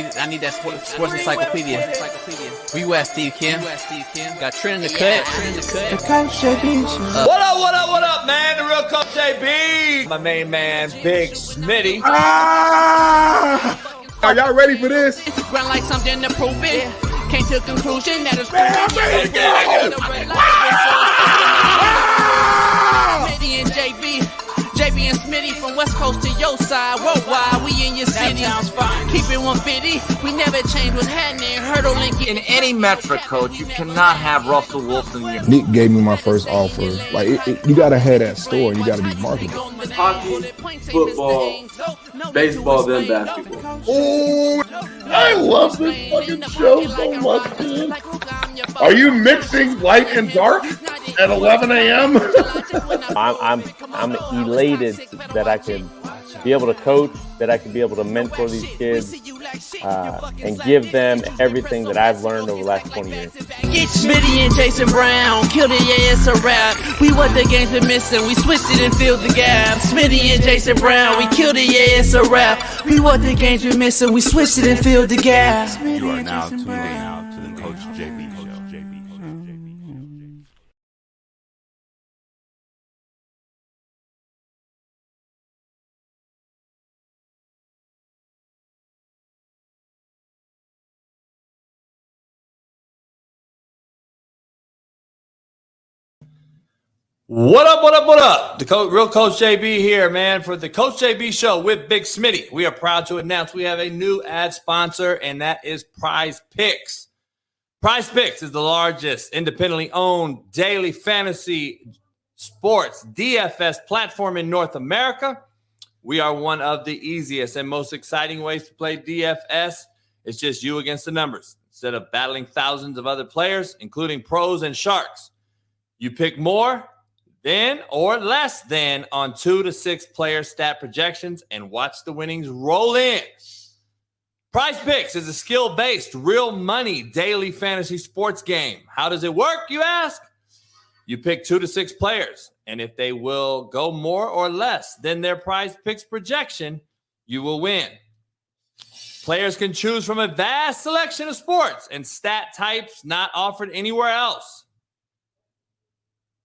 need that sports encyclopedia. Where you at, Steve Kim? Got Trent in the cut. What up, man? The real Coach JB. My main man, Big Smitty. Are y'all ready for this? Ground like something to prove it. Came to a conclusion that is Smitty and JB and Smitty from West Coast to your side. Worldwide, we in your city. Keep it 150. We never change what's happening. Hurdle Lincoln. In any metric, Coach, you cannot have Russell Wilson in your Nick gave me my first offer. Like, you got to have that store. You got to be marketable. Hockey, football, baseball, then basketball. Oh, I love this fucking show so much, dude. Are you mixing light and dark at 11 a.m.? I'm elated that I can be able to coach, that I can be able to mentor these kids, and give them everything that I've learned over the last 20 years. Get Smitty and Jason Brown, kill the ass a rap. We what the games been missing, we switched it and filled the gap. Smitty and Jason Brown, we killed the ass a rap. We what the games been missing, we switched it and filled the gap. You are now tuned in to the Coach JB Show. What up? The real Coach JB here, man, for the Coach JB Show with Big Smitty. We are proud to announce we have a new ad sponsor, and that is PrizePicks. PrizePicks is the largest independently owned daily fantasy sports DFS platform in North America. We are one of the easiest and most exciting ways to play DFS. It's just you against the numbers. Instead of battling thousands of other players, including pros and sharks, you pick more than or less than on 2 to 6 player stat projections and watch the winnings roll in. PrizePicks is a skill-based, real money daily fantasy sports game. How does it work, you ask? You pick 2 to 6 players, and if they will go more or less than their PrizePicks projection, you will win. Players can choose from a vast selection of sports and stat types not offered anywhere else.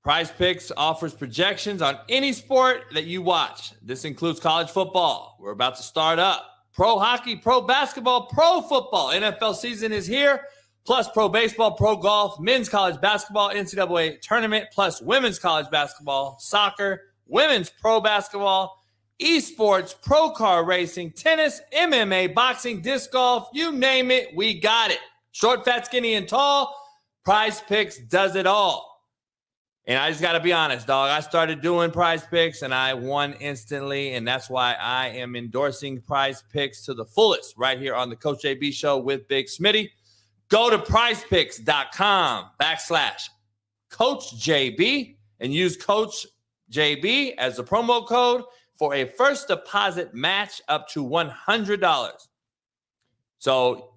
PrizePicks offers projections on any sport that you watch. This includes college football. We're about to start up. Pro hockey, pro basketball, pro football. NFL season is here. Plus pro baseball, pro golf, men's college basketball, NCAA tournament, plus women's college basketball, soccer, women's pro basketball, esports, pro car racing, tennis, MMA, boxing, disc golf, you name it, we got it. Short, fat, skinny, and tall, PrizePicks does it all. And I just got to be honest, dog. I started doing PrizePicks and I won instantly. And that's why I am endorsing PrizePicks to the fullest right here on the Coach JB Show with Big Smitty. Go to prizepicks.com/Coach JB and use Coach JB as the promo code for a first deposit match up to $100. So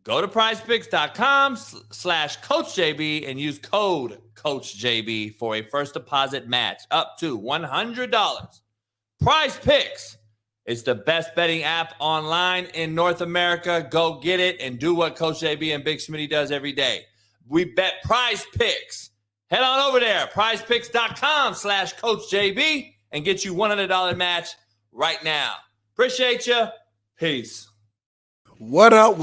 go to prizepicks.com/Coach JB and use code Coach JB for a first deposit match up to $100. PrizePicks is the best betting app online in North America. Go get it and do what Coach JB and Big Smitty does every day. We bet PrizePicks. Head on over there, prizepicks.com/Coach JB and get you $100 match right now. Appreciate you. Peace. What up?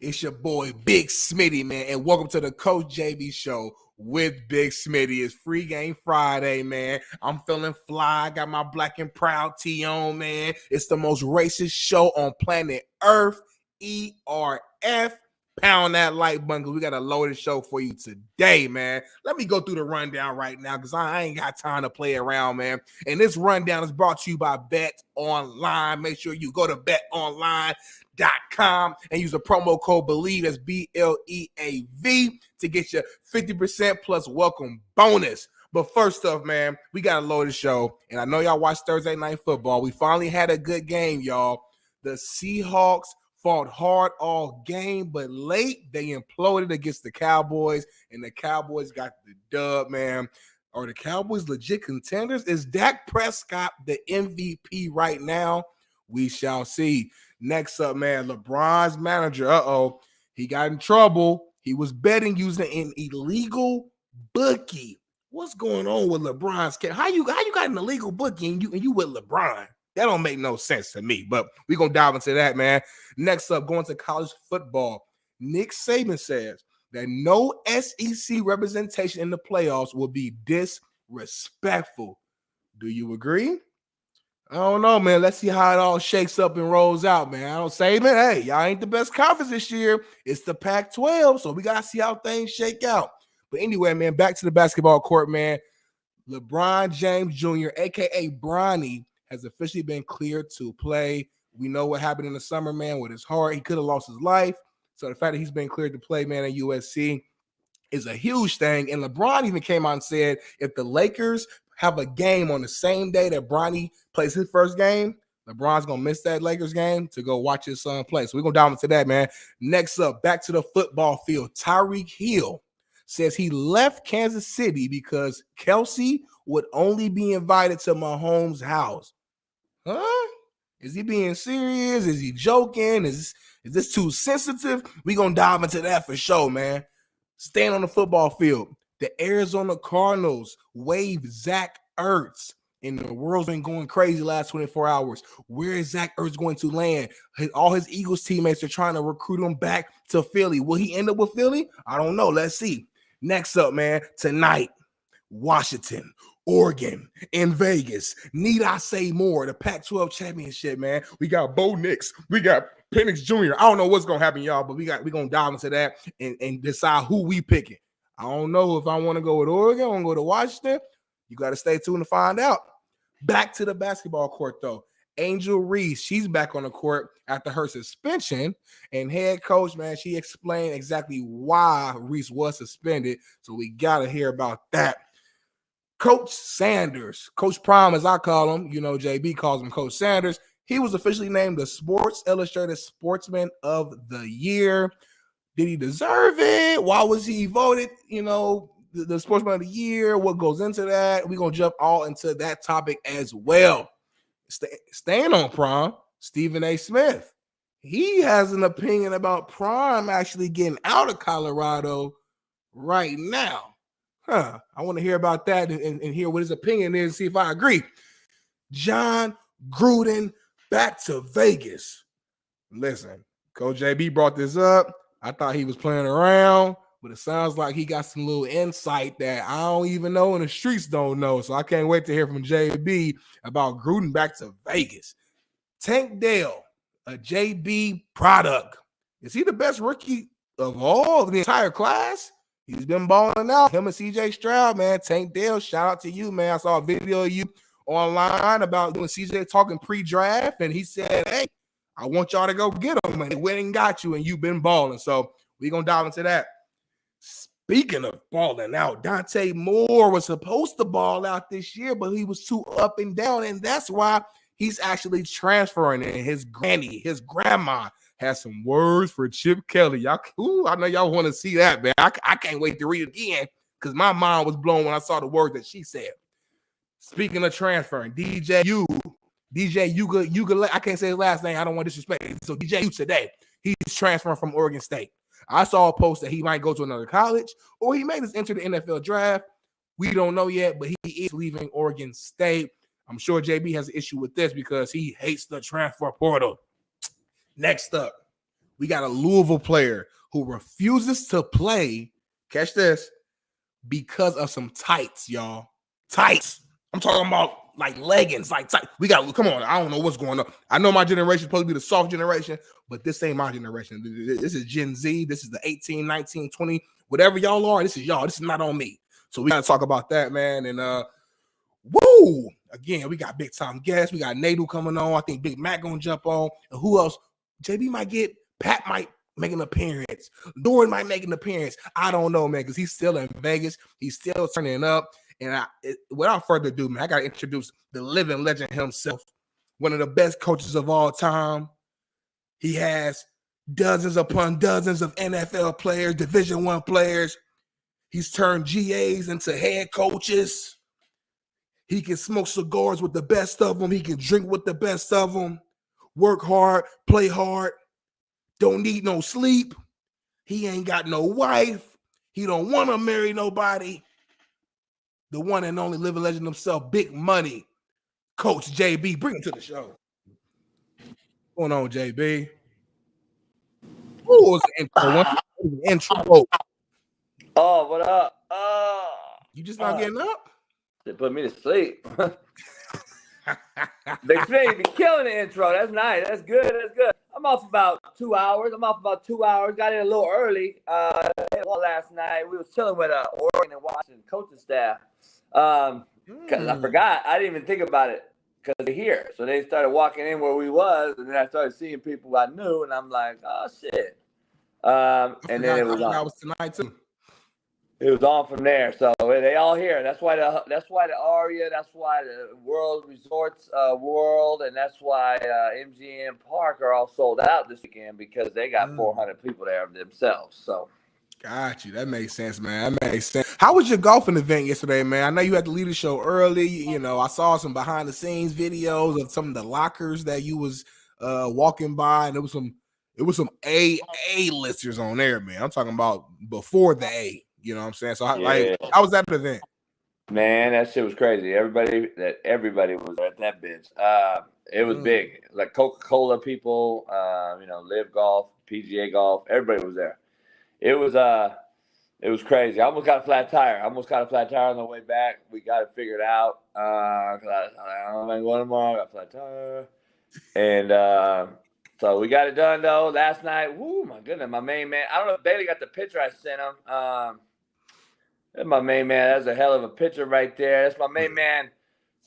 It's your boy, Big Smitty, man, and welcome to the Coach JB Show with Big Smitty. It's Free Game Friday, man. I'm feeling fly. Got my black and proud tee on, man. It's the most racist show on planet Earth, ERF. Pound that like button because we got a loaded show for you today, man. Let me go through the rundown right now because I ain't got time to play around, man. And this rundown is brought to you by Bet Online. Make sure you go to betonline.com and use the promo code BELIEVE, that's BLEAV, to get your 50% plus welcome bonus. But first off, man, we got a loaded show. And I know y'all watch Thursday Night Football. We finally had a good game, y'all. The Seahawks fought hard all game, but late they imploded against the Cowboys, and the Cowboys got the dub, man. Are the Cowboys legit contenders? Is Dak Prescott the MVP right now? We shall see. Next up, man, LeBron's manager. He got in trouble. He was betting using an illegal bookie. What's going on with LeBron's cap? How you got an illegal bookie and you with LeBron? That don't make no sense to me. But we're gonna dive into that, man. Next up, going to college football. Nick Saban says that no SEC representation in the playoffs will be disrespectful. Do you agree? I don't know, man. Let's see how it all shakes up and rolls out, man. I don't say, man, hey, y'all ain't the best conference this year. It's the Pac-12, so we got to see how things shake out. But anyway, man, back to the basketball court, man. LeBron James Jr., a.k.a. Bronny, has officially been cleared to play. We know what happened in the summer, man, with his heart. He could have lost his life. So the fact that he's been cleared to play, man, at USC is a huge thing. And LeBron even came out and said if the Lakers have a game on the same day that Bronny plays his first game, LeBron's going to miss that Lakers game to go watch his son play. So we're going to dive into that, man. Next up, back to the football field. Tyreek Hill says he left Kansas City because Kelsey would only be invited to Mahomes' house. Huh? Is he being serious? Is he joking? Is this too sensitive? We're going to dive into that for sure, man. Staying on the football field. The Arizona Cardinals waive Zach Ertz, and the world's been going crazy last 24 hours. Where is Zach Ertz going to land? All his Eagles teammates are trying to recruit him back to Philly. Will he end up with Philly? I don't know. Let's see. Next up, man, tonight, Washington, Oregon, and Vegas. Need I say more? The Pac-12 championship, man. We got Bo Nix. We got Penix Jr. I don't know what's going to happen, y'all, but we're going to dive into that and decide who we picking. I don't know if I want to go with Oregon. I want to go to Washington. You got to stay tuned to find out. Back to the basketball court, though. Angel Reese, she's back on the court after her suspension. And head coach, man, she explained exactly why Reese was suspended. So we got to hear about that. Coach Sanders, Coach Prime, as I call him, you know, JB calls him Coach Sanders. He was officially named the Sports Illustrated Sportsman of the Year. Did he deserve it? Why was he voted, you know, the Sportsman of the Year? What goes into that? We're going to jump all into that topic as well. Staying on Prime, Stephen A. Smith. He has an opinion about Prime actually getting out of Colorado right now. I want to hear about that and hear what his opinion is, see if I agree. John Gruden back to Vegas. Listen, Coach JB brought this up. I thought he was playing around, but it sounds like he got some little insight that I don't even know and the streets don't know. So I can't wait to hear from JB about Gruden back to Vegas. Tank Dell, a JB product. Is he the best rookie of all of the entire class? He's been balling out. Him and CJ Stroud, man. Tank Dell, shout out to you, man. I saw a video of you online about when CJ talking pre-draft, and he said, hey, I want y'all to go get him. And they went and got you, and you've been balling. So we're going to dive into that. Speaking of balling out, Dante Moore was supposed to ball out this year, but he was too up and down, and that's why he's actually transferring. And his grandma, has some words for Chip Kelly. Y'all, I know y'all want to see that, man. I can't wait to read it again because my mind was blown when I saw the words that she said. Speaking of transferring, DJ Uga, I can't say his last name. I don't want to disrespect. So DJ U today, he's transferring from Oregon State. I saw a post that he might go to another college or he may just enter the NFL draft. We don't know yet, but he is leaving Oregon State. I'm sure JB has an issue with this because he hates the transfer portal. Next up, we got a Louisville player who refuses to play, catch this, because of some tights, y'all. Tights. I'm talking about like leggings, like tights. Come on, I don't know what's going on. I know my generation is supposed to be the soft generation, but this ain't my generation. This is Gen Z. This is the 18, 19, 20, whatever y'all are. This is y'all. This is not on me. So we got to talk about that, man. And woo! Again, we got big time guests. We got Nadu coming on. I think Big Mac gonna jump on. And who else? JB might get, Pat might make an appearance. Doran might make an appearance. I don't know, man, because he's still in Vegas. He's still turning up. And without further ado, man, I got to introduce the living legend himself, one of the best coaches of all time. He has dozens upon dozens of NFL players, Division I players. He's turned GAs into head coaches. He can smoke cigars with the best of them. He can drink with the best of them. work hard, play hard, don't need no sleep. He ain't got no wife. He don't want to marry nobody. The one and only living legend himself, Big Money, Coach JB. Bring him to the show. What's going on, JB? Who was the intro? Oh, what up? Oh, You just not getting up? they put me to sleep. Big Smitty be killing the intro. That's nice. That's good. That's good. I'm off about 2 hours. Got in a little early. Last night we was chilling with Oregon and Washington coaching staff. Because I forgot. I didn't even think about it because they're here. So they started walking in where we was, and then I started seeing people I knew, and I'm like, oh shit. And then it was on. That was tonight too. It was on from there, so they all here. That's why the Aria, that's why the World Resorts World, and that's why MGM Park are all sold out this weekend because they got 400 people there themselves. So, got you. That makes sense, man. That makes sense. How was your golfing event yesterday, man? I know you had to leave the show early. You know, I saw some behind the scenes videos of some of the lockers that you was walking by, and it was some A-listers on there, man. I'm talking about before the A. You know what I'm saying? So, how was that event? Man, that shit was crazy. Everybody was at that bitch. It was big. Like Coca-Cola people, Live Golf, PGA Golf. Everybody was there. It was crazy. I almost got a flat tire. On the way back. We got it figured out. Cause I don't know going tomorrow. I got a flat tire, and so we got it done though last night. Woo, my goodness, my main man. I don't know if Bailey got the picture I sent him. That's my main man. That's a hell of a picture right there. That's my main man.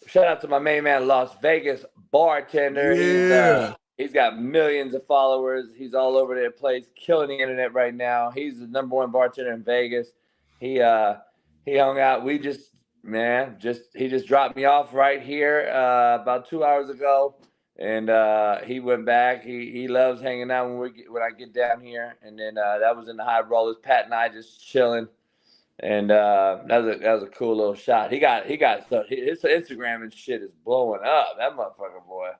Shout out to my main man, Las Vegas bartender. Yeah. He's got millions of followers. He's all over the place, killing the internet right now. He's the number one bartender in Vegas. He hung out. He just dropped me off right here about 2 hours ago. And he went back. He loves hanging out when I get down here. And then that was in the high rollers. Pat and I just chilling. And that was a cool little shot. He got stuff. His Instagram and shit is blowing up. That motherfucker boy.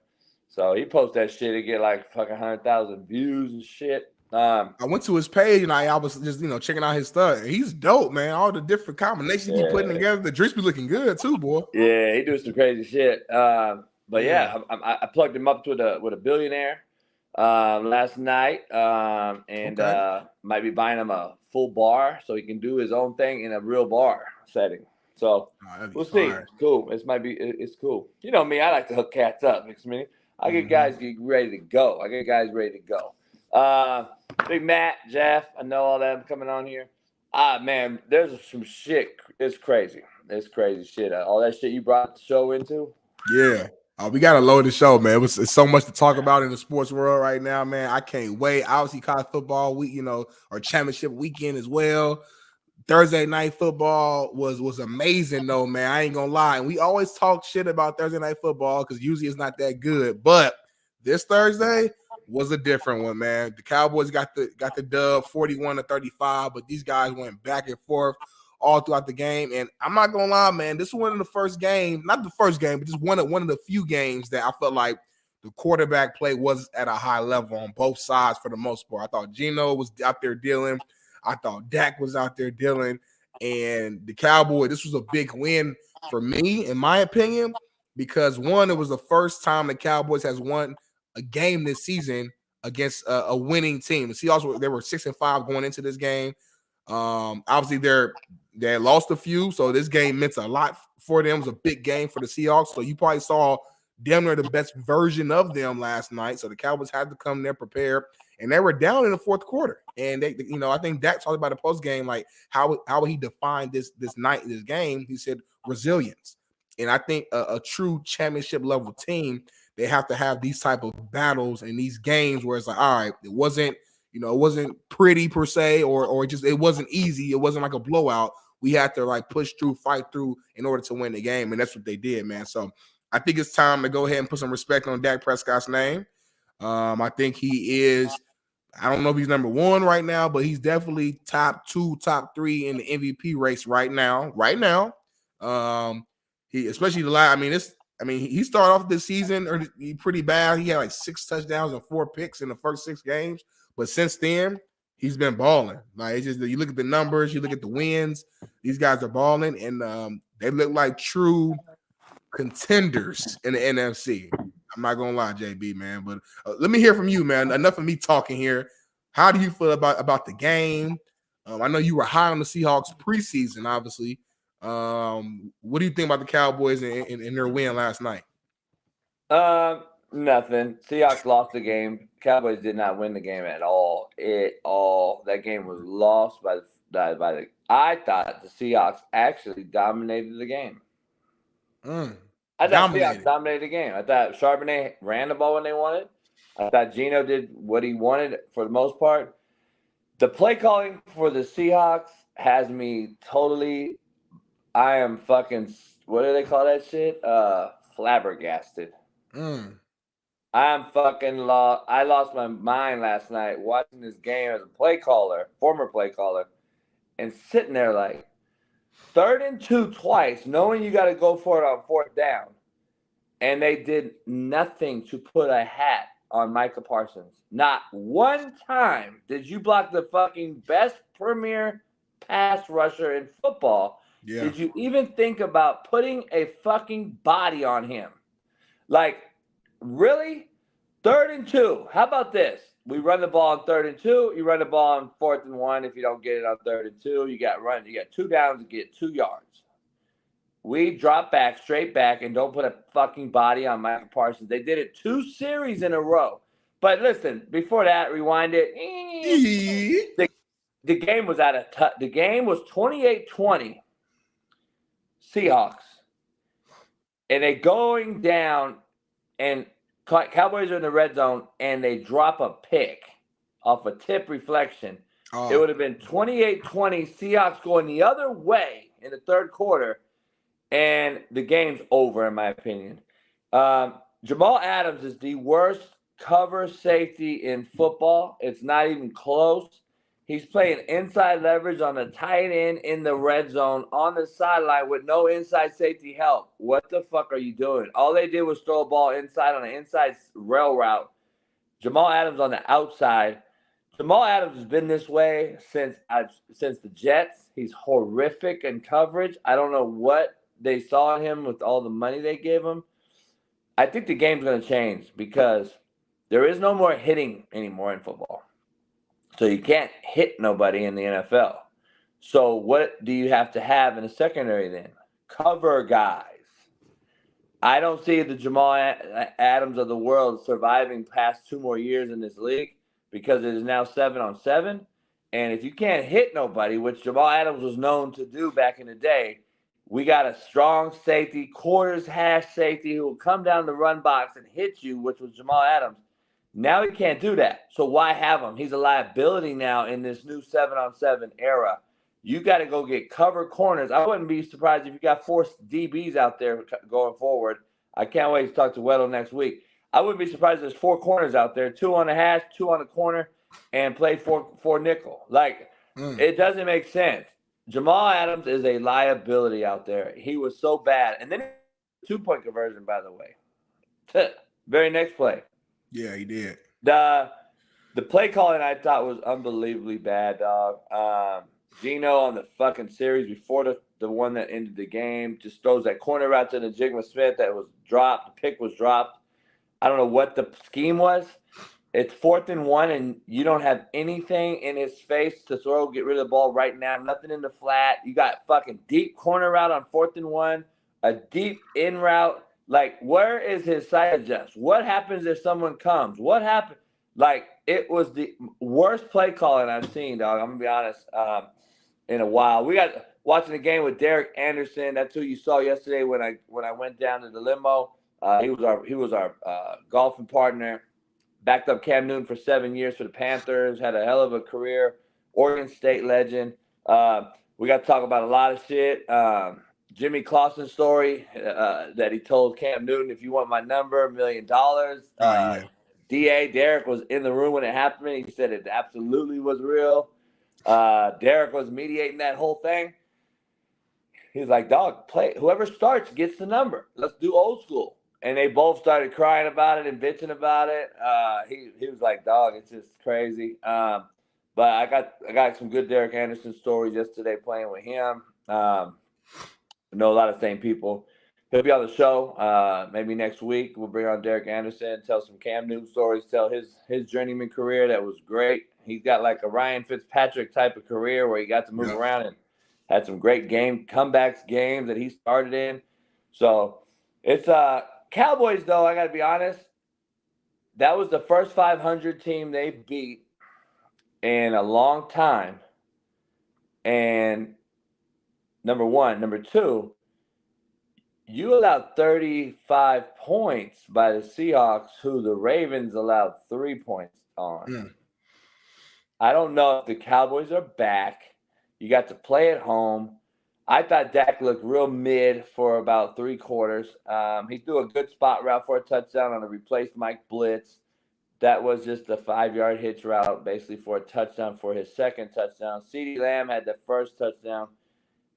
So he posts that shit to get like fucking 100,000 views and shit. I went to his page and I was just checking out his stuff. He's dope, man. All the different combinations he putting together. The drinks be looking good too, boy. Yeah, he doing some crazy shit. But yeah, I plugged him up with a billionaire last night, and might be buying him a full bar so he can do his own thing in a real bar setting. So we'll see. It's cool. It's cool. You know me, I like to hook cats up. I get guys ready to go. Big Matt, Jeff, I know all them coming on here. Man, there's some shit. It's crazy. It's crazy shit. All that shit you brought the show into. Yeah. We got to load the show, man. It's so much to talk about in the sports world right now, man. I can't wait. Obviously, college football week, or championship weekend as well. Thursday night football was amazing, though, man. I ain't gonna lie. And we always talk shit about Thursday night football because usually it's not that good. But this Thursday was a different one, man. The Cowboys got the dub 41-35, but these guys went back and forth all throughout the game. And I'm not gonna lie, man, this was one of the first games, not the first game, but just one of the few games that I felt like the quarterback play was at a high level on both sides for the most part. I thought Geno was out there dealing. I thought Dak was out there dealing. And the Cowboys, this was a big win for me, in my opinion, because one, it was the first time the Cowboys has won a game this season against a winning team. The Seahawks, they were 6-5 going into this game. Obviously they lost a few, so this game meant a lot for them. It was a big game for the Seahawks. So you probably saw damn near the best version of them last night. So the Cowboys had to come there prepared, and they were down in the fourth quarter. And they, I think Dak talked about the post game, like how he defined this game. He said resilience. And I think a true championship level team, they have to have these type of battles and these games where it's like, all right, it wasn't pretty per se, or just it wasn't easy. It wasn't like a blowout. We had to like push through, fight through in order to win the game, and that's what they did, man. So I think it's time to go ahead and put some respect on Dak Prescott's name. I think he is. I don't know if he's number one right now, but he's definitely top 2, top 3 in the MVP race right now. He, especially the last. I mean, I mean, he started off this season pretty bad. He had like 6 touchdowns and 4 picks in the first 6 games. But since then, he's been balling. Like, it's just, you look at the numbers, you look at the wins, these guys are balling, and they look like true contenders in the NFC. I'm not going to lie, JB, man. But let me hear from you, man. Enough of me talking here. How do you feel about the game? I know you were high on the Seahawks preseason, obviously. What do you think about the Cowboys and their win last night? Nothing. Seahawks lost the game. Cowboys did not win the game at all. That game was lost by the. I thought the Seahawks actually dominated the game. I thought Seahawks dominated the game. I thought Charbonnet ran the ball when they wanted. I thought Geno did what he wanted for the most part. The play calling for the Seahawks has me totally. I am fucking. What do they call that shit? Flabbergasted. I'm fucking lost. I lost my mind last night watching this game as a former play caller, and sitting there like 3rd and 2 twice, knowing you got to go for it on 4th down, and they did nothing to put a hat on Micah Parsons. Not one time did you block the fucking best premier pass rusher in football. Yeah. Did you even think about putting a fucking body on him? Like, really? 3rd and 2. How about this? We run the ball on 3rd and 2. You run the ball on 4th and 1. If you don't get it on 3rd and 2, you got 2 downs to get 2 yards. We drop back, straight back, and don't put a fucking body on Michael Parsons. They did it 2 series in a row. But listen, before that, rewind it. The game was the game was 28-20 Seahawks. And they going down, and Cowboys are in the red zone, and they drop a pick off a tip reflection. It would have been 28-20 Seahawks going the other way in the 3rd quarter, and the game's over, in my opinion. Jamal Adams is the worst cover safety in football. It's not even close. He's playing inside leverage on the tight end in the red zone on the sideline with no inside safety help. What the fuck are you doing? All they did was throw a ball inside on an inside rail route. Jamal Adams on the outside. Jamal Adams has been this way since the Jets. He's horrific in coverage. I don't know what they saw in him with all the money they gave him. I think the game's going to change because there is no more hitting anymore in football. So you can't hit nobody in the NFL. So what do you have to have in the secondary then? Cover guys. I don't see the Jamal Adams of the world surviving past 2 more years in this league because it is now 7-on-7. And if you can't hit nobody, which Jamal Adams was known to do back in the day, we got a strong safety, quarters hash safety who will come down the run box and hit you, which was Jamal Adams. Now he can't do that. So why have him? He's a liability now in this new 7-on-7 era. You got to go get cover corners. I wouldn't be surprised if you got 4 DBs out there going forward. I can't wait to talk to Weddle next week. I wouldn't be surprised if there's 4 corners out there, 2 on the hash, 2 on the corner, and play 4 nickel. Like, it doesn't make sense. Jamal Adams is a liability out there. He was so bad. And then 2-point conversion, by the way. Very next play. Yeah, he did. The play calling I thought was unbelievably bad, dog. Geno on the fucking series before the one that ended the game just throws that corner route to the Jigma Smith that was dropped. The pick was dropped. I don't know what the scheme was. It's 4th and 1, and you don't have anything in his face to throw, get rid of the ball right now. Nothing in the flat. You got fucking deep corner route on 4th and 1, a deep in route. Like, where is his side adjust? What happens if someone comes? What happened? Like, it was the worst play calling I've seen, dog. I'm going to be honest, in a while. We got watching the game with Derek Anderson. That's who you saw yesterday when I went down to the limo. He was our golfing partner. Backed up Cam Newton for 7 years for the Panthers. Had a hell of a career. Oregon State legend. We got to talk about a lot of shit. Jimmy Clausen's story that he told Cam Newton, if you want my number, $1 million. Derek was in the room when it happened. He said it absolutely was real. Derek was mediating that whole thing. He's like, dog, play. Whoever starts gets the number. Let's do old school. And they both started crying about it and bitching about it. He was like, dog, it's just crazy. But I got some good Derek Anderson stories yesterday playing with him. I know a lot of the same people. He'll be on the show maybe next week. We'll bring on Derek Anderson, tell some Cam Newton stories, tell his journeyman career that was great. He's got like a Ryan Fitzpatrick type of career where he got to move around and had some great comebacks games that he started in. So it's Cowboys, though, I got to be honest, that was the first 500 team they've beat in a long time. And number one. Number two, you allowed 35 points by the Seahawks, who the Ravens allowed 3 points on. I don't know if the Cowboys are back. You got to play at home. I thought Dak looked real mid for about 3 quarters. He threw a good spot route for a touchdown on a replaced Mike Blitz. That was just a 5-yard hitch route, basically for a touchdown for his second touchdown. CeeDee Lamb had the first touchdown.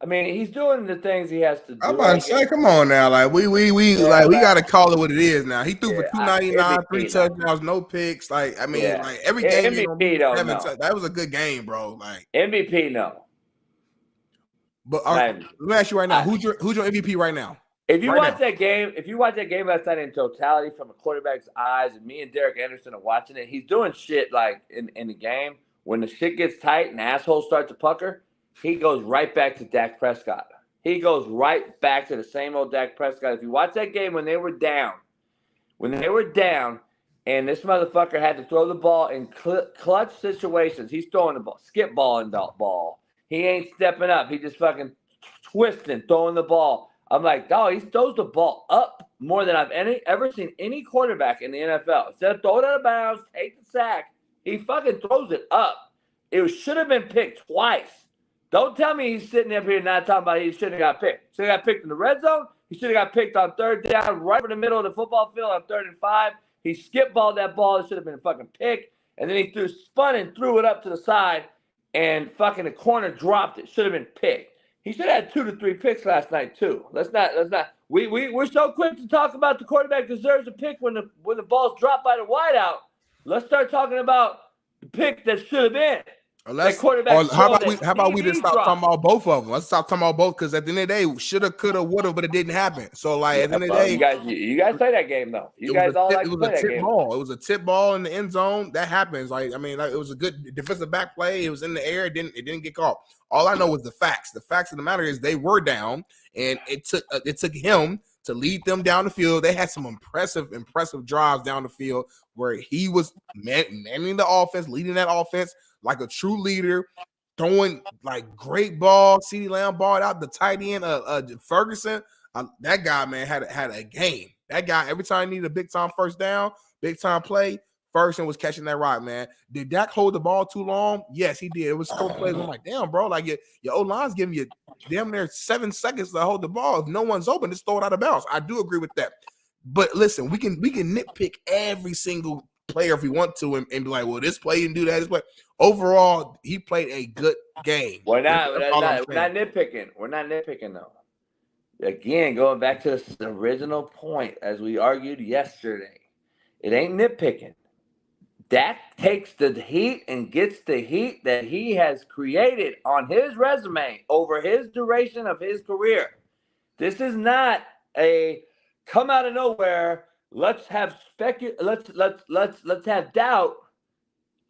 I mean, he's doing the things he has to do. I'm about to say, come on now, like we got to call it what it is now. He threw for 299, 3 touchdowns, no picks. Like I mean, like every game. MVP though, no. That was a good game, bro. Like MVP, no. But let me ask you right now, who's your MVP right now? If you watch that game last night in totality from a quarterback's eyes, and me and Derek Anderson are watching it, he's doing shit like in the game when the shit gets tight and assholes start to pucker. He goes right back to Dak Prescott. He goes right back to the same old Dak Prescott. If you watch that game when they were down, and this motherfucker had to throw the ball in clutch situations, he's throwing the ball, skip ball and ball. He ain't stepping up. He just fucking twisting, throwing the ball. I'm like, dog, he throws the ball up more than I've ever seen any quarterback in the NFL. Instead of throwing it out of bounds, take the sack, he fucking throws it up. It should have been picked twice. Don't tell me he's sitting up here not talking about he shouldn't have got picked. Should have got picked in the red zone. He should have got picked on third down, right in the middle of the football field on 3rd and 5. He skip balled that ball. It should have been a fucking pick. And then he spun and threw it up to the side, and fucking the corner dropped it. Should have been picked. He should have had 2 to 3 picks last night too. Let's not. We're so quick to talk about the quarterback deserves a pick when the ball's dropped by the wideout. Let's start talking about the pick that should have been. How about we just stop talking about both of them? Let's stop talking about both, because at the end of the day, shoulda, coulda, woulda, but it didn't happen. So like at the end of the day, you guys play that game though. You guys all like to play that game. It was a tip ball in the end zone. That happens. Like I mean, like it was a good defensive back play. It was in the air. It didn't get caught. All I know was the facts. The facts of the matter is they were down, and it took him to lead them down the field. They had some impressive drives down the field where he was manning the offense, leading that offense like a true leader, throwing like great ball. CeeDee Lamb balled out the tight end, Ferguson. That guy, man, had a game. That guy, every time he needed a big time first down, big time play, Ferguson was catching that rock, man. Did Dak hold the ball too long? Yes, he did. It was so plays. I'm like, damn, bro, like your O-line's giving you damn near 7 seconds to hold the ball. If no one's open, just throw it out of bounds. I do agree with that. But listen, we can nitpick every single player if we want to and be like, well, this play didn't do that. This play. Overall, he played a good game. We're not nitpicking. We're not nitpicking though. Again, going back to the original point as we argued yesterday, it ain't nitpicking. Dak takes the heat and gets the heat that he has created on his resume over his duration of his career. This is not a come out of nowhere. Let's have let's have doubt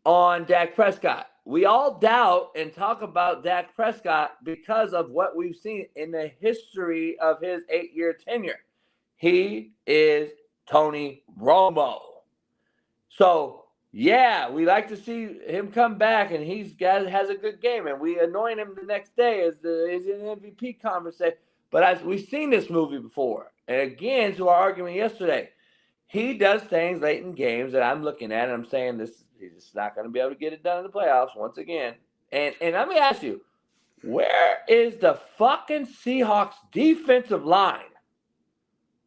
on Dak Prescott. We all doubt and talk about Dak Prescott because of what we've seen in the history of his 8-year tenure. He is Tony Romo. So yeah, we like to see him come back, and has a good game, and we anoint him the next day as an MVP conversation. But we've seen this movie before, and again, to our argument yesterday, he does things late in games that I'm looking at, and I'm saying he's just not going to be able to get it done in the playoffs once again. And let me ask you, where is the fucking Seahawks defensive line?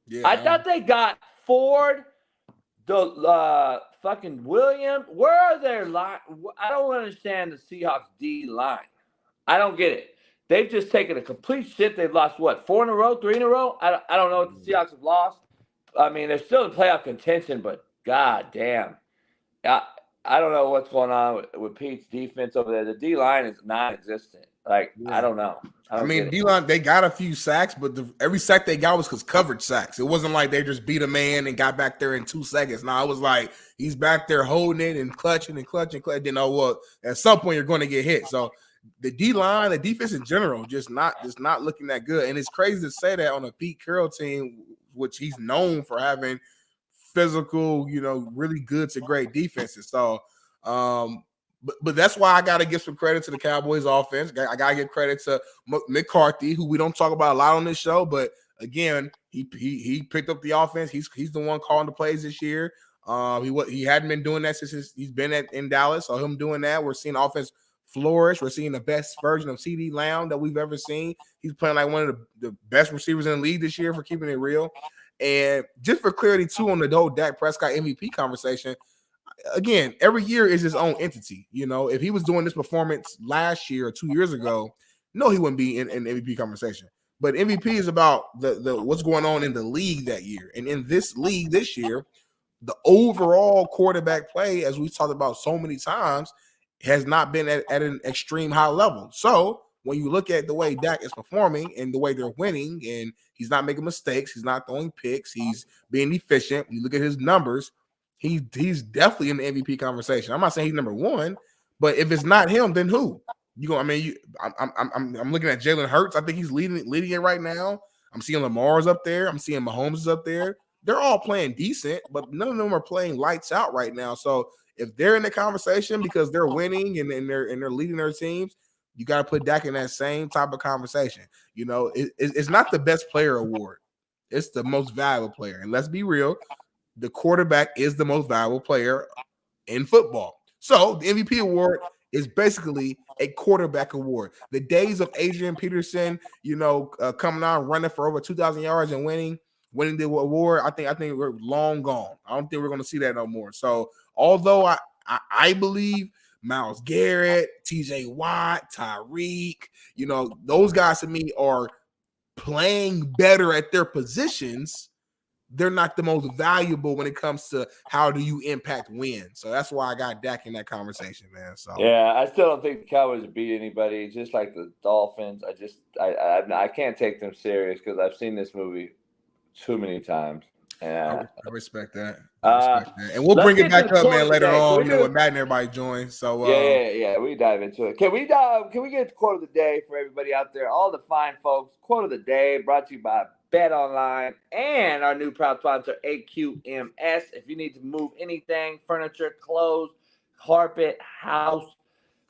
Yeah, I thought they got Ford, the fucking Williams. Where are their line? I don't understand the Seahawks D line. I don't get it. They've just taken a complete shit. They've lost, what, 4 in a row, 3 in a row? I don't know what the Seahawks have lost. I mean, they're still in playoff contention, but god damn. I don't know what's going on with Pete's defense over there. The D-line is non-existent. Like, I don't know. I mean, D-line, they got a few sacks, but every sack they got was because coverage sacks. It wasn't like they just beat a man and got back there in 2 seconds. Now, it was like he's back there holding it and clutching. Then, oh, well, at some point you're going to get hit. So the D-line, the defense in general, just not looking that good. And it's crazy to say that on a Pete Carroll team, which he's known for having physical, really good to great defenses. So, but that's why I got to give some credit to the Cowboys offense. I got to give credit to McCarthy, who we don't talk about a lot on this show, but again, he picked up the offense. He's the one calling the plays this year. He hadn't been doing that since he's been in Dallas. So him doing that, we're seeing offense flourish. We're seeing the best version of CD Lamb that we've ever seen. He's playing like one of the best receivers in the league this year, for keeping it real. And just for clarity, too, on the whole Dak Prescott MVP conversation, again, every year is his own entity. If he was doing this performance last year or 2 years ago, no, he wouldn't be in MVP conversation. But MVP is about the what's going on in the league that year. And in this league this year, the overall quarterback play, as we've talked about so many times, has not been at an extreme high level. So when you look at the way Dak is performing and the way they're winning, and he's not making mistakes, he's not throwing picks, he's being efficient. When you look at his numbers, he's definitely in the MVP conversation. I'm not saying he's number one, but if it's not him, then who? I'm looking at Jalen Hurts. I think he's leading it right now. I'm seeing Lamar's up there. I'm seeing Mahomes is up there. They're all playing decent, but none of them are playing lights out right now. So if they're in the conversation because they're winning and they're leading their teams, you got to put Dak in that same type of conversation. It's not the best player award. It's the most valuable player. And let's be real, the quarterback is the most valuable player in football. So the MVP award is basically a quarterback award. The days of Adrian Peterson, coming out running for over 2,000 yards and winning the award, I think we're long gone. I don't think we're going to see that no more. So although I believe Myles Garrett, TJ Watt, Tyreek, those guys to me are playing better at their positions, they're not the most valuable when it comes to how do you impact win. So that's why I got Dak in that conversation, man. So yeah, I still don't think the Cowboys would beat anybody. Just like the Dolphins, I can't take them serious because I've seen this movie too many times. And I respect that. And we'll bring it back up, man, later on. When Matt and everybody join. So yeah, we dive into it. Can we get the quote of the day for everybody out there, all the fine folks? Quote of the day brought to you by Bet Online and our new proud sponsor, AQMS. If you need to move anything, furniture, clothes, carpet, house,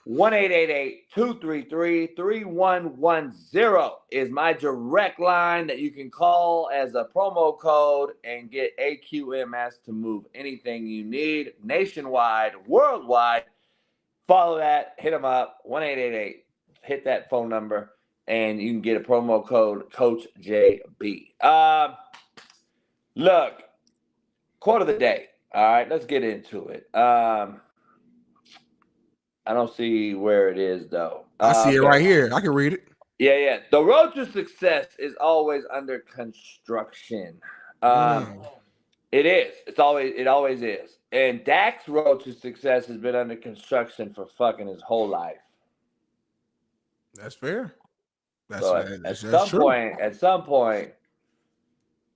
1-888-233-3110 is my direct line that you can call as a promo code and get AQMS to move anything you need nationwide, worldwide. Follow that, hit them up, 1-888, hit that phone number, and you can get a promo code Coach JB. Look, quote of the day. All right, let's get into it. I don't see where it is, though. I see it right here. I can read it. Yeah. The road to success is always under construction. It is. It always is. And Dak's road to success has been under construction for fucking his whole life. That's fair. That's At some point,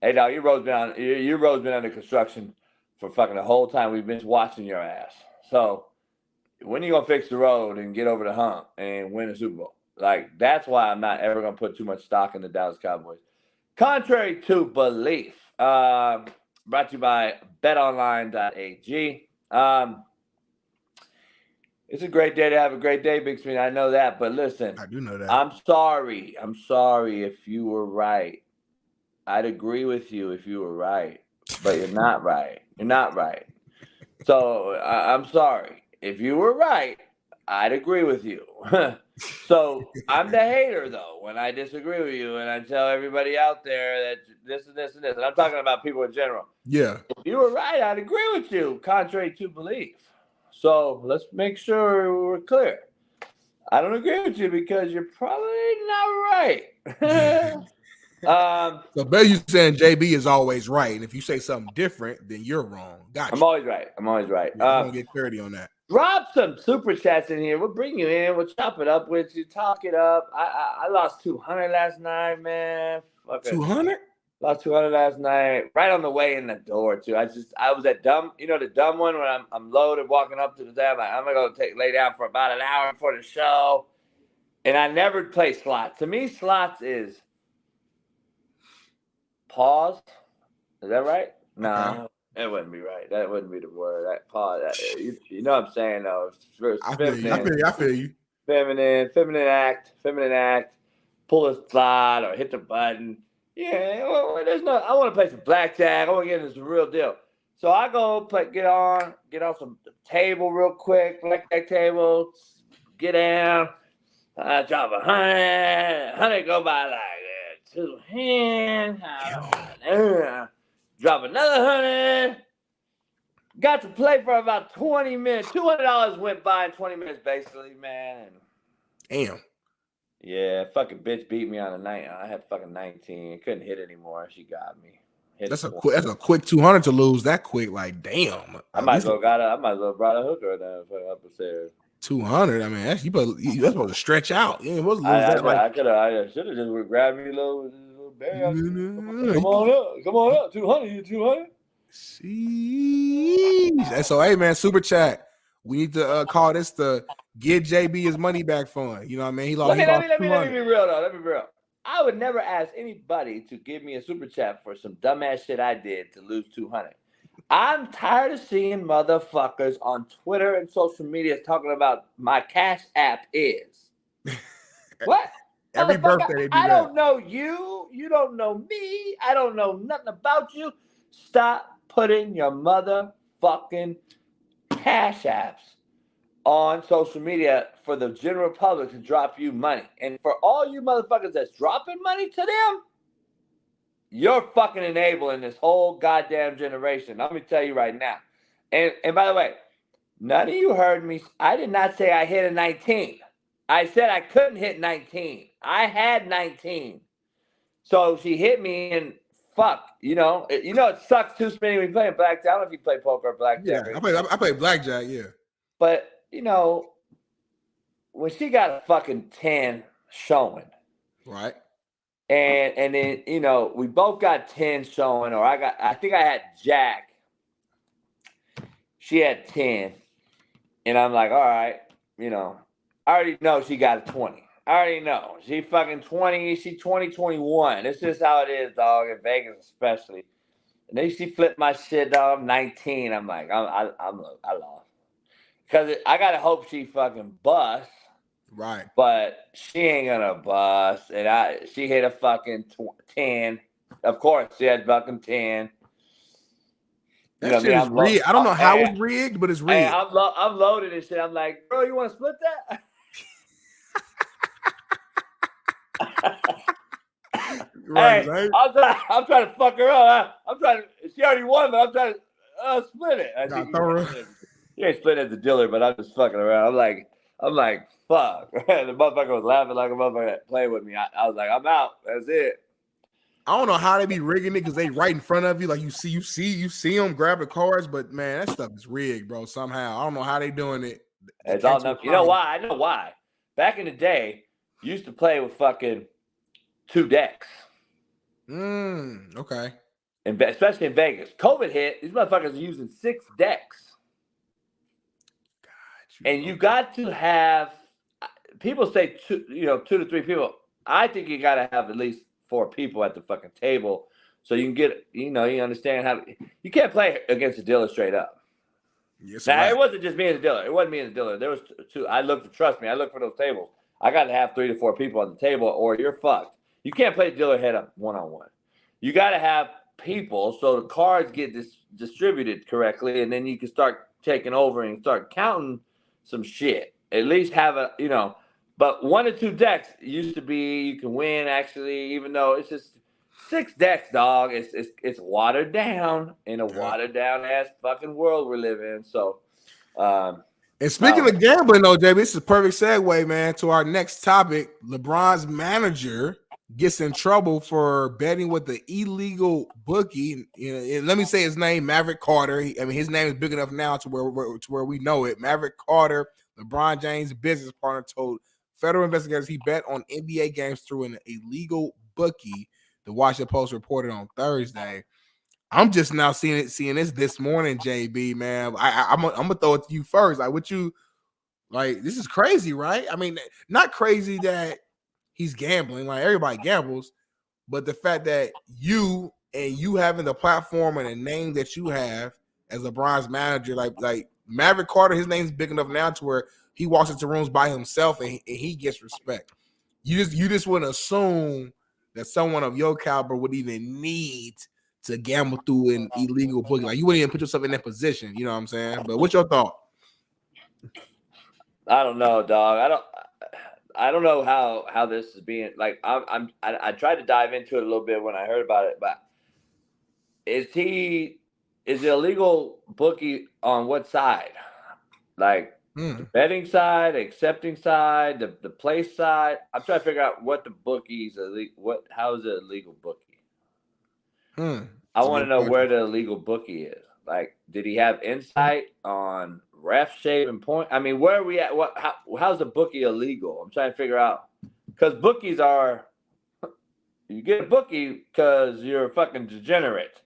hey, dog, your road's been under construction for fucking the whole time we've been watching your ass. So when are you gonna fix the road and get over the hump and win a Super Bowl? Like, that's why I'm not ever gonna put too much stock in the Dallas Cowboys. Contrary to belief, brought to you by betonline.ag. It's a great day to have a great day, Big Smitty. I know that, but listen, I do know that. I'm sorry if you were right. I'd agree with you if you were right, but you're not right. You're not right. So I'm sorry. If you were right, I'd agree with you. So I'm the hater, though, when I disagree with you and I tell everybody out there that this and this and this. And I'm talking about people in general. Yeah. If you were right, I'd agree with you, contrary to belief. So let's make sure we're clear. I don't agree with you because you're probably not right. So basically, you saying JB is always right, and if you say something different, then you're wrong. Gotcha. I'm always right. I'm gonna get clarity on that. Drop some super chats in here. We'll bring you in. We'll chop it up with you. Talk it up. I lost 200 last night, man. 200? Lost 200 last night. Right on the way in the door too. I was that dumb, the dumb one when I'm loaded walking up to the tab. I'm gonna go lay down for about an hour before the show, and I never play slots. To me, slots is pause. Is that right? No. Okay. That wouldn't be right. That wouldn't be the word. That pause. You know what I'm saying, though. I feel you. Feminine act. Pull a slide or hit the button. Yeah, well, I want to play some blackjack. I want to get into some real deal. So I go get on some table real quick, blackjack table, get down, drop 100 go by like that. 2 hands, drop another 100. Got to play for about 20 minutes. $200 went by in 20 minutes, basically, man. Damn. Yeah, fucking bitch beat me on a night. I had fucking 19. Couldn't hit anymore. She got me. That's a quick 200 to lose that quick. Like, damn. I might as well brought a hooker down up the stairs. 200. I mean, that's supposed to stretch out. You ain't supposed to lose that. I should have just grabbed me a little bag. Come on up. 200. 200. See. So, hey, man, super chat. We need to call this the Get JB His Money Back Fund. You know what I mean? Let me be real, though. Let me be real. I would never ask anybody to give me a super chat for some dumbass shit I did to lose 200. I'm tired of seeing motherfuckers on Twitter and social media talking about my Cash App is. What? Every birthday they do I don't know you. You don't know me. I don't know nothing about you. Stop putting your motherfucking Cash Apps on social media for the general public to drop you money. And for all you motherfuckers that's dropping money to them, you're fucking enabling this whole goddamn generation. Let me tell you right now. And by the way, none of you heard me. I did not say I hit a 19. I said I couldn't hit 19. I had 19. So she hit me and fuck, it sucks too, Smitty, when you play blackjack. I don't know if you play poker or blackjack. Yeah, I play blackjack, yeah. But, when she got a fucking 10 showing. Right. And then, we both got 10 showing, or I think I had Jack. She had 10. And I'm like, all right, I already know she got a 20. I already know. She fucking 20. She 21. This is how it is, dog, in Vegas especially. And then she flipped my shit, dog. I'm 19. I'm like, I lost. Because I got to hope she fucking busts. Right. But she ain't going to bust. And she hit a fucking 10. Of course, she had fucking 10. That shit is rigged. I don't know how it's rigged, but it's rigged. Hey, I'm loaded and shit. I'm like, bro, you want to split that? Right. I'm trying to fuck her up. She already won, but I'm trying to split it. You ain't splitting as a dealer, but I'm just fucking around. I'm like, fuck. The motherfucker was laughing like a motherfucker playing with me. I was like, I'm out. That's it. I don't know how they be rigging it because they right in front of you. Like you see them grab the cards, but man, that stuff is rigged, bro. Somehow. I don't know how they doing it. It's all enough. You know why? I know why. Back in the day, you used to play with fucking 2 decks. Okay. And especially in Vegas. COVID hit, these motherfuckers are using 6 decks. And you got to have, people say 2 to 3 people. I think you got to have at least 4 people at the fucking table so you can get, you understand how, you can't play against a dealer straight up. Yes, now, right. It wasn't just me and the dealer. It wasn't me and the dealer. There was 2. Trust me, I looked for those tables. I got to have 3 to 4 people on the table or you're fucked. You can't play the dealer head up one-on-one. You got to have people so the cards get distributed correctly and then you can start taking over and start counting some shit. At least have but 1 or 2 decks used to be you can win actually, even though it's just 6 decks, dog. It's watered down in a watered down ass fucking world we're living in. So And speaking of gambling, though, JB, this is a perfect segue, man, to our next topic. LeBron's manager gets in trouble for betting with the illegal bookie. You know, and let me say his name, Maverick Carter. His name is big enough now to where we know it. Maverick Carter, LeBron James' business partner, told federal investigators he bet on NBA games through an illegal bookie. The Washington Post reported on Thursday. I'm just now seeing this morning, JB, man. I'm gonna throw it to you first. Like, what you like? This is crazy, right? I mean, not crazy that he's gambling. Like, everybody gambles, but the fact that you having the platform and the name that you have as LeBron's manager, like Maverick Carter, his name's big enough now to where he walks into rooms by himself and he gets respect. You just wouldn't assume that someone of your caliber would even need to gamble through an illegal bookie. Like, you wouldn't even put yourself in that position. You know what I'm saying? But what's your thought? I don't know, dog. I don't know how this is being like. I tried to dive into it a little bit when I heard about it, but is the illegal bookie on what side? Like the betting side, accepting side, the place side. I'm trying to figure out what the bookie's how is it a legal bookie? I want to know where the illegal bookie is. Like, did he have insight on ref shape and point? I mean, where are we at? How's the bookie illegal? I'm trying to figure out, because bookies are, you get a bookie because you're a fucking degenerate.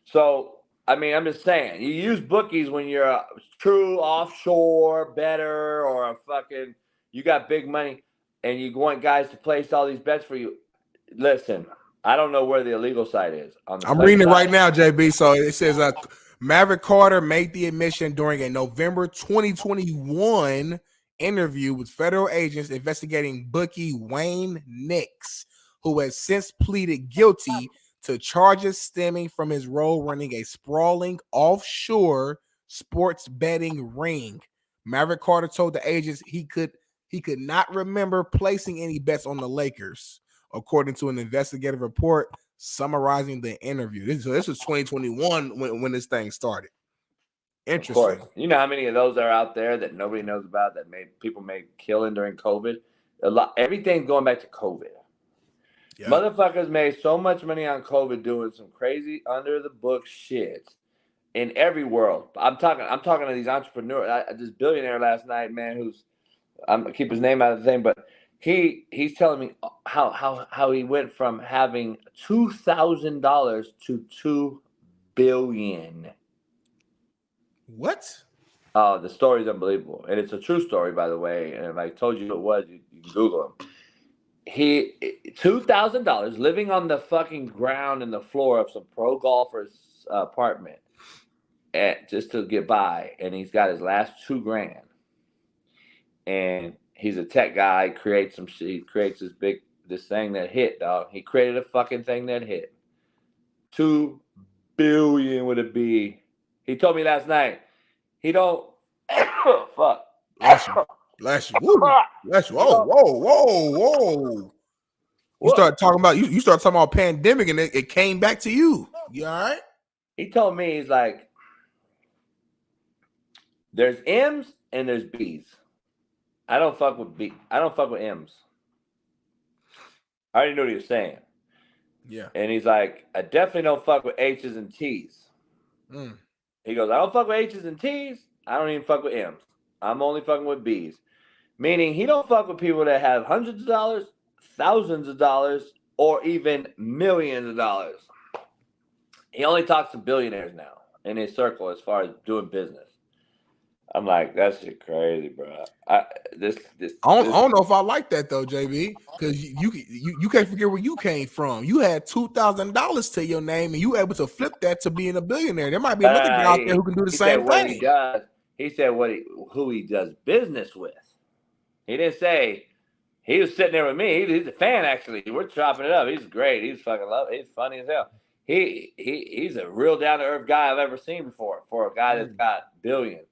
So, I mean, I'm just saying, you use bookies when you're a true offshore bettor or a fucking, you got big money and you want guys to place all these bets for you. Listen, I don't know where the illegal side is. I'm reading it right now, JB. So it says Maverick Carter made the admission during a November 2021 interview with federal agents investigating bookie Wayne Nix, who has since pleaded guilty to charges stemming from his role running a sprawling offshore sports betting ring. Maverick Carter told the agents he could not remember placing any bets on the Lakers, according to an investigative report summarizing the interview. This was 2021 when this thing started. Interesting. Of course. You know how many of those are out there that nobody knows about that people made killing during COVID? Everything's going back to COVID. Yeah. Motherfuckers made so much money on COVID doing some crazy under the book shit in every world. I'm talking to these entrepreneurs. This billionaire last night, man, I'm gonna keep his name out of the thing, but he's telling me how he went from having $2,000 to $2 billion. What? Oh, the story's unbelievable, and it's a true story, by the way. And if I told you who it was, you can Google him. He $2,000 living on the fucking ground in the floor of some pro golfer's apartment, just to get by, and he's got his last $2,000, and he's a tech guy. Creates some shit. He creates this thing that hit, dog. He created a fucking thing that hit. $2 billion would it be? He told me last night. He don't. Fuck. Bless you. Woo. Bless you. Whoa. You start talking about pandemic, and it came back to you. You all right? He told me, he's like, there's M's and there's B's. I don't fuck with M's. I already knew what he was saying. Yeah. And he's like, I definitely don't fuck with H's and T's. He goes, I don't fuck with H's and T's. I don't even fuck with M's. I'm only fucking with B's. Meaning he don't fuck with people that have hundreds of dollars, thousands of dollars, or even millions of dollars. He only talks to billionaires now in his circle as far as doing business. I'm like, that shit crazy, bro. I don't know if I like that though, JB, because you can't forget where you came from. You had $2,000 to your name, and you were able to flip that to being a billionaire. There might be another guy out there who can do the same thing. He said who he does business with. He didn't say he was sitting there with me. He's a fan, actually. We're chopping it up. He's great. He's fucking love. He's funny as hell. He's a real down to earth guy I've ever seen before for a guy that's got billions.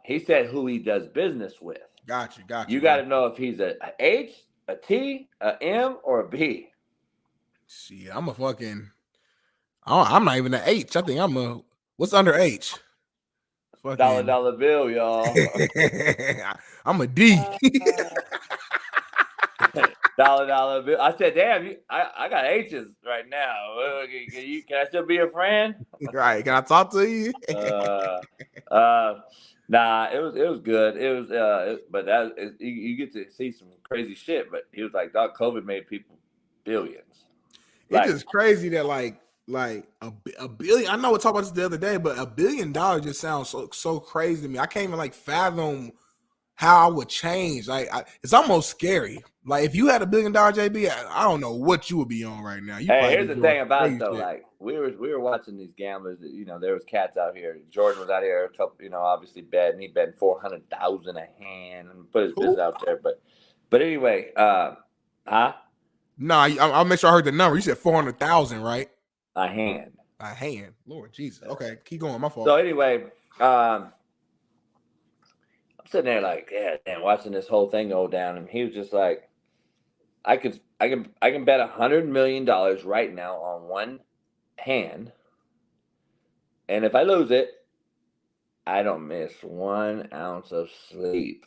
He said who he does business with. Gotcha. You got to know if he's a H, a T, a M, or a B. See, I'm not even an H. I think what's under H? Dollar bill, y'all. I'm a D. Dollar bill. I said, damn, I got H's right now. Can I still be a friend? Right? Can I talk to you? Nah, it was good. It was you get to see some crazy shit. But he was like, dog, COVID made people billions. It's just crazy that like a billion. I know we talked about this the other day, but $1 billion just sounds so crazy to me. I can't even like fathom how I would change. Like it's almost scary. Like if you had $1 billion, JB, I don't know what you would be on right now. Hey, here's the thing about it though. Shit. Like we were watching these gamblers. There was cats out here. Jordan was out here a couple. Obviously betting. He betting 400,000 a hand and put his business out there. But anyway, No, I'll make sure I heard the number. You said 400,000, right? A hand. Lord Jesus. Okay, keep going. My fault. So anyway, I'm sitting there like, yeah, damn, watching this whole thing go down, and he was just like, I can bet $100 million right now on one hand, and if I lose it, I don't miss 1 ounce of sleep.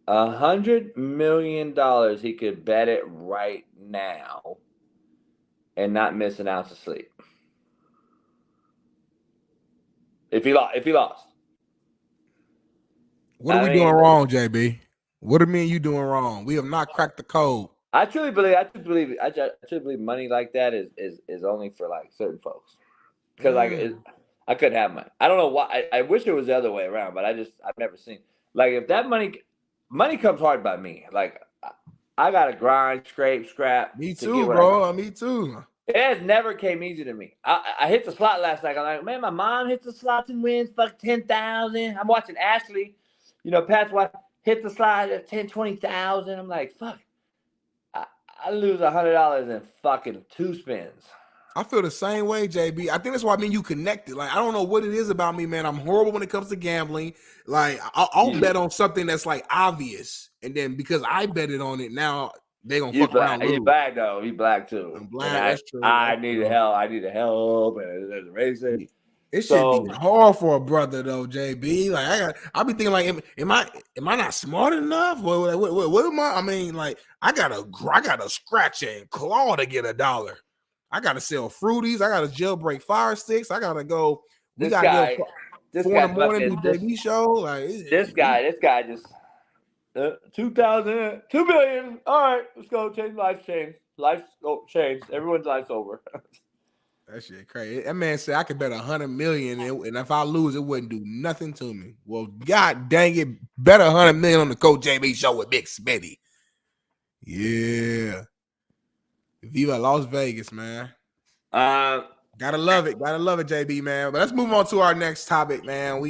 $100 million, he could bet it right now and not miss an ounce of sleep. If he lost. What are we doing wrong, JB? What are me and you doing wrong? We have not cracked the code. I truly believe money like that is only for like certain folks. Because I couldn't have money. I don't know why. I wish it was the other way around, but I've never seen. Like if that money comes hard by me. Like I gotta grind, scrap. Me too, bro. Me too. It has never came easy to me. I hit the slot last night. I'm like, man, my mom hits the slots and wins fuck 10,000. I'm watching Ashley, Pat's wife hit the slot at 10, 20,000. I'm like, fuck. I lose $100 in fucking 2 spins. I feel the same way, JB. I think that's why me and you connected. Like, I don't know what it is about me, man. I'm horrible when it comes to gambling. Like, I'll bet on something that's like obvious, and then because I betted on it, now they gonna fuck around. He's black though. He's black too. I'm black. That's true. I need help. And there's a racing. It should be hard for a brother though, JB. Like I be thinking like, am I not smart enough? What am I? I mean, like I gotta scratch and claw to get $1. I gotta sell fruities. I gotta jailbreak fire sticks. I gotta go. This guy do JB show. Like this guy just 2 billion. All right, let's go. Life's changed. Everyone's life's over. That shit crazy. That man said I could bet 100 million, and if I lose, it wouldn't do nothing to me. Well, god dang it, bet 100 million on the Coach JB show with Big Smitty. Yeah. Viva Las Vegas, man. Gotta love it, JB, man. But let's move on to our next topic, man.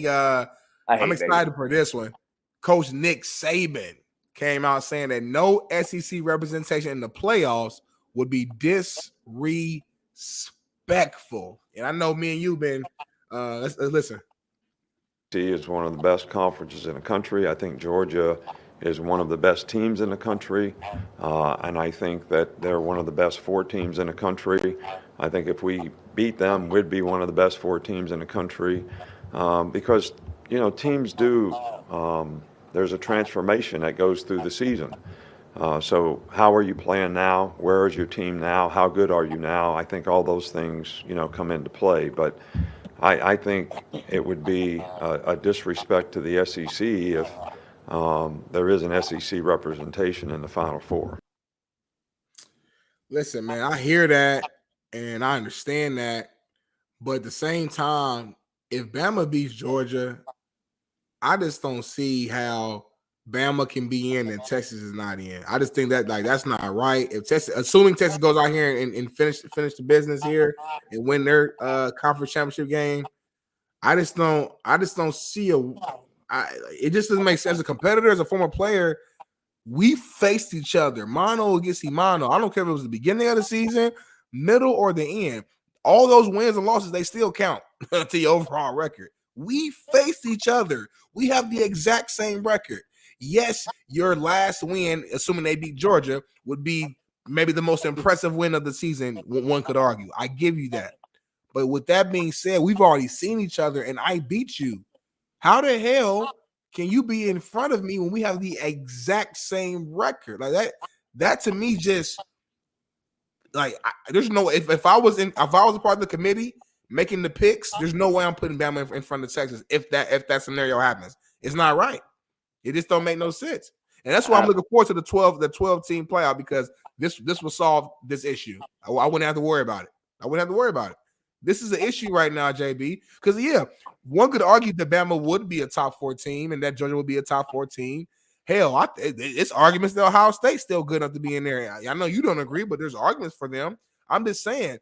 I'm excited for this one. Coach Nick Saban came out saying that no SEC representation in the playoffs would be disrespectful. And I know me and you been let's listen. Is one of the best conferences in the country. I think Georgia is one of the best teams in the country, and I think that they're one of the best 4 teams in the country. I think if we beat them, we'd be one of the best 4 teams in the country, because teams do. There's a transformation that goes through the season. So how are you playing now? Where is your team now? How good are you now? I think all those things, come into play. But I think it would be a disrespect to the SEC if there is an SEC representation in the Final Four. Listen, man, I hear that and I understand that. But at the same time, if Bama beats Georgia, I just don't see how Bama can be in and Texas is not in. I just think that that's not right. If Texas, assuming Texas goes out here and finish the business here and win their conference championship game, I just don't see it just doesn't make sense. As a competitor, as a former player, we faced each other mano against mano. I don't care if it was the beginning of the season, middle, or the end. All those wins and losses, they still count to your overall record. We faced each other. We have the exact same record. Yes, your last win, assuming they beat Georgia, would be maybe the most impressive win of the season, one could argue. I give you that. But with that being said, we've already seen each other, and I beat you. How the hell can you be in front of me when we have the exact same record? Like that to me just like there's no if I was a part of the committee making the picks, there's no way I'm putting Bama in front of Texas if that scenario happens. It's not right. It just don't make no sense. And that's why I'm looking forward to the 12 team playoff, because this will solve this issue. I wouldn't have to worry about it. This is an issue right now, JB, because one could argue that Bama would be a top 4 team and that Georgia would be a top 4 team. Hell, it's arguments that Ohio State's still good enough to be in there. I know you don't agree, but there's arguments for them. I'm just saying,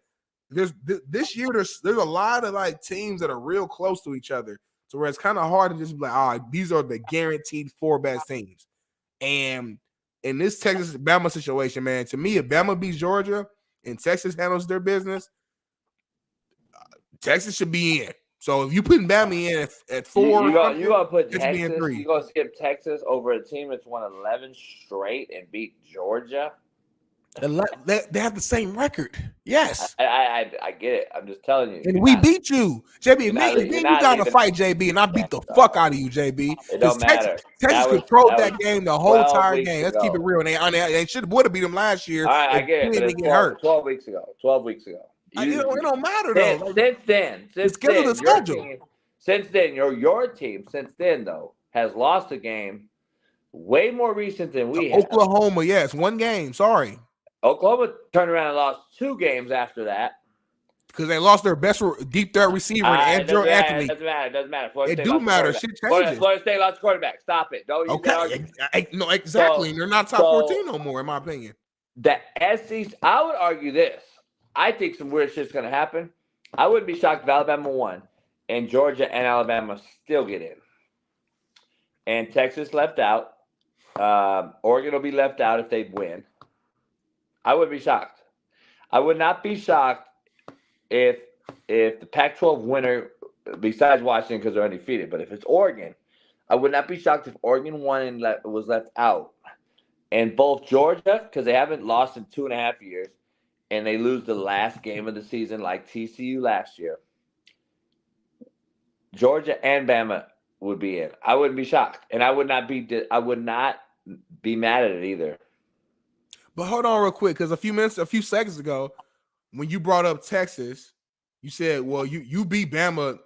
this year there's a lot of like teams that are real close to each other, to where it's kind of hard to just be like, these are the guaranteed 4 best teams. And in this Texas Bama situation, man, to me, if Bama beats Georgia and Texas handles their business, Texas should be in. So if you putting Bama in at 4, you gonna put Texas. In 3. You gonna skip Texas over a team that's won 11 straight and beat Georgia? They have the same record. Yes, I get it. I'm just telling you. And we beat you, JB. If you got to fight JB, and I beat the fuck out of you, JB. It don't matter. Texas controlled that game the whole entire game. Let's keep it real. They would have beat them last year. All right, I get it. But didn't get hurt. 12 weeks ago. It don't matter though. Since then, your team though has lost a game way more recent than we have. Oklahoma, yes, 1 game. Sorry. Oklahoma turned around and lost 2 games after that because they lost their best deep threat receiver, Andrew Anthony. It doesn't matter. It do matter. Shit changes. Florida State lost quarterback. Stop it. Don't use that argument. No, exactly. They're not top 14 no more, in my opinion. The SEC. I would argue this. I think some weird shit's going to happen. I wouldn't be shocked if Alabama won and Georgia and Alabama still get in. And Texas left out. Oregon will be left out if they win. I would be shocked. I would not be shocked if the Pac-12 winner, besides Washington because they're undefeated, but if it's Oregon, I would not be shocked if Oregon won and was left out. And both Georgia, because they haven't lost in 2.5 years, and they lose the last game of the season like TCU last year, Georgia and Bama would be in. I wouldn't be shocked, and I would not be mad at it either. But hold on real quick, because a few seconds ago, when you brought up Texas, you said, well, you beat Bama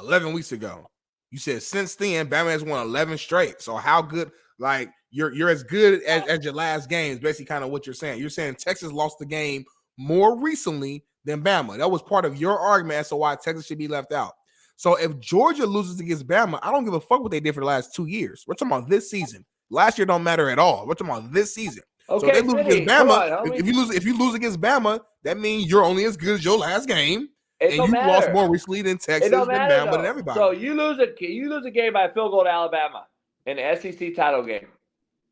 11 weeks ago. You said since then, Bama has won 11 straight. So how good, like, you're as good as your last game is basically kind of what you're saying. You're saying Texas lost the game more recently than Bama. That was part of your argument as to why Texas should be left out. So if Georgia loses against Bama, I don't give a fuck what they did for the last 2 years. We're talking about this season. Last year don't matter at all. We're talking about this season. Okay, so if they lose against Bama, on, if you lose against Bama, that means you're only as good as your last game. And you lost more recently than Texas, than Bama, than everybody. So you lose a game by a field goal to Alabama in the SEC title game.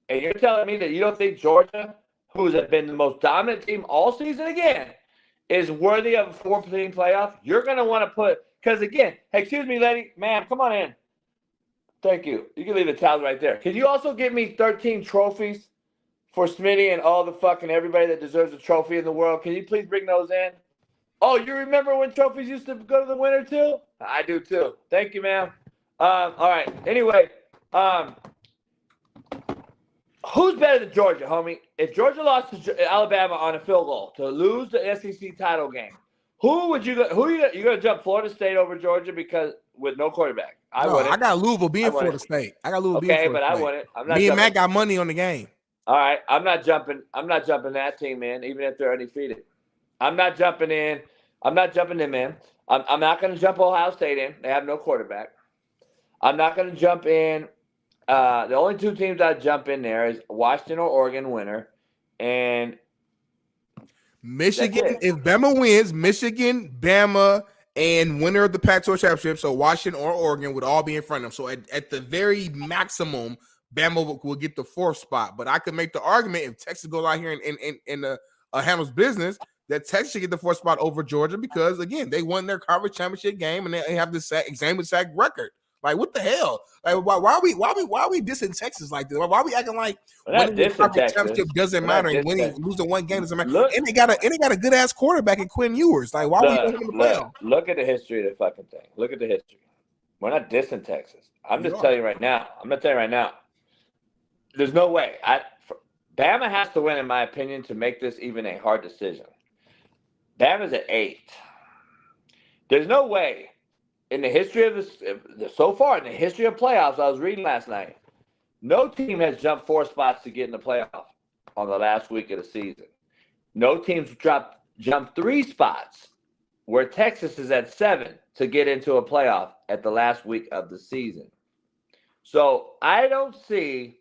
And you're telling me that you don't think Georgia, who's been the most dominant team all season again, is worthy of a 4-team playoff? You're going to want to put – because, again, hey, excuse me, lady. Ma'am, come on in. Thank you. You can leave the towel right there. Can you also give me 13 trophies for Smitty and all the fucking everybody that deserves a trophy in the world? Can you please bring those in? Oh, you remember when trophies used to go to the winner too? I do too. Thank you, ma'am. All right. Anyway, who's better than Georgia, homie? If Georgia lost to Alabama on a field goal to lose the SEC title game, who you gonna jump Florida State over Georgia because with no quarterback? I got Louisville being Florida State. I got Louisville being Florida State. I wouldn't. I'm not. Me and Matt got money on the game. All right, I'm not jumping that team in, even if they're undefeated. I'm not jumping in. I'm not jumping them in. I'm not going to jump Ohio State in. They have no quarterback. I'm not going to jump in. The only 2 teams I'd jump in there is Washington or Oregon winner, and Michigan. If Bama wins, Michigan, Bama, and winner of the Pac-12 championship, so Washington or Oregon would all be in front of them. So at the very maximum, Bama will get the 4th spot. But I could make the argument if Texas goes out here and handles business, that Texas should get the 4th spot over Georgia because, again, they won their conference championship game and they have the same exact record. Like, what the hell? Like, why are we dissing Texas like this? Why are we acting like We're winning the conference championship doesn't matter and losing one game doesn't matter? And they got a good ass quarterback in Quinn Ewers. Like, why are we putting him in the playoff? Look at the history of the fucking thing. Look at the history. We're not dissing Texas. I'm just telling you right now. There's no way. Bama has to win, in my opinion, to make this even a hard decision. Bama's at 8. There's no way in the history of this, so far in the history of playoffs, I was reading last night, no team has jumped 4 spots to get in the playoff on the last week of the season. No teams jumped 3 spots, where Texas is at 7 to get into a playoff at the last week of the season. So I don't see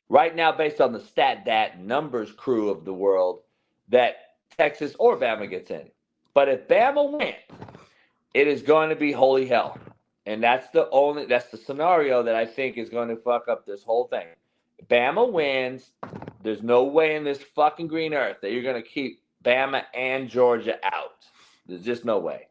right now, based on the stat numbers crew of the world, that Texas or Bama gets in. But if Bama wins, it is going to be holy hell. And that's the scenario that I think is going to fuck up this whole thing. If Bama wins, there's no way in this fucking green earth that you're going to keep Bama and Georgia out. There's just no way.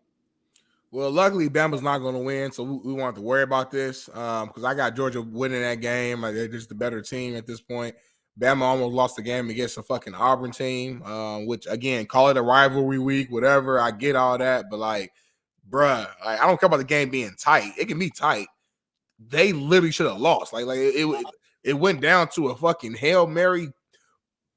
Well, luckily, Bama's not going to win, so we won't have to worry about this because I got Georgia winning that game. Like, they're just the better team at this point. Bama almost lost the game against a fucking Auburn team, which, again, call it a rivalry week, whatever. I get all that, but, like, bruh, like, I don't care about the game being tight. It can be tight. They literally should have lost. Like it went down to a fucking Hail Mary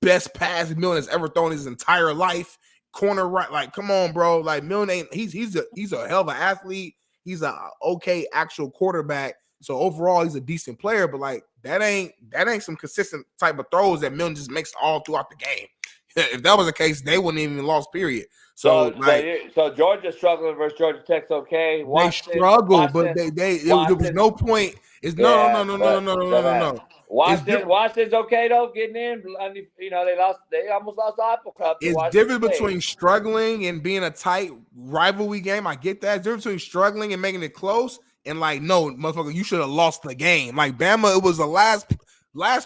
best pass Millen has ever thrown his entire life. Corner right, like, come on, bro. Like, Millen ain't he's a hell of an athlete. He's a okay actual quarterback. So overall, he's a decent player, but like that ain't some consistent type of throws that Millen just makes all throughout the game. If that was the case, they wouldn't even lost, period. So Georgia struggling versus Georgia Tech's okay. They struggle, but there was no point. It's no. Washington's okay though, getting in. You know, they almost lost the Apple Cup. It's different between struggling and being a tight rivalry game. I get that. It's different between struggling and making it close and like, no, motherfucker, you should have lost the game. Like Bama, it was the last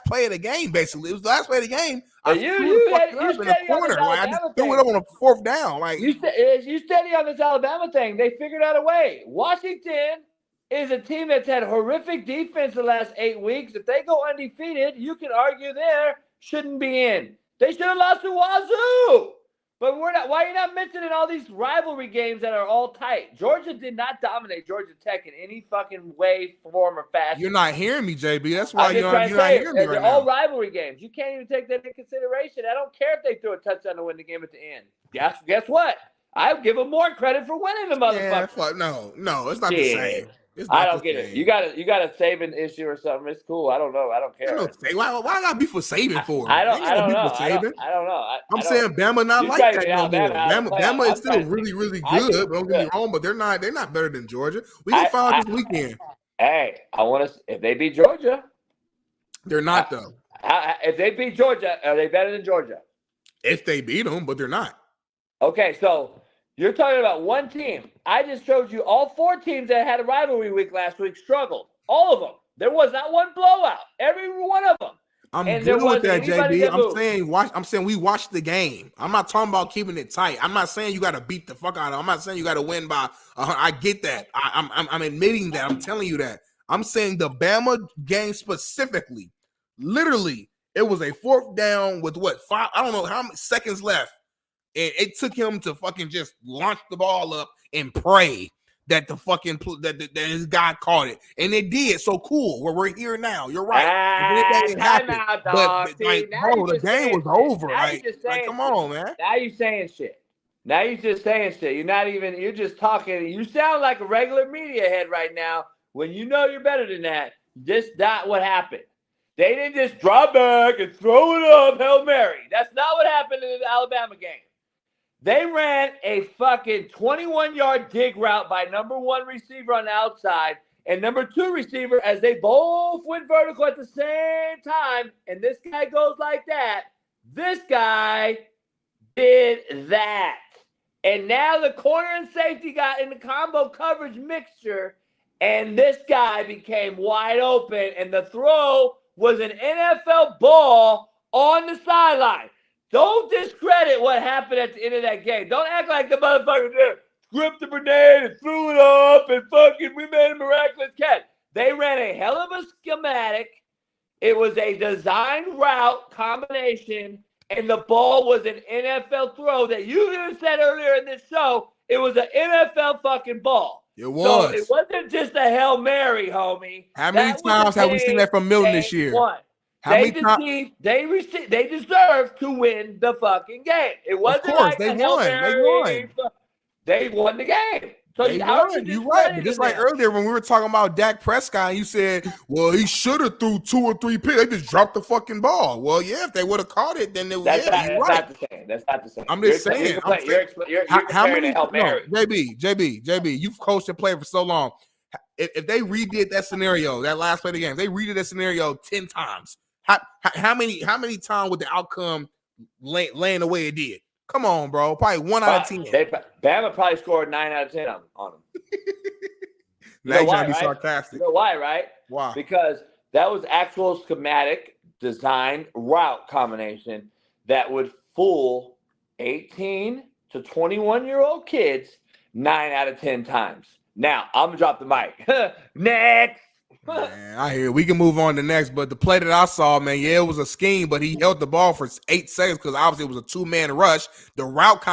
play of the game, basically. It was the last play of the game. I threw it in the corner. Like, I just threw it up on a 4th down. Like you steady on this Alabama thing. They figured out a way. Washington is a team that's had horrific defense the last 8 weeks. If they go undefeated, you can argue shouldn't be in. They should have lost to Wazoo. But we're not. Why are you not mentioning all these rivalry games that are all tight? Georgia did not dominate Georgia Tech in any fucking way, form, or fashion. You're not hearing me, JB. That's why you're not hearing me right now. They're all rivalry games. You can't even take that into consideration. I don't care if they threw a touchdown to win the game at the end. Guess what? I give them more credit for winning the motherfucker. No, it's not the same. I don't get it. You got a saving issue or something. It's cool. I don't know. I don't care. Why not be for saving for? I don't know. I don't know. I'm saying Bama not like that no more. Bama is still really, really good. Don't get me wrong, but they're not better than Georgia. We can find out this weekend. Hey, I want to. If they beat Georgia, they're not though. If they beat Georgia, are they better than Georgia? If they beat them, but they're not. Okay, so you're talking about one team. I just showed you all 4 teams that had a rivalry week last week struggled. All of them. There was not one blowout. Every one of them. I'm good with that, JB. I'm saying we watched the game. I'm not talking about keeping it tight. I'm not saying you got to beat the fuck out of them. I'm not saying you got to win by. I get that. I'm admitting that. I'm telling you that. I'm saying the Bama game specifically. Literally, it was a 4th down with 5? I don't know how many seconds left. And it took him to fucking just launch the ball up and pray that that his guy caught it, and it did. So cool. We're here now. You're right. The game was over. Like, come on, man. Now you're saying shit. You're not even. You're just talking. You sound like a regular media head right now. When you know you're better than that. Just not what happened. They didn't just drop back and throw it up, Hail Mary. That's not what happened in the Alabama game. They ran a fucking 21-yard dig route by number 1 receiver on the outside and number 2 receiver as they both went vertical at the same time. And this guy goes like that. This guy did that. And now the corner and safety got in the combo coverage mixture, and this guy became wide open, and the throw was an NFL ball on the sideline. Don't discredit what happened at the end of that game. Don't act like the motherfucker gripped the grenade and threw it up and fucking we made a miraculous catch. They ran a hell of a schematic. It was a design route combination, and the ball was an NFL throw that you even said earlier in this show. It was an NFL fucking ball. It was. So it wasn't just a Hail Mary, homie. How many times have we seen that from Milton this year? They deserved to win the fucking game. It wasn't of course, like they a Hail won. Mary. They won the game. So You're right. But just like earlier when we were talking about Dak Prescott, and you said, well, he should have threw 2 or 3 picks. They just dropped the fucking ball. Well, yeah, if they would have caught it, then you're right. That's not the same. I'm just saying. How many? No, JB, you've coached and played for so long. If they redid that scenario, that last play of the game, they redid that scenario 10 times. How many times would the outcome land the way it did? Come on, bro. Probably 1 out of 10. Bama probably scored 9 out of 10 on them. Now you're trying to be sarcastic. You know why, right? Why? Because that was actual schematic design route combination that would fool 18 to 21-year-old kids 9 out of 10 times. Now, I'm going to drop the mic. Next. Man, I hear we can move on to next, but the play that I saw, man, yeah, it was a scheme, but he held the ball for 8 seconds because obviously it was a 2-man rush. The route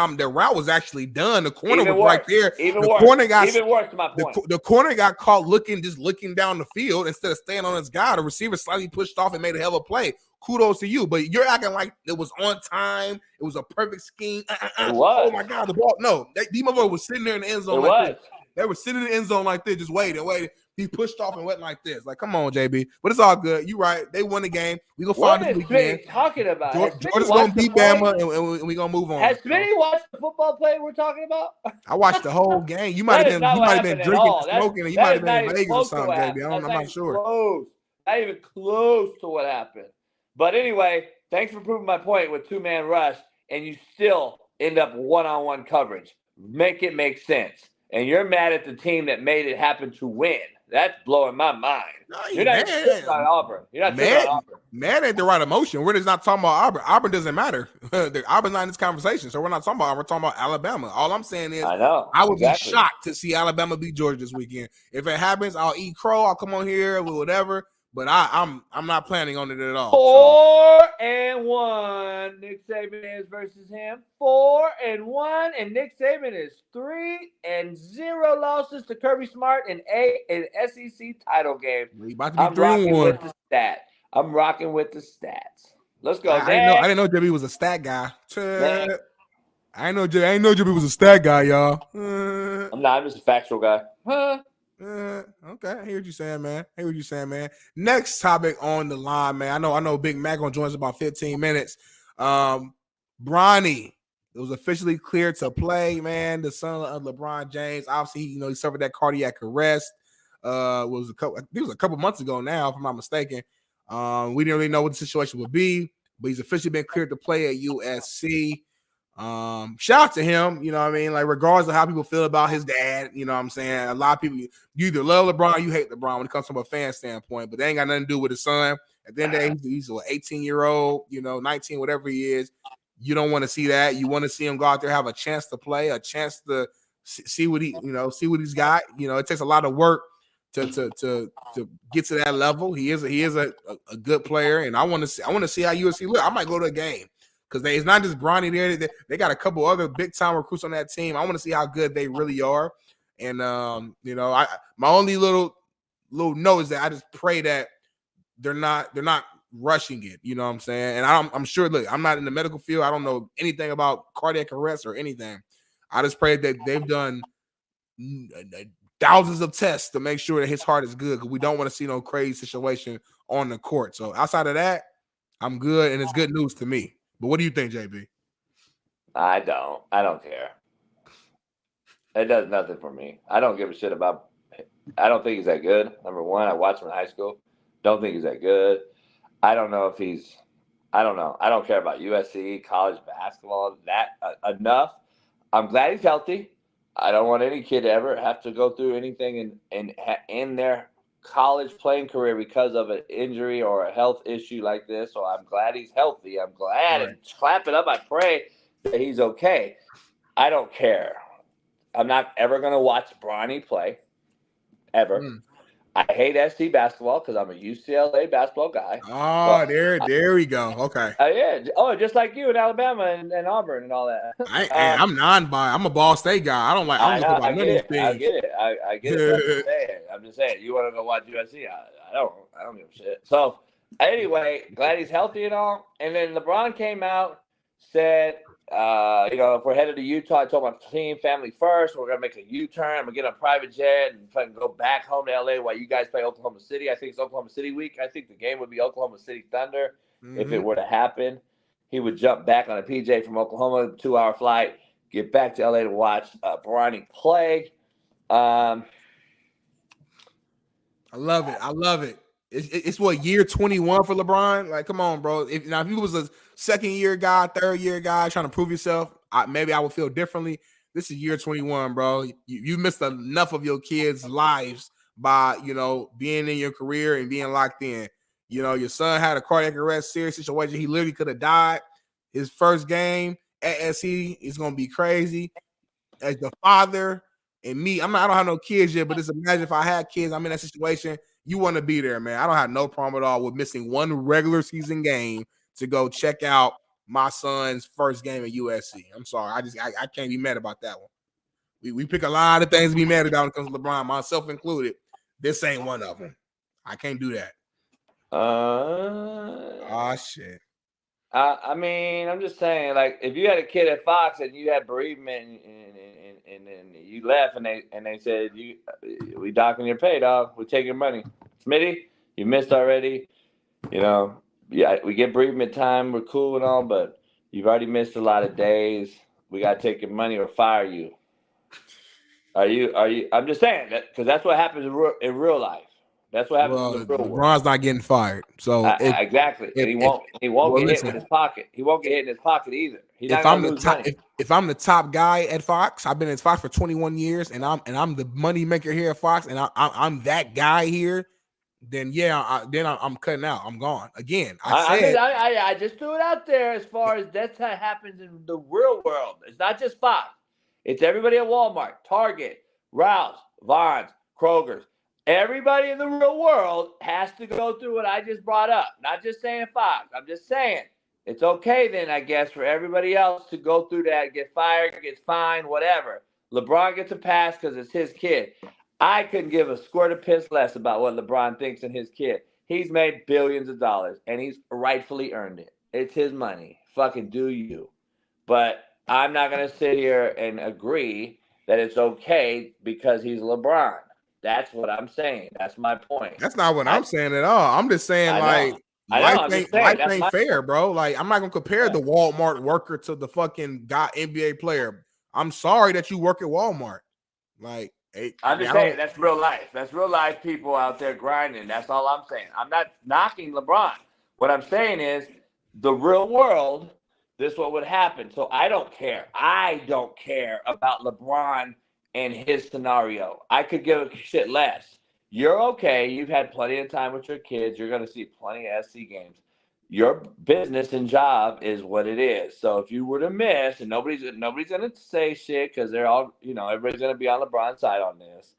was actually done. The corner was right there. Even worse to my point. The corner got caught looking down the field instead of staying on his guy. The receiver slightly pushed off and made a hell of a play. Kudos to you, but you're acting like it was on time. It was a perfect scheme. It was. Oh my God, the ball. No, D-Mother was sitting there in the end zone this. They were sitting in the end zone like this, just waiting. He pushed off and went like this. Like, come on, JB. But it's all good. You right. They won the game. We gonna find this weekend. What is Smitty talking about? Georgia's gonna beat Bama, and we gonna move on. Has Smitty watched the football play we're talking about? I watched the whole game. You might have been drinking, smoking, and you might have been in Vegas or something, JB. I'm not sure. Not even close to what happened. But anyway, thanks for proving my point with 2-man rush, and you still end up one-on-one coverage. Make it make sense. And you're mad at the team that made it happen to win. That's blowing my mind. No, you're not tripping on Auburn. You're not tripping on Auburn. Man ain't the right emotion. We're just not talking about Auburn. Auburn doesn't matter. Auburn's not in this conversation, so we're not talking about Auburn. We're talking about Alabama. All I'm saying is I would be shocked to see Alabama beat Georgia this weekend. If it happens, I'll eat crow. I'll come on here with whatever. But I'm not planning on it at all. 4-1. Nick Saban is versus him. 4-1, and Nick Saban is 3-0 losses to Kirby Smart in an SEC title game. About to be 3-1. I'm rocking with the stats. Let's go. I didn't know JB was a stat guy. I didn't know JB was a stat guy, y'all. I'm not. I'm just a factual guy. Okay, I hear what you're saying, man. Next topic on the line, man. I know Big Mac gonna join us in about 15 minutes. Bronny, it was officially cleared to play, man. The son of LeBron James. Obviously, he suffered that cardiac arrest. It was a couple months ago now, if I'm not mistaken. We didn't really know what the situation would be, but he's officially been cleared to play at USC. Shout out to him, you know what I mean? Like, regardless of how people feel about his dad, you know what I'm saying? A lot of people, you either love LeBron or you hate LeBron when it comes from a fan standpoint, but they ain't got nothing to do with his son. At the end of the day, he's an 18-year-old, 19, whatever he is. You don't want to see that. You want to see him go out there, have a chance to play, a chance to see what he's got. It takes a lot of work to get to that level. He is a good player, and I want to see how USC look. I might go to a game. Because it's not just Bronny there. They got a couple other big-time recruits on that team. I want to see how good they really are. And, my only little note is that I just pray that they're not rushing it. You know what I'm saying? And I'm sure, look, I'm not in the medical field. I don't know anything about cardiac arrest or anything. I just pray that they've done thousands of tests to make sure that his heart is good because we don't want to see no crazy situation on the court. So outside of that, I'm good, and it's good news to me. But what do you think, JB? I don't care. It does nothing for me. I don't give a shit about – I don't think he's that good. Number one, I watched him in high school. Don't think he's that good. I don't know if he's – I don't know. I don't care about USC, college basketball, enough. I'm glad he's healthy. I don't want any kid to ever have to go through anything in their college playing career because of an injury or a health issue like this. So I'm glad he's healthy. I'm glad and clap it up. I pray that he's okay. I don't care. I'm not ever going to watch Bronny play, ever. I hate SC basketball because I'm a UCLA basketball guy. Oh, there we go. Okay. Yeah. Oh, just like you in Alabama and Auburn and all that. I'm non-biased. I'm a Ball State guy. I don't know about none of these things. I get it. I get it. I'm just saying. You want to go watch USC? I don't give a shit. So anyway, glad he's healthy and all. And then LeBron came out, said, if we're headed to Utah, I told my team, family first. We're gonna make a U-turn. I'm gonna get on a private jet and fucking go back home to LA while you guys play Oklahoma City. I think it's Oklahoma City week. I think the game would be Oklahoma City Thunder if it were to happen. He would jump back on a PJ from Oklahoma, 2-hour flight, get back to LA to watch Bronny play. I love it. It's what, year 21 for LeBron? Like, come on, bro. If he was a second-year guy, third-year guy trying to prove yourself, maybe I would feel differently. This is year 21, bro. You missed enough of your kids' lives by, being in your career and being locked in. Your son had a cardiac arrest, serious situation. He literally could have died. His first game at SC is going to be crazy. As the father and me, I don't have no kids yet, but just imagine if I had kids, I'm in that situation. You want to be there, man. I don't have no problem at all with missing one regular season game to go check out my son's first game at USC. I'm sorry. I can't be mad about that one. We pick a lot of things to be mad about when it comes to LeBron, myself included. This ain't one of them. I can't do that. Shit. I mean, I'm just saying, like, if you had a kid at Fox and you had bereavement and then you left and they said, we docking your pay, dog. We're taking your money. Smitty, you missed already. Yeah, we get bereavement time. We're cool and all, but you've already missed a lot of days. We got to take your money or fire you. Are you? I'm just saying that because that's what happens in real life. That's what happens in the real world. LeBron's not getting fired, so exactly. And he won't get hit in his pocket. He won't get hit in his pocket either. If I'm the top guy at Fox, I've been at Fox for 21 years, and I'm the money maker here at Fox, and I'm that guy here. Then I'm cutting out. I'm gone again. I just threw it out there as far as that's how it happens in the real world. It's not just Fox. It's everybody at Walmart, Target, Ralph's, Vons, Kroger's. Everybody in the real world has to go through what I just brought up. Not just saying Fox. I'm just saying it's okay then, I guess, for everybody else to go through that, get fired, get fined, whatever. LeBron gets a pass because it's his kid. I couldn't give a squirt of piss less about what LeBron thinks in his kid. He's made billions of dollars, and he's rightfully earned it. It's his money. Fucking do you. But I'm not going to sit here and agree that it's okay because he's LeBron. That's what I'm saying. That's my point. That's not what I'm saying at all. I'm just saying, life ain't fair, bro. Like, I'm not going to compare the Walmart worker to the fucking NBA player. I'm sorry that you work at Walmart. Like, I'm just saying that's real life. That's real life people out there grinding. That's all I'm saying. I'm not knocking LeBron. What I'm saying is the real world, this is what would happen. So I don't care. I don't care about LeBron and his scenario. I could give a shit less. You're okay. You've had plenty of time with your kids. You're going to see plenty of SC games. Your business and job is what it is. So if you were to miss, and nobody's going to say shit because they're all, everybody's going to be on LeBron's side on this.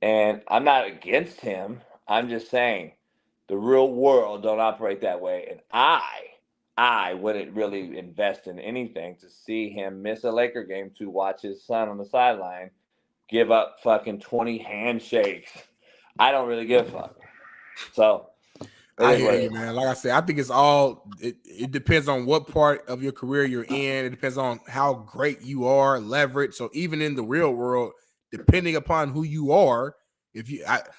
And I'm not against him. I'm just saying the real world don't operate that way. And I wouldn't really invest in anything to see him miss a Laker game to watch his son on the sideline give up fucking 20 handshakes. I don't really give a fuck. So I hear you, man. Like I said, I think it depends on what part of your career you're in. It depends on how great you are, leverage. So even in the real world, depending upon who you are,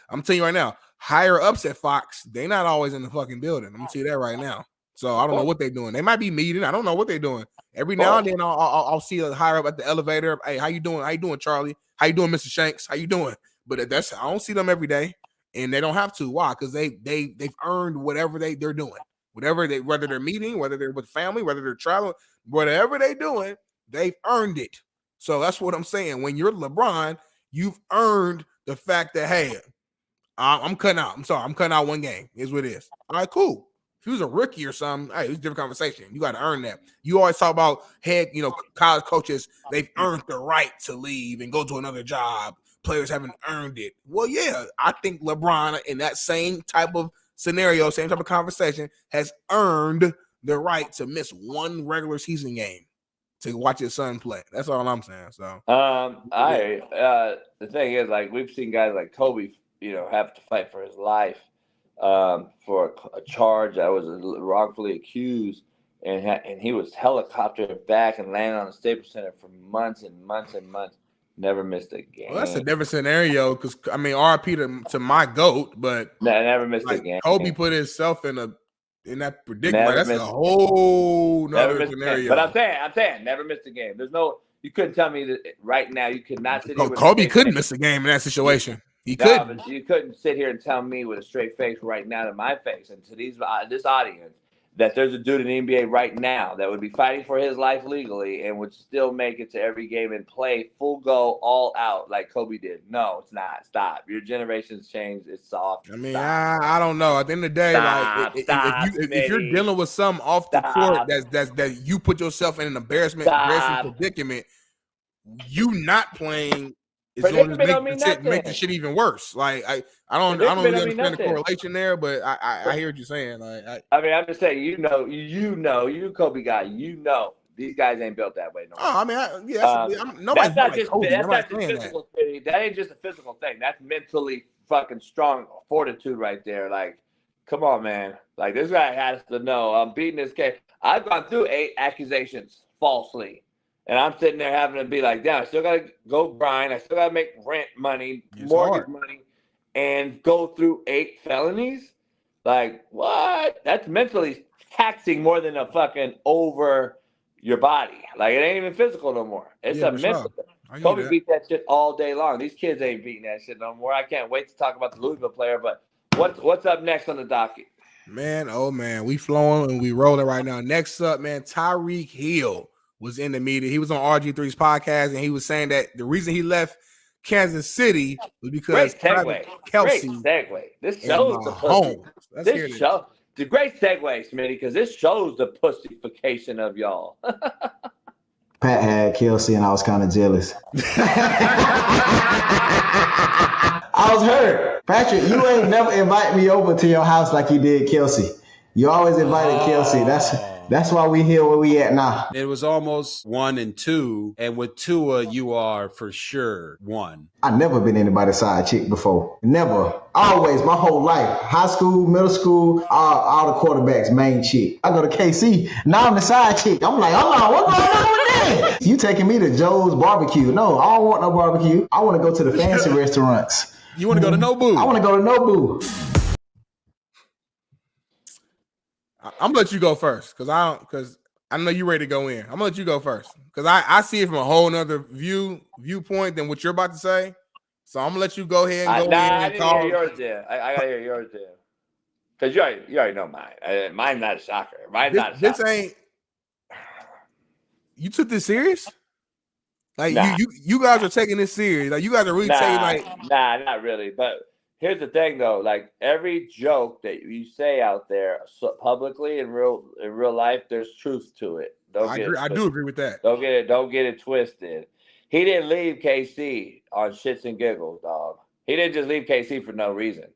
I'm telling you right now, higher ups at Fox, they're not always in the fucking building. I'm gonna tell you that right now. So I don't know what they're doing. They might be meeting. I don't know what they're doing. Every now and then I'll see a higher up at the elevator. Hey, how you doing? How you doing, Charlie? How you doing, Mr. Shanks? How you doing? But I don't see them every day. And they don't have to. Why? Because they've earned whatever they're doing. Whether they're meeting, whether they're with family, whether they're traveling, whatever they're doing, they've earned it. So that's what I'm saying. When you're LeBron, you've earned the fact that, hey, I'm cutting out. I'm sorry, I'm cutting out one game. Is what it is. All right, cool. If he was a rookie or something, hey, it's a different conversation. You got to earn that. You always talk about college coaches, they've earned the right to leave and go to another job. Players haven't earned it. Well, yeah, I think LeBron in that same type of scenario, same type of conversation, has earned the right to miss one regular season game to watch his son play. That's all I'm saying. So, the thing is, like, we've seen guys like Kobe, have to fight for his life for a charge that was wrongfully accused, and he was helicoptered back and landed on the Staples Center for months and months and months. Never missed a game. Well, that's a different scenario because RP to my GOAT, but never missed a game. Kobe put himself in that predicament. That's a whole nother scenario. But I'm saying, never missed a game. You couldn't tell me that right now. You could not sit here. Kobe couldn't miss a game in that situation. He couldn't. But you couldn't sit here and tell me with a straight face right now to my face and to this audience that there's a dude in the NBA right now that would be fighting for his life legally and would still make it to every game and play full go all out like Kobe did. No, it's not. Stop. Your generation's changed. It's soft. I mean, I don't know. At the end of the day, if you're dealing with something off the court that you put yourself in an embarrassment predicament, you not playing is going to make the shit even worse. Like I don't really understand the correlation there, but I hear what you're saying. Like I'm just saying, you Kobe guy, these guys ain't built that way. No. Oh, I mean, nobody's that's not just physical. That ain't just a physical thing. That's mentally fucking strong fortitude right there. Like, come on, man. Like, this guy has to know I'm beating this case. I've gone through 8 accusations falsely. And I'm sitting there having to be like, damn, I still got to go grind. I still got to make rent money, mortgage money, and go through 8 felonies? Like, what? That's mentally taxing more than a fucking over your body. Like, it ain't even physical no more. It's a mental. Kobe beat that shit all day long. These kids ain't beating that shit no more. I can't wait to talk about the Louisville player, but what's up next on the docket? Man, oh, man, we flowing and we rolling right now. Next up, man, Tyreek Hill was in the media. He was on RG3's podcast, and he was saying that the reason he left Kansas City was because Kelsey. Great segue. This shows the home. This show the great segue, Smitty, because this shows the pussification of y'all. Pat had Kelsey, and I was kind of jealous. I was hurt. Patrick, you ain't never invite me over to your house like you did Kelsey. You always invited Kelsey. That's why we here where we at now. It was almost 1 and 2, and with Tua, you are for sure 1. I never been anybody's side chick before. Never. Always, my whole life. High school, middle school, all the quarterbacks, main chick. I go to KC, now I'm the side chick. I'm like, what's going on with that? You taking me to Joe's barbecue. No, I don't want no barbecue. I want to go to the fancy restaurants. You want to go to Nobu? I want to go to Nobu. I'm gonna let you go first because I know you're ready to go in. I'm gonna let you go first because I see it from a whole nother viewpoint than what you're about to say. So I'm gonna let you go ahead and go in. I didn't hear yours there. I gotta hear yours there because you already know mine. Mine's not a shocker. This ain't. You took this serious? Like you guys are taking this serious. Like you guys are really taking not really, but. Here's the thing, though. Like every joke that you say out there publicly in real life, there's truth to it. I do agree with that. Don't get it twisted. He didn't leave KC on shits and giggles, dog. He didn't just leave KC for no reason.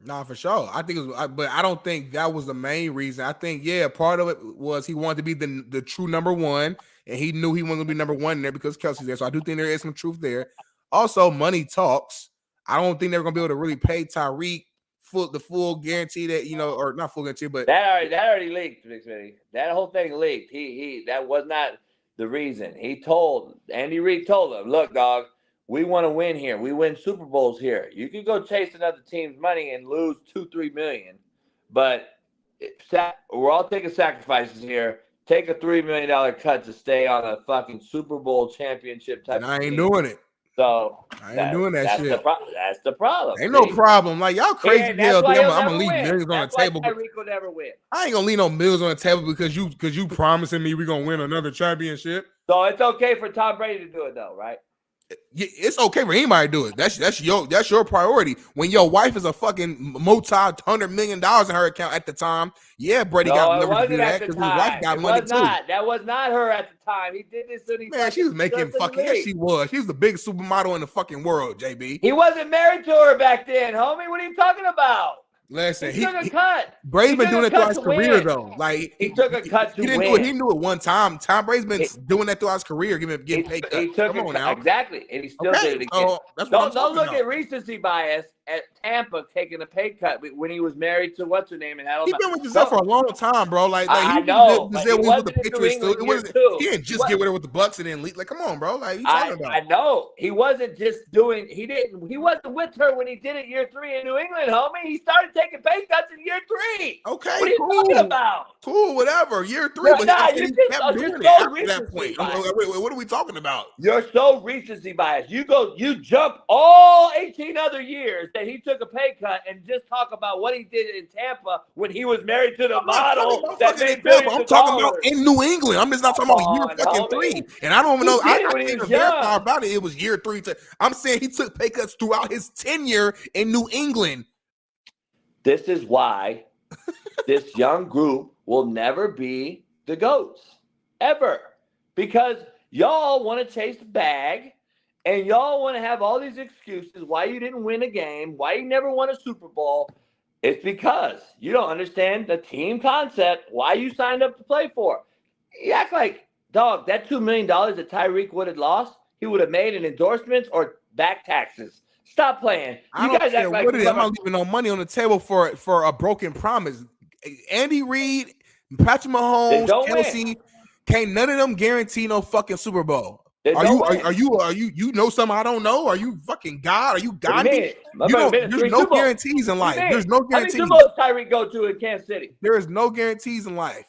No, for sure. I think it was, but I don't think that was the main reason. I think part of it was he wanted to be the true number 1, and he knew he wasn't going to be number 1 there because Kelsey's there. So I do think there is some truth there. Also, money talks. I don't think they're gonna be able to really pay Tyreek the full guarantee that or not full guarantee, but that already leaked, Big Smitty. That whole thing leaked. He that was not the reason. Andy Reid told him, look, dog, we want to win here. We win Super Bowls here. You can go chase another team's money and lose $2-3 million, but we're all taking sacrifices here. Take a $3 million cut to stay on a fucking Super Bowl championship type. And I ain't doing it. So I ain't doing that shit. That's the problem. Ain't no problem. Like y'all crazy. I'm gonna leave millions on the table. Tyreek will never win. I ain't gonna leave no millions on the table because you promising me we're gonna win another championship. So it's okay for Tom Brady to do it though, right? It's okay for anybody to do it. That's your priority. When your wife is a fucking multi-$100 million in her account at the time, yeah, Brady got leverage to do that because his wife got money too. That was not her at the time. He did this. Man, she was making fucking. Yes, she was. She was the biggest supermodel in the fucking world. JB. He wasn't married to her back then, homie. What are you talking about? Listen, he took a cut. Brady's been doing it throughout his career, though. Like he took a cut to win. He knew it one time. Tom Brady's been doing that throughout his career, getting paid cuts. He took exactly, and he still did it again. Don't look at recency bias at Tampa taking a pay cut when he was married to what's her name and had. He's been with Giselle for a long time, bro. Like I know. Giselle was with the Patriots too. He didn't just get with her with the Bucks and then leave. Like, come on, bro. Like, you talking about? I know. He wasn't just doing. He wasn't with her when he did it year 3 in New England, homie. He started taking pay cuts in year 3. Okay, what are you talking about? Cool, whatever. Year 3, but he kept doing it after that point. Wait, what are we talking about? You're so recency biased. You jump all 18 other years that he took a pay cut and just talk about what he did in Tampa when he was married to the model that made billions. I'm talking about in New England. I'm just not talking about year fucking 3. And I don't even know. I can't even verify about it. It was year 3. I'm saying he took pay cuts throughout his tenure in New England. This is why this young group will never be the GOATs ever, because y'all want to chase the bag. And y'all want to have all these excuses why you didn't win a game, why you never won a Super Bowl. It's because you don't understand the team concept, why you signed up to play for. You act like, dog, that $2 million that Tyreek would have lost, he would have made in endorsements or back taxes. Stop playing. You guys act like I'm not leaving no money on the table for a broken promise. Andy Reid, Patrick Mahomes, Kelsey, can't none of them guarantee no fucking Super Bowl. Are you know something I don't know? Are you fucking God? Are you Gandhi? There's no guarantees in life. There's no guarantees. How many Super Bowls Tyreek go to in Kansas City? There is no guarantees in life.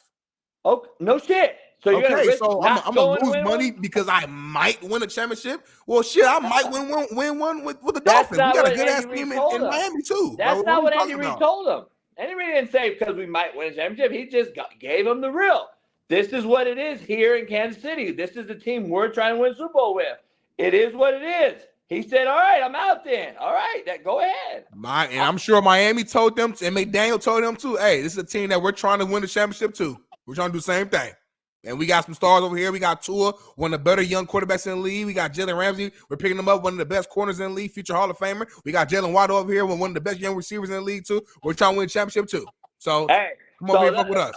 Oh, no shit. So you're I'm gonna lose money because I might win a championship. Well, shit, I might win one with the Dolphins. We got a good ass team in Miami too. That's not what Andy Reid told him. Andy Reid didn't say because we might win a championship. He just gave him the real. This is what it is here in Kansas City. This is the team we're trying to win Super Bowl with. It is what it is. He said, all right, I'm out then. All right, go ahead. And I'm sure Miami told them, and McDaniel told them too, hey, this is a team that we're trying to win the championship too. We're trying to do the same thing. And we got some stars over here. We got Tua, one of the better young quarterbacks in the league. We got Jalen Ramsey. We're picking him up, one of the best corners in the league, future Hall of Famer. We got Jalen Waddle over here, one of the best young receivers in the league too. We're trying to win the championship too. So come over here and fuck with us.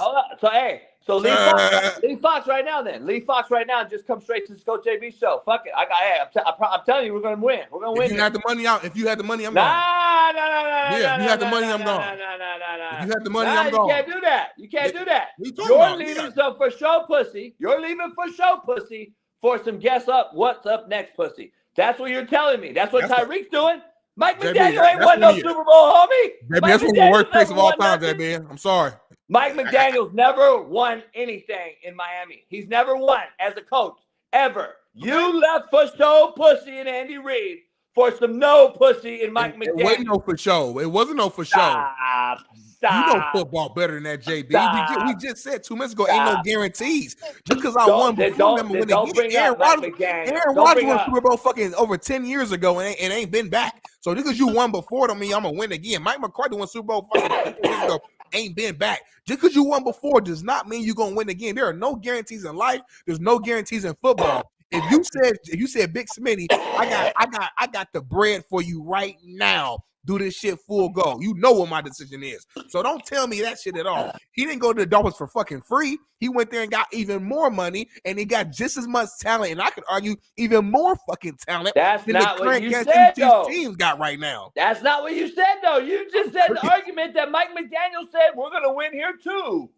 So Lee Fox right now then. Lee Fox right now, just come straight to the Coach JB show. Fuck it. I'm telling you, we're going to win. We're going to win. If you had the money, I'm gone. Yeah, if you had the money, I'm gone. If you had the money, I'm gone. You can't do that. You can't do that. You're leaving some for show pussy. You're leaving for show pussy for some guess up. What's up next pussy? That's what you're telling me. That's what Tyreek's doing. Mike McDaniel ain't won no Super Bowl, homie. That's one of the worst picks of all time, JB. I'm sorry. Mike McDaniel's never won anything in Miami. He's never won as a coach, ever. You left for show pussy in Andy Reid for some no pussy in Mike McDaniel. It wasn't no for show. It wasn't no for show. Stop. You know football better than that, JB. We just said 2 minutes ago, ain't no guarantees. Just because I won before them, Aaron Rodgers won Super Bowl fucking over 10 years ago and ain't been back. So just because you won before them, I'm gonna win again. Mike McCarthy won Super Bowl fucking 10 years ago, ain't been back. Just because you won before does not mean you're gonna win again. There are no guarantees in life. There's no guarantees in football. If you said Big Smitty, I got the bread for you right now. Do this shit full go. You know what my decision is. So don't tell me that shit at all. He didn't go to the Dolphins for fucking free. He went there and got even more money, and he got just as much talent, and I could argue even more fucking talent than the current Kansas City teams got right now. That's not what you said, though. You just said the argument that Mike McDaniel said we're going to win here, too.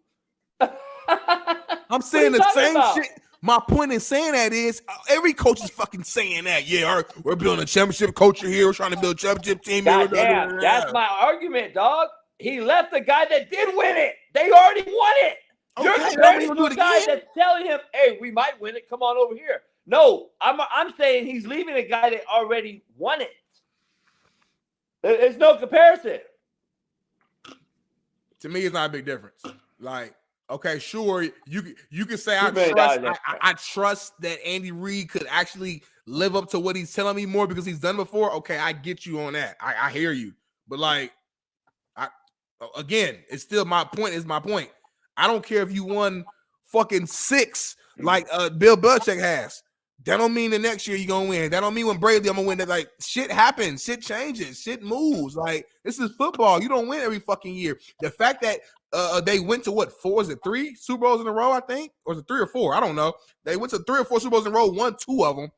I'm saying the same shit. My point in saying that is every coach is fucking saying that. Yeah, we're building a championship culture here. We're trying to build a championship team. Damn, that's my argument, dog. He left the guy that did win it. They already won it. You're comparing to a guy that's telling him, hey, we might win it. Come on over here. No, I'm saying he's leaving a guy that already won it. There's no comparison. To me, it's not a big difference. Like, okay, sure, you can say I trust that Andy Reid could actually live up to what he's telling me more because he's done before, okay, I get you on that. I hear you. But like, again, it's still my point is my point. I don't care if you won fucking 6 like Bill Belichick has. That don't mean the next year you're gonna win. That don't mean when Brady I'm gonna win. That like shit happens, shit changes, shit moves. Like this is football. You don't win every fucking year. The fact that they went to what 4? Is it 3 Super Bowls in a row? I think, or is it 3 or 4? I don't know. They went to 3 or 4 Super Bowls in a row, won 2 of them.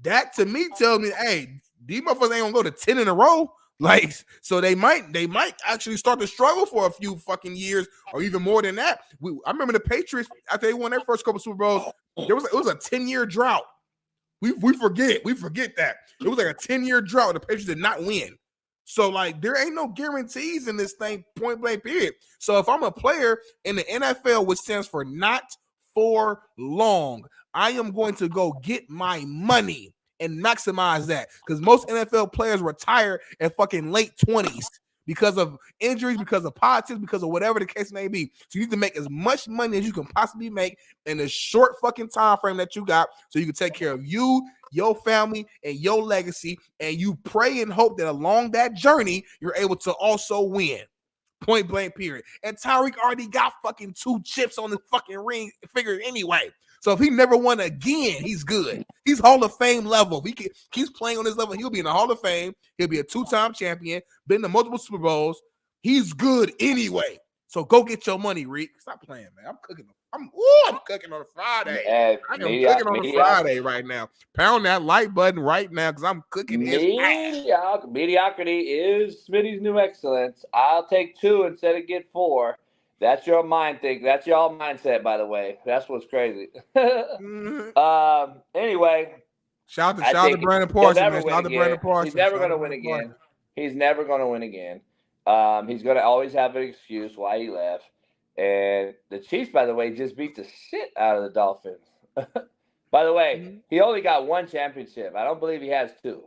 That to me tells me, hey, these motherfuckers ain't gonna go to 10 in a row. Like, so they might actually start to struggle for a few fucking years or even more than that. I remember the Patriots after they won their first couple Super Bowls. It was a 10-year drought. We forget that it was like a 10-year drought. The Patriots did not win. So like there ain't no guarantees in this thing, point blank period. So if I'm a player in the NFL, which stands for not for long, I am going to go get my money and maximize that, because most NFL players retire at fucking late 20s because of injuries, because of politics, because of whatever the case may be. So you need to make as much money as you can possibly make in a short fucking time frame that you got, so you can take care of you, your family, and your legacy, and you pray and hope that along that journey you're able to also win. Point blank period. And Tyreek already got fucking 2 chips on the fucking ring figure anyway. So if he never won again, he's good. He's Hall of Fame level. If he keeps playing on this level, he'll be in the Hall of Fame. He'll be a 2-time champion, been to multiple Super Bowls. He's good anyway. So go get your money, Reek. Stop playing, man. I'm cooking. I'm cooking on a Friday. I am cooking on a Friday right now. Pound that like button right now because I'm cooking his ass. Mediocrity is Smitty's new excellence. I'll take 2 instead of get 4. That's your mind thing. That's your mindset, by the way. That's what's crazy. Anyway. Shout out to Brandon Parsons. Shout out to Brandon Parsons. He's never going to win again. He's never going to win again. He's going to always have an excuse why he left. And the Chiefs, by the way, just beat the shit out of the Dolphins. By the way, he only got 1 championship. I don't believe he has 2.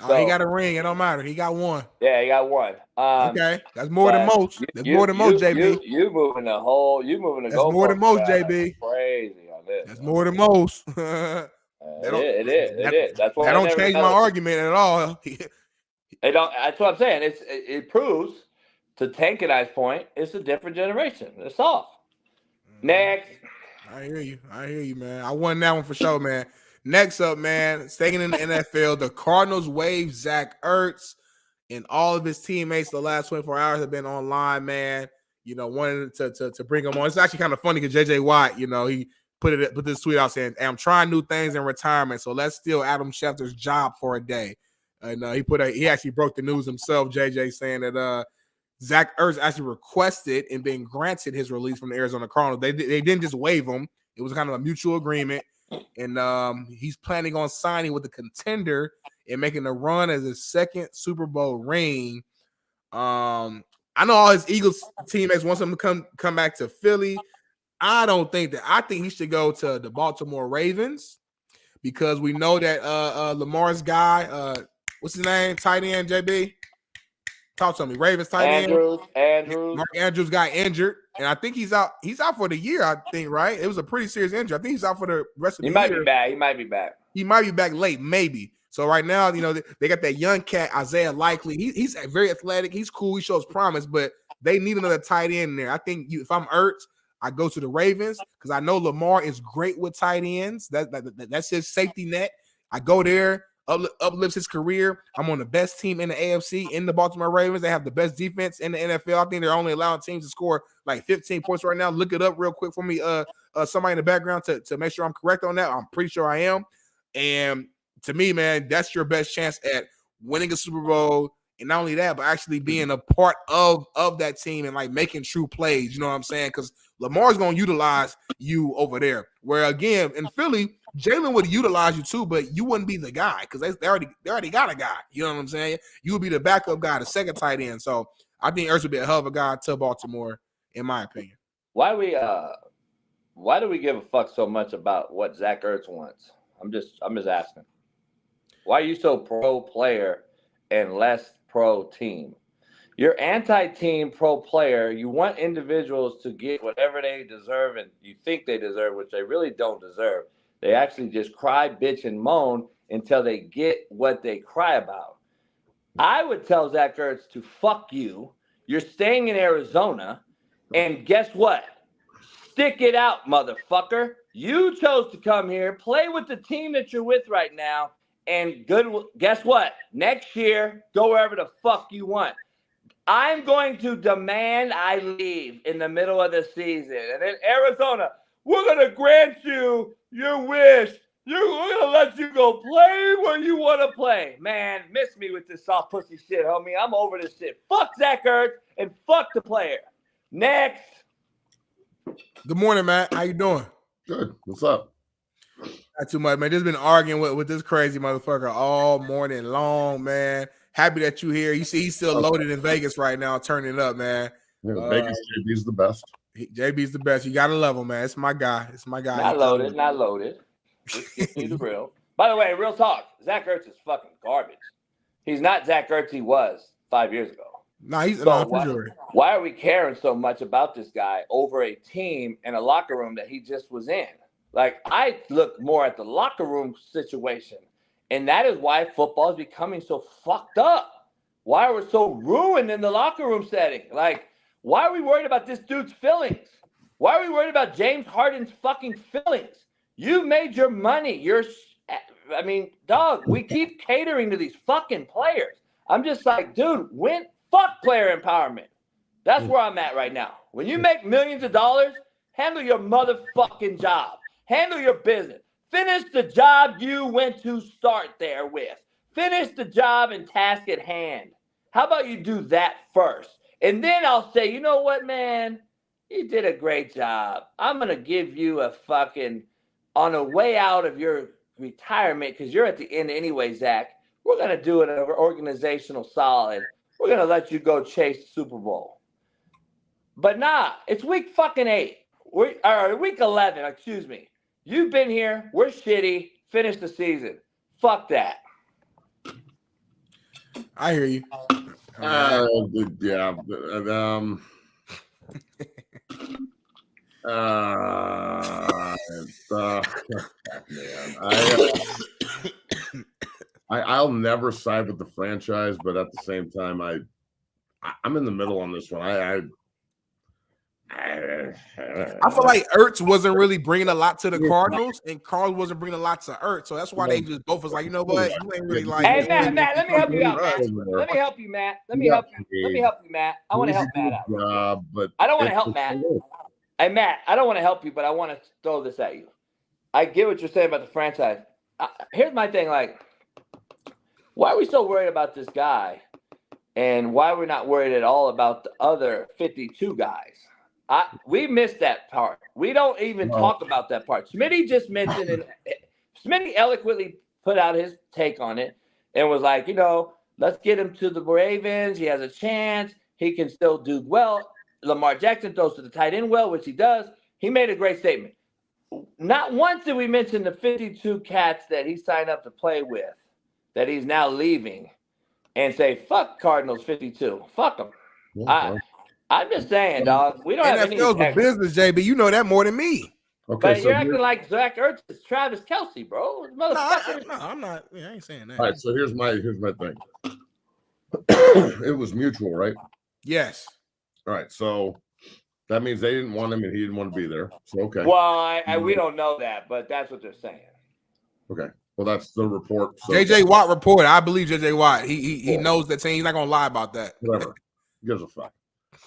So, he got a ring. It don't matter. He got 1. Yeah, he got 1. Okay, that's more than most. That's more than most, JB. You moving the whole. You moving the. That's more than most, JB. Crazy on this. That's more than most. It is. That's why that don't change my argument at all. It don't. That's what I'm saying. It proves, to Tank and I's point, it's a different generation. It's off. Next. I hear you, man. I won that one for sure, man. Next up, man, staying in the NFL, the Cardinals waived Zach Ertz, and all of his teammates the last 24 hours have been online, man. You know, wanting to bring him on. It's actually kind of funny because JJ Watt, you know, he put this tweet out saying, "I'm trying new things in retirement, so let's steal Adam Schefter's job for a day." And he actually broke the news himself, JJ, saying that Zach Ertz actually requested and been granted his release from the Arizona Cardinals. They didn't just waive him; it was kind of a mutual agreement. And he's planning on signing with a contender and making a run as his 2nd Super Bowl ring. I know all his Eagles teammates want him to come back to Philly. I don't think that. I think he should go to the Baltimore Ravens because we know that Lamar's guy, what's his name? Tight end, JB. Talk to me. Ravens tight end. Mark Andrews got injured, and I think he's out. He's out for the year, I think, right? It was a pretty serious injury. I think he's out for the rest of the year. He might be back. He might be back late, maybe. So right now, you know, they got that young cat, Isaiah Likely. He's very athletic. He's cool. He shows promise, but they need another tight end in there. I think if I'm Ertz, I go to the Ravens because I know Lamar is great with tight ends. That's his safety net. I go there. Uplifts his career. I'm on the best team in the AFC in the Baltimore Ravens. They have the best defense in the NFL. I think they're only allowing teams to score like 15 points right now. Look it up real quick for me. Somebody in the background to make sure I'm correct on that. I'm pretty sure I am. And to me, man, that's your best chance at winning a Super Bowl. And not only that, but actually being a part of that team and like making true plays. You know what I'm saying? Because Lamar's going to utilize you over there. Where again, in Philly, Jalen would utilize you too, but you wouldn't be the guy because they already got a guy. You know what I'm saying? You would be the backup guy, the 2nd tight end. So I think Ertz would be a hell of a guy to Baltimore, in my opinion. Why do we give a fuck so much about what Zach Ertz wants? I'm just asking. Why are you so pro player and less pro team? You're anti-team, pro player. You want individuals to get whatever they deserve and you think they deserve, which they really don't deserve. They actually just cry, bitch, and moan until they get what they cry about. I would tell Zach Ertz to fuck you. You're staying in Arizona. And guess what? Stick it out, motherfucker. You chose to come here, play with the team that you're with right now, and guess what? Next year, go wherever the fuck you want. I'm going to demand I leave in the middle of the season. And then Arizona, we're going to grant you your wish. We're going to let you go play where you want to play. Man, miss me with this soft pussy shit, homie. I'm over this shit. Fuck Zach Ertz and fuck the player. Next. Good morning, Matt. How you doing? Good. What's up? Not too much, man. Just been arguing with this crazy motherfucker all morning long, man. Happy that you here. You see, he's still loaded in Vegas right now, turning it up, man. Yeah, Vegas JB's the best. JB's the best. You gotta love him, man. It's my guy. It's my guy. Not loaded. Let's get to the real. By the way, real talk. Zach Ertz is fucking garbage. He's not Zach Ertz he was 5 years ago. No, he's So not why, for sure. why are we caring so much about this guy over a team and a locker room that he just was in? Like, I look more at the locker room situation, and that is why football is becoming so fucked up. Why are we so ruined in the locker room setting? Like, why are we worried about this dude's feelings? Why are we worried about James Harden's fucking feelings? You made your money. Dog, we keep catering to these fucking players. I'm just like, dude, fuck player empowerment. That's where I'm at right now. When you make millions of dollars, handle your motherfucking job. Handle your business. Finish the job you went to start there with. Finish the job and task at hand. How about you do that first? And then I'll say, you know what, man? You did a great job. I'm going to give you a fucking, on a way out of your retirement, because you're at the end anyway, Zach, we're going to do it an organizational solid. We're going to let you go chase the Super Bowl. But nah, it's week fucking 8. Or week 11, excuse me. You've been here. We're shitty. Finish the season. Fuck that. I hear you. Yeah. Man, I'll never side with the franchise, but at the same time, I'm in the middle on this one. I feel like Ertz wasn't really bringing a lot to the Cardinals, and Carl wasn't bringing a lot to Ertz, so that's why they just both was like, you know what, you ain't really like. Hey, Matt, let me help you out, Matt. Let me help you, Matt. Let me help you, Matt. I want to help Matt out. But I don't want to help Matt. Hey, Matt, I don't want to help you, but I want to throw this at you. I get what you're saying about the franchise. Here's my thing, like, why are we so worried about this guy, and why are we not worried at all about the other 52 guys? We missed that part. We don't even talk about that part. Smitty just mentioned it. Smitty eloquently put out his take on it and was like, let's get him to the Ravens. He has a chance. He can still do well. Lamar Jackson throws to the tight end well, which he does. He made a great statement. Not once did we mention the 52 cats that he signed up to play with, that he's now leaving, and say, fuck Cardinals 52. Fuck them. I'm just saying, dog. We don't have any NFL's a business, JB. You know that more than me. Okay, but you're acting like Zach Ertz is Travis Kelce, bro. No, I'm not. I ain't saying that. All right, so here's my thing. It was mutual, right? Yes. All right, so that means they didn't want him and he didn't want to be there. So okay. Well, we don't know that, but that's what they're saying. Okay. Well, that's the report. So JJ Watt reported. I believe JJ Watt. He knows that team. He's not gonna lie about that. Whatever. Gives a fuck.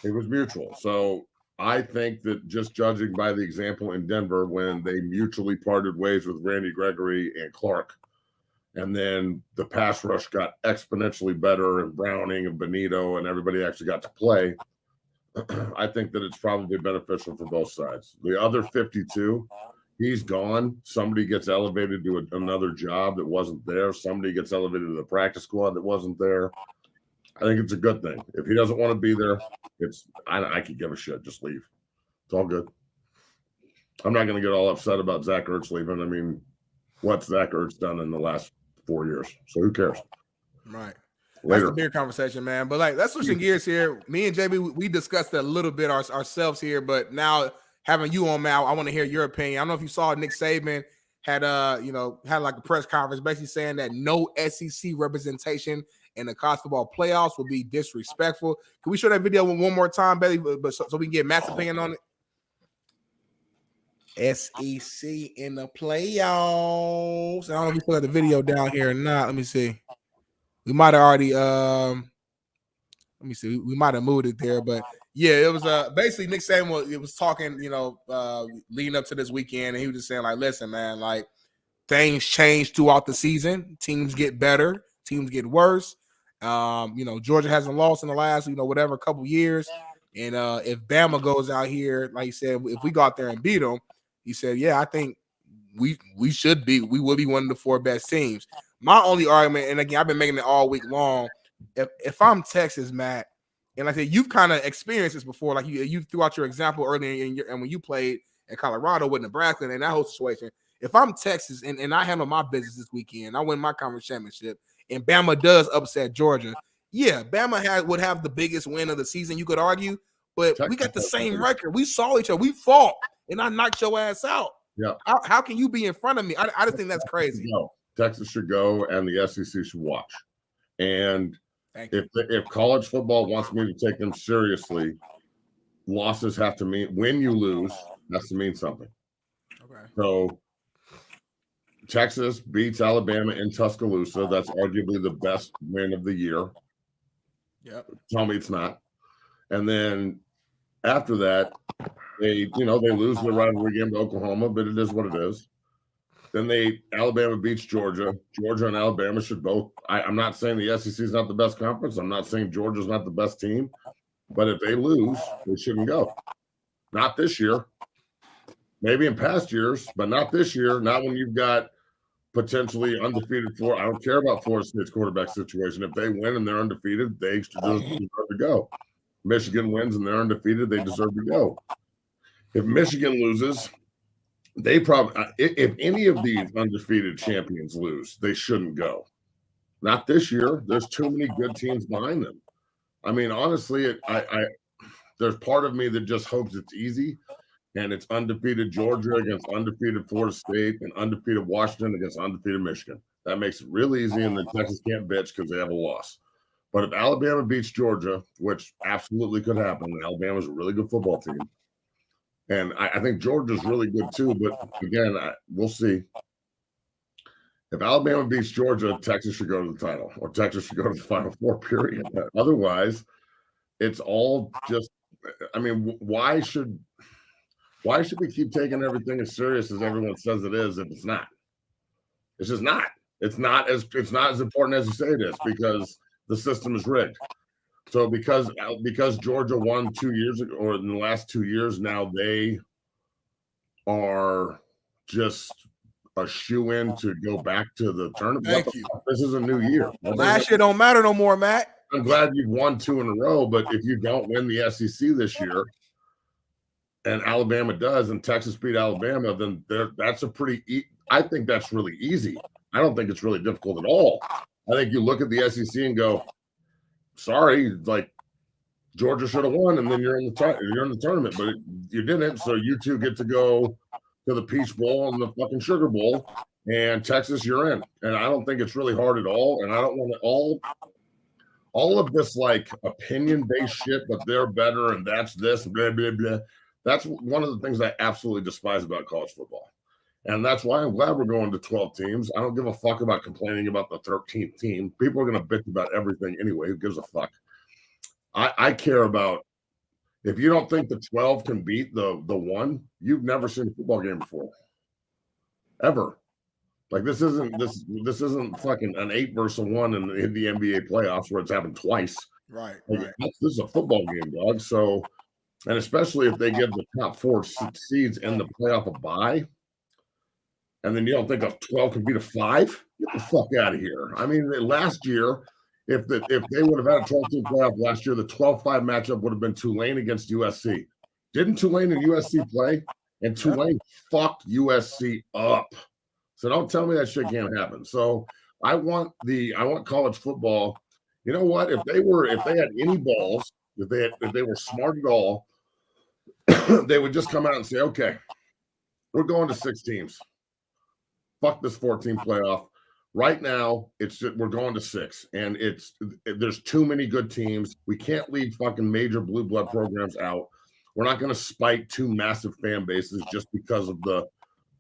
It was mutual. So I think that just judging by the example in Denver when they mutually parted ways with Randy Gregory and Clark, and then the pass rush got exponentially better and Browning and Benito and everybody actually got to play, I think that it's probably beneficial for both sides. The other 52, he's gone. Somebody gets elevated to another job that wasn't there. Somebody gets elevated to the practice squad that wasn't there. I think it's a good thing. If he doesn't want to be there, I could give a shit. Just leave. It's all good. I'm not going to get all upset about Zach Ertz leaving. I mean, what's Zach Ertz done in the last 4 years? So who cares? Right. Later. That's a big conversation, man. But like, let's switching gears here. Me and JB, we discussed that a little bit ourselves here, but now having you on, Mal, I want to hear your opinion. I don't know if you saw Nick Saban had like a press conference basically saying that no SEC representation in the college football playoffs would be disrespectful. Can we show that video one more time, Betty, but so we can get Matt's opinion on it? SEC in the playoffs. I don't know if you put the video down here or not. Let me see. We might have already let me see. We might have moved it there, but yeah, it was basically Nick Saban was talking, leading up to this weekend, and he was just saying, like, listen, man, like things change throughout the season. Teams get better, teams get worse. Georgia hasn't lost in the last, whatever, couple years. And if Bama goes out here, like you said, if we go out there and beat them, he said, yeah, I think we will be one of the 4 best teams. My only argument, and again, I've been making it all week long, if I'm Texas, Matt, and like I said, you've kind of experienced this before, like you threw out your example earlier and when you played in Colorado with Nebraska and that whole situation. If I'm Texas and I handle my business this weekend, I win my conference championship, and Bama does upset Georgia, yeah, Bama would have the biggest win of the season, you could argue, but we got the same record. We saw each other. We fought, and I knocked your ass out. Yeah. How can you be in front of me? I just think that's crazy. No, Texas should go, and the SEC should watch. And if college football wants me to take them seriously, losses have to mean, when you lose, has to mean something. Okay. So Texas beats Alabama in Tuscaloosa. That's arguably the best win of the year. Yep. Tell me it's not. And then after that, they lose the rivalry game to Oklahoma, but it is what it is. Then Alabama beats Georgia. Georgia and Alabama should both. I'm not saying the SEC is not the best conference. I'm not saying Georgia's not the best team. But if they lose, they shouldn't go. Not this year. Maybe in past years, but not this year. Not when you've got potentially undefeated I don't care about Florida State's quarterback situation. If they win and they're undefeated, they deserve to go. Michigan wins and they're undefeated, they deserve to go. If Michigan loses, they probably, if any of these undefeated champions lose, they shouldn't go. Not this year. There's too many good teams behind them. I mean, honestly, there's part of me that just hopes it's easy, and it's undefeated Georgia against undefeated Florida State and undefeated Washington against undefeated Michigan. That makes it real easy, and then Texas can't bitch because they have a loss. But if Alabama beats Georgia, which absolutely could happen, Alabama's a really good football team. And I think Georgia's really good too, but again, we'll see. If Alabama beats Georgia, Texas should go to the title, or Texas should go to the Final Four, period. Otherwise, it's all just, I mean, why should we keep taking everything as serious as everyone says it is if it's not? It's just not. It's not as important as you say it is, because the system is rigged. So because Georgia won 2 years ago, or in the last 2 years, now they are just a shoe-in to go back to the tournament. Thank you. This is a new year. Last year don't matter no more, Matt. I'm glad you've won 2 in a row, but if you don't win the SEC this year, and Alabama does, and Texas beat Alabama, then that's a pretty I think that's really easy. I don't think it's really difficult at all. I think you look at the SEC and go, sorry, like Georgia should have won, and then you're in the tournament, but you didn't. So you two get to go to the Peach Bowl and the fucking Sugar Bowl, and Texas, you're in. And I don't think it's really hard at all. And I don't want to all of this like opinion-based shit, but they're better and that's this, blah, blah, blah. That's one of the things I absolutely despise about college football. And that's why I'm glad we're going to 12 teams. I don't give a fuck about complaining about the 13th team. People are going to bitch about everything anyway. Who gives a fuck? I care about, if you don't think the 12 can beat the 1, you've never seen a football game before. Ever. Like this isn't fucking an 8 versus a 1 in the NBA playoffs where it's happened twice. Right. Like, this is a football game, dog. So, and especially if they give the top 4 seeds in the playoff a bye, and then you don't think a 12 can beat a 5? Get the fuck out of here. I mean, last year, if they would have had a 12-team playoff last year, the 12-5 matchup would have been Tulane against USC. Didn't Tulane and USC play? And Tulane fucked USC up. So don't tell me that shit can't happen. So I want college football. You know what? If they had any balls, if they were smart at all, they would just come out and say, okay, we're going to 6 teams. fuck this 14 playoff. Right now, it's just, we're going to 6, and there's too many good teams. We can't leave fucking major blue blood programs out. We're not going to spite 2 massive fan bases just because of the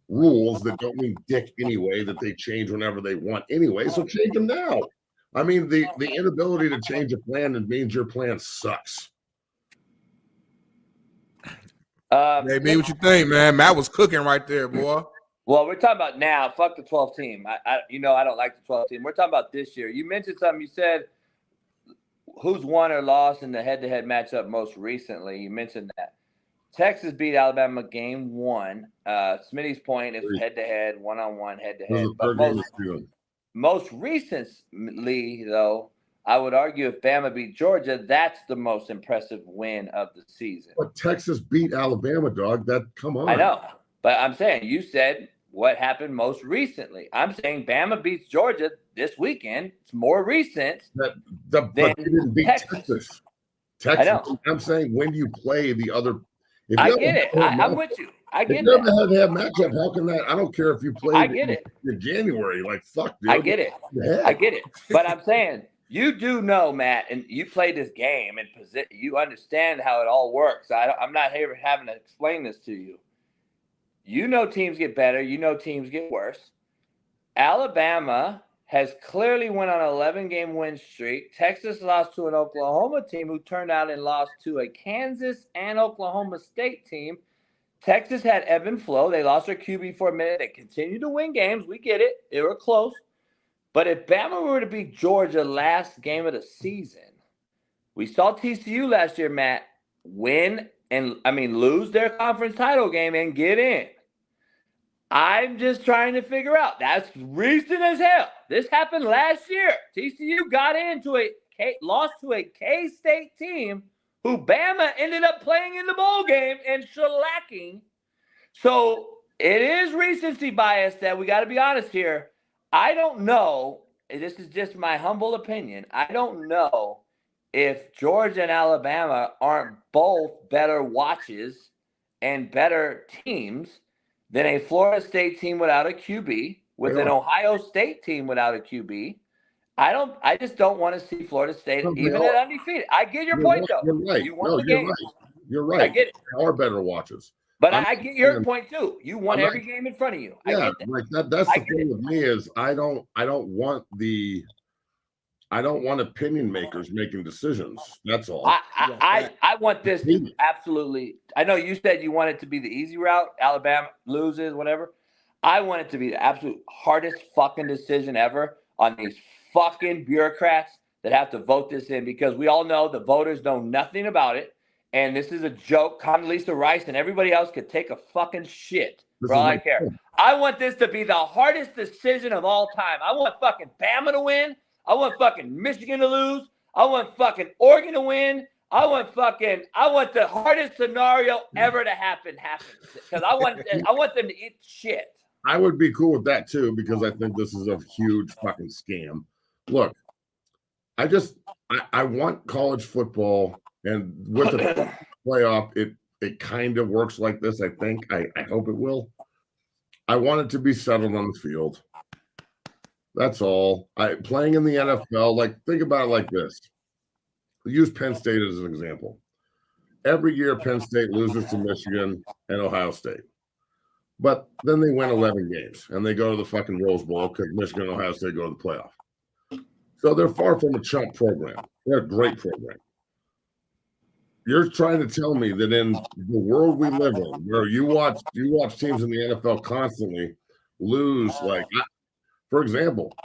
rules that don't mean dick anyway, that they change whenever they want anyway. So change them now. I mean, the inability to change a plan, it means your plan sucks. Hey, me, what you think, man? Matt was cooking right there, boy. Well, we're talking about now. Fuck the 12 team. I don't like the 12 team. We're talking about this year. You mentioned something. You said who's won or lost in the head-to-head matchup most recently. You mentioned that. Texas beat Alabama game 1. Smitty's point is head-to-head, one-on-one, head-to-head. But most recently, though, I would argue if Bama beat Georgia, that's the most impressive win of the season. But Texas beat Alabama, dog. Come on. I know. But I'm saying, you said what happened most recently. I'm saying Bama beats Georgia this weekend. It's more recent. But they didn't beat Texas. I know. I'm saying, when do you play the other? I get it. I'm with you. I get it. If you have matchup, how can that? I don't care if you play I get it. in January. Like, fuck, dude. I get it. I get it. But I'm saying, you do know, Matt, and you played this game, and you understand how it all works. I'm not here having to explain this to you. You know teams get better. You know teams get worse. Alabama has clearly went on an 11-game win streak. Texas lost to an Oklahoma team who turned out and lost to a Kansas and Oklahoma State team. Texas had ebb and flow. They lost their QB for a minute. They continued to win games. We get it. They were close. But if Bama were to beat Georgia last game of the season, we saw TCU last year, Matt, lose their conference title game and get in. I'm just trying to figure out. That's recent as hell. This happened last year. TCU got lost to a K-State team who Bama ended up playing in the bowl game and shellacking. So it is recency bias that we got to be honest here. I don't know. This is just my humble opinion. I don't know if Georgia and Alabama aren't both better watches and better teams than a Florida State team without a QB, with an Ohio State team without a QB. I just don't want to see Florida State even at undefeated. I get your point, though. You're right. You won the game. You're right. I get it. They are better watches. But I get your point too. You won every game in front of you. Yeah, that's the thing with me is I don't want opinion makers making decisions. That's all. I want this to absolutely. I know you said you want it to be the easy route. Alabama loses, whatever. I want it to be the absolute hardest fucking decision ever on these fucking bureaucrats that have to vote this in, because we all know the voters know nothing about it. And this is a joke. Condoleezza Rice and everybody else could take a fucking shit for all I care. I want this to be the hardest decision of all time. I want fucking Bama to win. I want fucking Michigan to lose. I want fucking Oregon to win. I want the hardest scenario ever to happen. Because I want them to eat shit. I would be cool with that too, because I think this is a huge fucking scam. Look, I want college football. And with the playoff, it kind of works like this, I think. I hope it will. I want it to be settled on the field. That's all. Playing in the NFL, like, think about it like this. Use Penn State as an example. Every year, Penn State loses to Michigan and Ohio State. But then they win 11 games, and they go to the fucking Rose Bowl because Michigan and Ohio State go to the playoff. So they're far from a chump program. They're a great program. You're trying to tell me that in the world we live in, where you watch teams in the NFL constantly lose, for example,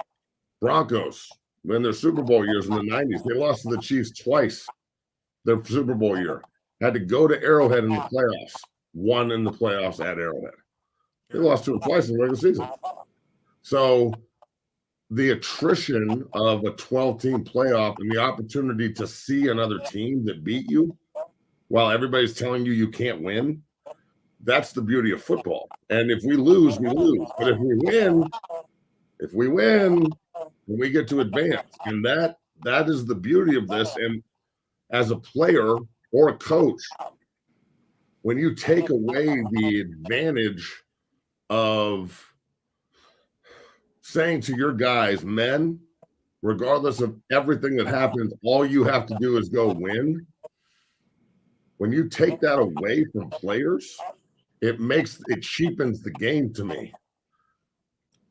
Broncos, in their Super Bowl years in the 90s, they lost to the Chiefs twice their Super Bowl year. Had to go to Arrowhead in the playoffs, won in the playoffs at Arrowhead. They lost to them twice in the regular season. So the attrition of a 12-team playoff and the opportunity to see another team that beat you while everybody's telling you you can't win, that's the beauty of football. And if we lose, we lose. But if we win, then we get to advance. And that is the beauty of this. And as a player or a coach, when you take away the advantage of saying to your guys, men, regardless of everything that happens, all you have to do is go win. When you take that away from players, it cheapens the game to me.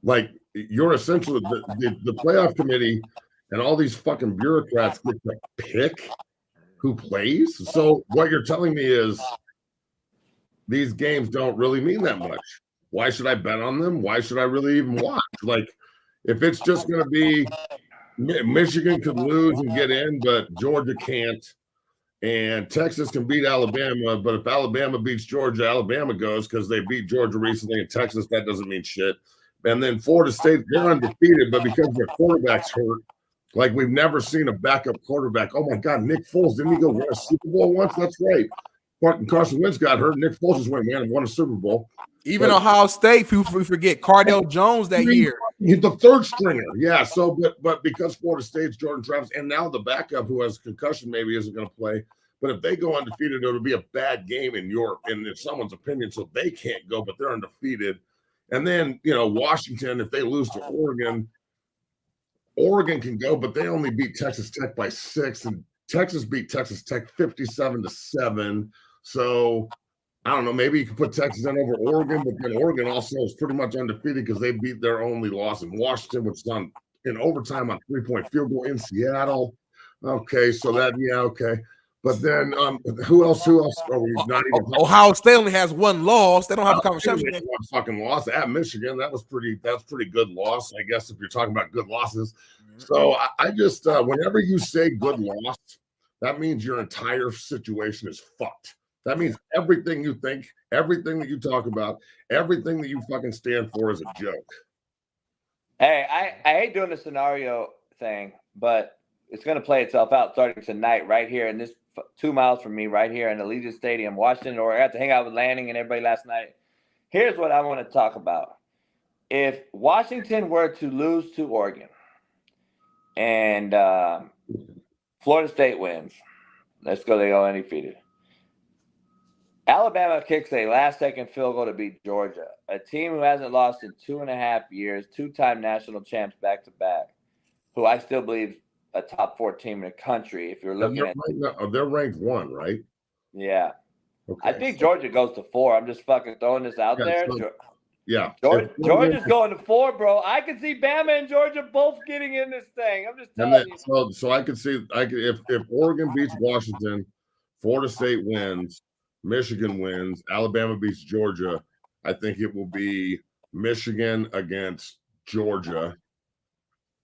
Like, you're essentially the playoff committee and all these fucking bureaucrats get to pick who plays. So what you're telling me is these games don't really mean that much. Why should I bet on them? Why should I really even watch? Like, if it's just going to be Michigan could lose and get in, but Georgia can't, and Texas can beat Alabama, but if Alabama beats Georgia, Alabama goes because they beat Georgia recently, and Texas, that doesn't mean shit. And then Florida State, they're undefeated, but because their quarterback's hurt, like we've never seen a backup quarterback. Oh my God, Nick Foles, didn't he go win a Super Bowl once? That's right. Carson Wentz got hurt. Nick Foles just went, man, and won a Super Bowl. Even Ohio State, we forget Cardell Jones that year. He's the third stringer. Yeah. So, but because Florida State's Jordan Travis, and now the backup who has a concussion maybe isn't going to play. But if they go undefeated, it'll be a bad game in someone's opinion. So they can't go, but they're undefeated. And then, Washington, if they lose to Oregon can go, but they only beat Texas Tech by 6, and Texas beat Texas Tech 57-7. So I don't know. Maybe you can put Texas in over Oregon, but then Oregon also is pretty much undefeated because they beat their only loss in Washington, which is done in overtime on 3-point field goal in Seattle. Okay, so okay. But then who else are we not even? Ohio State only has one loss. They don't have a conversation. One fucking loss at Michigan. That's pretty good loss, I guess, if you're talking about good losses. So I just whenever you say good loss, that means your entire situation is fucked. That means everything you think, everything that you talk about, everything that you fucking stand for is a joke. Hey, I hate doing the scenario thing, but it's going to play itself out starting tonight right here in this 2 miles from me right here in Allegiant Stadium, Washington, or I got to hang out with Lanning and everybody last night. Here's what I want to talk about. If Washington were to lose to Oregon and Florida State wins, they go undefeated. Alabama kicks a last-second field goal to beat Georgia, a team who hasn't lost in 2.5 years, 2-time national champs back-to-back, who I still believe a top 4 team in the country. If you're looking at, they're ranked 1, right? Yeah, okay. I think Georgia goes to 4. I'm just fucking throwing this out there. Yeah, Georgia's going to 4, bro. I can see Bama and Georgia both getting in this thing. I'm just telling you. So I could see, if Oregon beats Washington, Florida State wins, Michigan wins, Alabama beats Georgia, I think it will be Michigan against Georgia,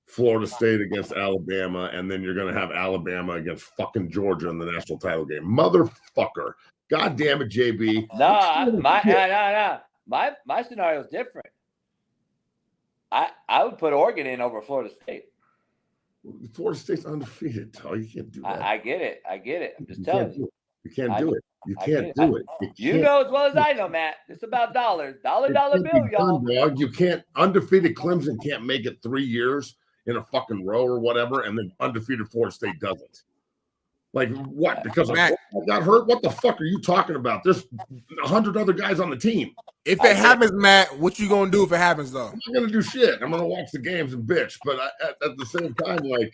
Florida State against Alabama, and then you're going to have Alabama against fucking Georgia in the national title game. Motherfucker. God damn it, JB. My scenario is different. I would put Oregon in over Florida State. Florida State's undefeated. Oh, you can't do that. I get it. I'm just telling you. You can't do it. You can't do it. You know as well as I know, Matt. It's about dollars. Dollar bill, y'all. Dog. You can't. Undefeated Clemson can't make it 3 years in a fucking row or whatever, and then undefeated Florida State doesn't. Like what? Because I got hurt? What the fuck are you talking about? There's 100 other guys on the team. If it happens, Matt, what you gonna do if it happens though? I'm not gonna do shit. I'm gonna watch the games and bitch. But at the same time, like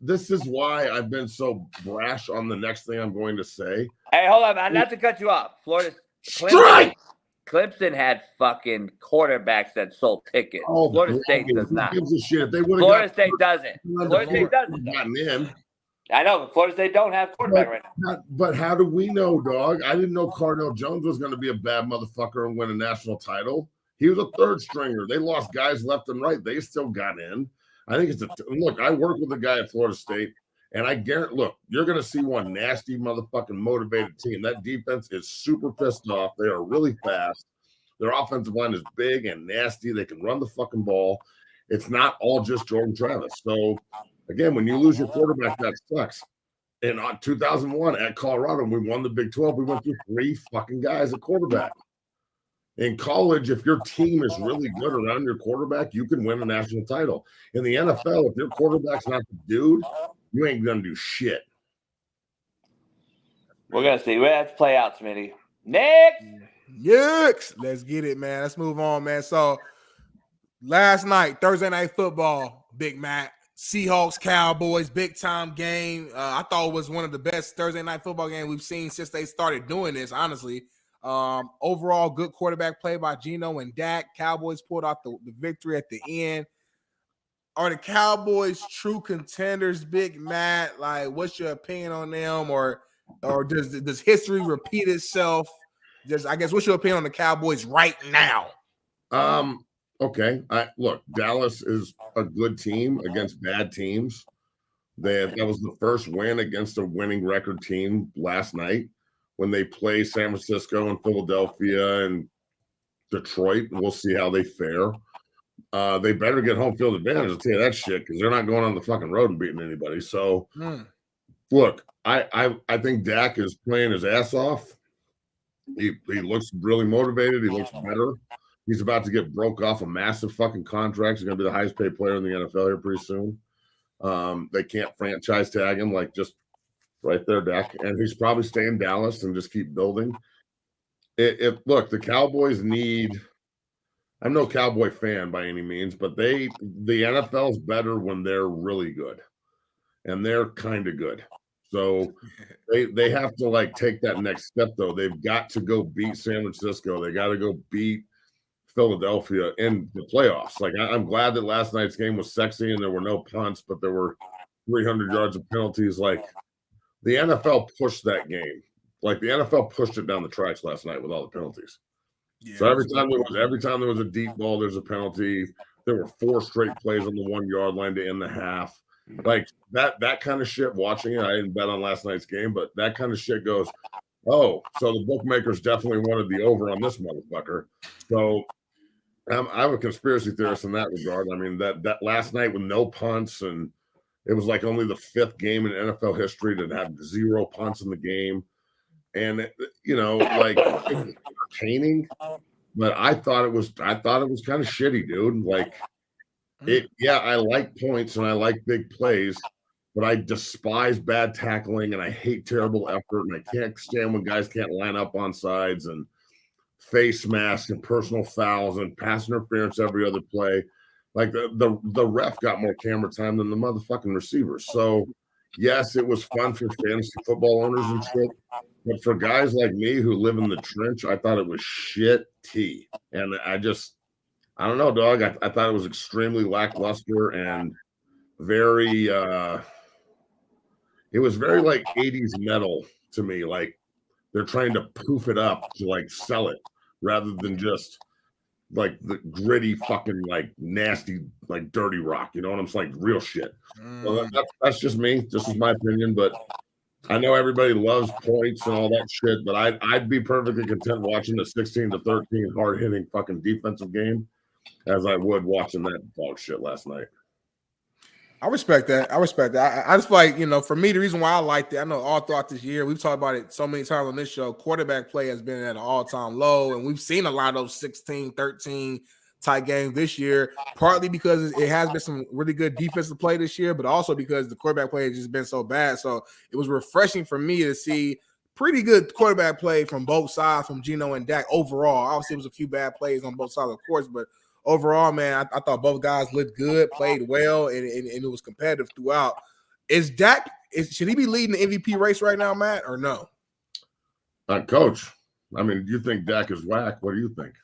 this is why I've been so brash on the next thing I'm going to say. Hey, hold on, man. Not to cut you off. Clemson had fucking quarterbacks that sold tickets. Florida State does not. Florida State doesn't. Florida State doesn't. Gotten in. I know, but Florida State don't have quarterback right now. But how do we know, dog? I didn't know Cardell Jones was going to be a bad motherfucker and win a national title. He was a third stringer. They lost guys left and right. They still got in. I think look, I work with a guy at Florida State, and I guarantee, look, you're going to see one nasty motherfucking motivated team. That defense is super pissed off. They are really fast. Their offensive line is big and nasty. They can run the fucking ball. It's not all just Jordan Travis. So, again, when you lose your quarterback, that sucks. In 2001 at Colorado, we won the Big 12. We went through 3 fucking guys at quarterback. In college, if your team is really good around your quarterback, you can win a national title. In the NFL, if your quarterback's not the dude, you ain't going to do shit. We're going to see. We have to play out, Smitty. Next. Yucks. Let's get it, man. Let's move on, man. So Last night, Thursday Night Football, Big Mac, Seahawks, Cowboys, big time game. I thought it was one of the best Thursday Night Football games we've seen since they started doing this, honestly. Overall, good quarterback play by Geno and Dak. Cowboys pulled out the victory at the end. Are the Cowboys true contenders, Big Matt? Like, what's your opinion on them? Or does history repeat itself? I guess, what's your opinion on the Cowboys right now? Okay. Look, Dallas is a good team against bad teams. That was the first win against a winning record team last night when they play San Francisco and Philadelphia and Detroit. We'll see how they fare. They better get home field advantage. I'll tell you that shit, because they're not going on the fucking road and beating anybody. So, look, I think Dak is playing his ass off. He looks really motivated. He looks better. He's about to get broke off a massive fucking contract. He's going to be the highest paid player in the NFL here pretty soon. They can't franchise tag him, like, just right there, Dak. And he's probably staying in Dallas and just keep building. Look, the Cowboys need – I'm no Cowboy fan by any means, but the NFL's better when they're really good. And they're kind of good. So they have to, like, take that next step, though. They've got to go beat San Francisco. They got to go beat Philadelphia in the playoffs. Like, I'm glad that last night's game was sexy and there were no punts, but there were 300 yards of penalties. Like, the NFL pushed that game. Like, the NFL pushed it down the tracks last night with all the penalties. Yeah, so every time there was a deep ball, there's a penalty. There were 4 straight plays on the 1 yard line to end the half. Like, that kind of shit, watching it, I didn't bet on last night's game, but that kind of shit goes, oh, so the bookmakers definitely wanted the over on this motherfucker. So I'm a conspiracy theorist in that regard. I mean, that last night with no punts, and it was like only the 5th game in NFL history to have 0 punts in the game. And like, it was entertaining, but I thought it was kind of shitty, dude. Like, I like points and I like big plays, but I despise bad tackling and I hate terrible effort, and I can't stand when guys can't line up on sides and face masks and personal fouls and pass interference every other play. Like, the ref got more camera time than the motherfucking receivers. So yes, it was fun for fantasy football owners and shit, but for guys like me who live in the trench, I thought it was shitty. And I don't know, dog. I thought it was extremely lackluster and very it was very like 80s metal to me. Like, they're trying to poof it up to, like, sell it rather than just like the gritty fucking, like, nasty, like, dirty rock. You know what I'm saying? Like, real shit. So that's just me. This is my opinion, but I know everybody loves points and all that shit, but I'd be perfectly content watching the 16-13 hard-hitting fucking defensive game as I would watching that dog shit last night. I respect that. I just like, for me, the reason why I liked it, I know all throughout this year, we've talked about it so many times on this show, quarterback play has been at an all-time low, and we've seen a lot of those 16-13 type games this year, partly because it has been some really good defensive play this year, but also because the quarterback play has just been so bad. So it was refreshing for me to see pretty good quarterback play from both sides, from Geno and Dak overall. Obviously, it was a few bad plays on both sides, of course, but overall, man, I thought both guys looked good, played well, and it was competitive throughout. Should he be leading the MVP race right now, Matt, or no? Coach, I mean, you think Dak is whack? What do you think?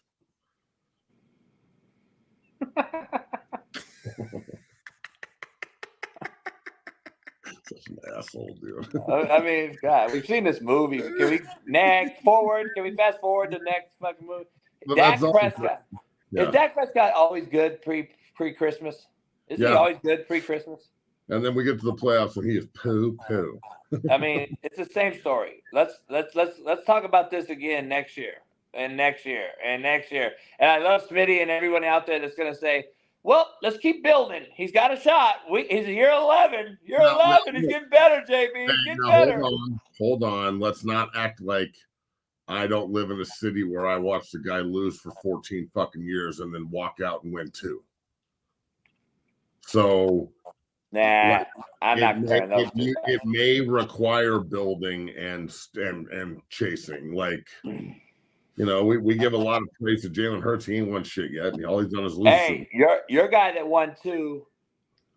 Such an asshole, dude. I mean, God, we've seen this movie. Can we next forward? Can we fast forward to the next fucking movie? Dak Prescott. Yeah. Is Dak Prescott always good pre-Christmas? Is he always good pre-Christmas? And then we get to the playoffs and he is poo. I mean, it's the same story. Let's talk about this again next year and next year and next year. And I love Smitty and everyone out there that's going to say, well, let's keep building. He's got a shot. He's a year 11. Year 11. He's getting better, JB. He's getting better. Hold on. Let's not act like I don't live in a city where I watched a guy lose for 14 fucking years and then walk out and win 2. So, I'm not comparing those two. It may require building and chasing. Like, You know, we give a lot of praise to Jalen Hurts. He ain't won shit yet. And all he's done is lose. Hey, your guy that won 2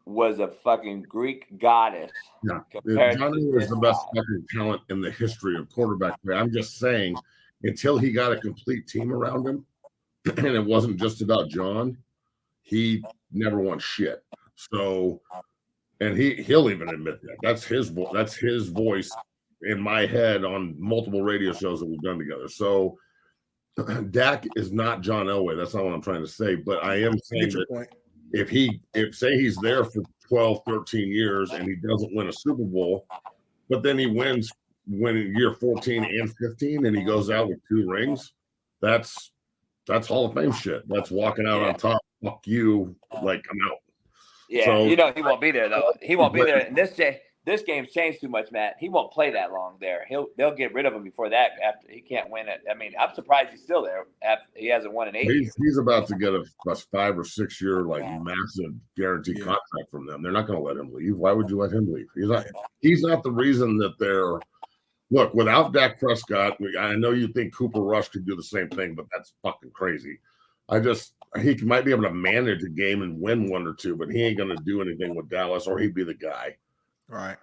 was a fucking Greek goddess. Yeah, Johnny was the best fucking talent in the history of quarterback play. I'm just saying, until he got a complete team around him, and it wasn't just about John, he never won shit. So, and he'll even admit that. That's his voice in my head on multiple radio shows that we've done together. So, Dak is not John Elway. That's not what I'm trying to say. But I am saying that if say he's there for 12, 13 years and he doesn't win a Super Bowl, but then he wins in year 14 and 15 and he goes out with 2 rings, that's Hall of Fame shit. That's walking out on top. Fuck you, like I'm out. Yeah, so, you know he won't be there though. He won't be there. And this game's changed too much, Matt. He won't play that long there. They'll get rid of him before that. After he can't win it. I mean, I'm surprised he's still there. After he hasn't won in 8 years. He's about to get a 5 or 6 year massive guaranteed contract from them. They're not going to let him leave. Why would you let him leave? He's not the reason that they're. Look, without Dak Prescott, I know you think Cooper Rush could do the same thing, but that's fucking crazy. He might be able to manage a game and win 1 or 2, but he ain't going to do anything with Dallas, or he'd be the guy. Right.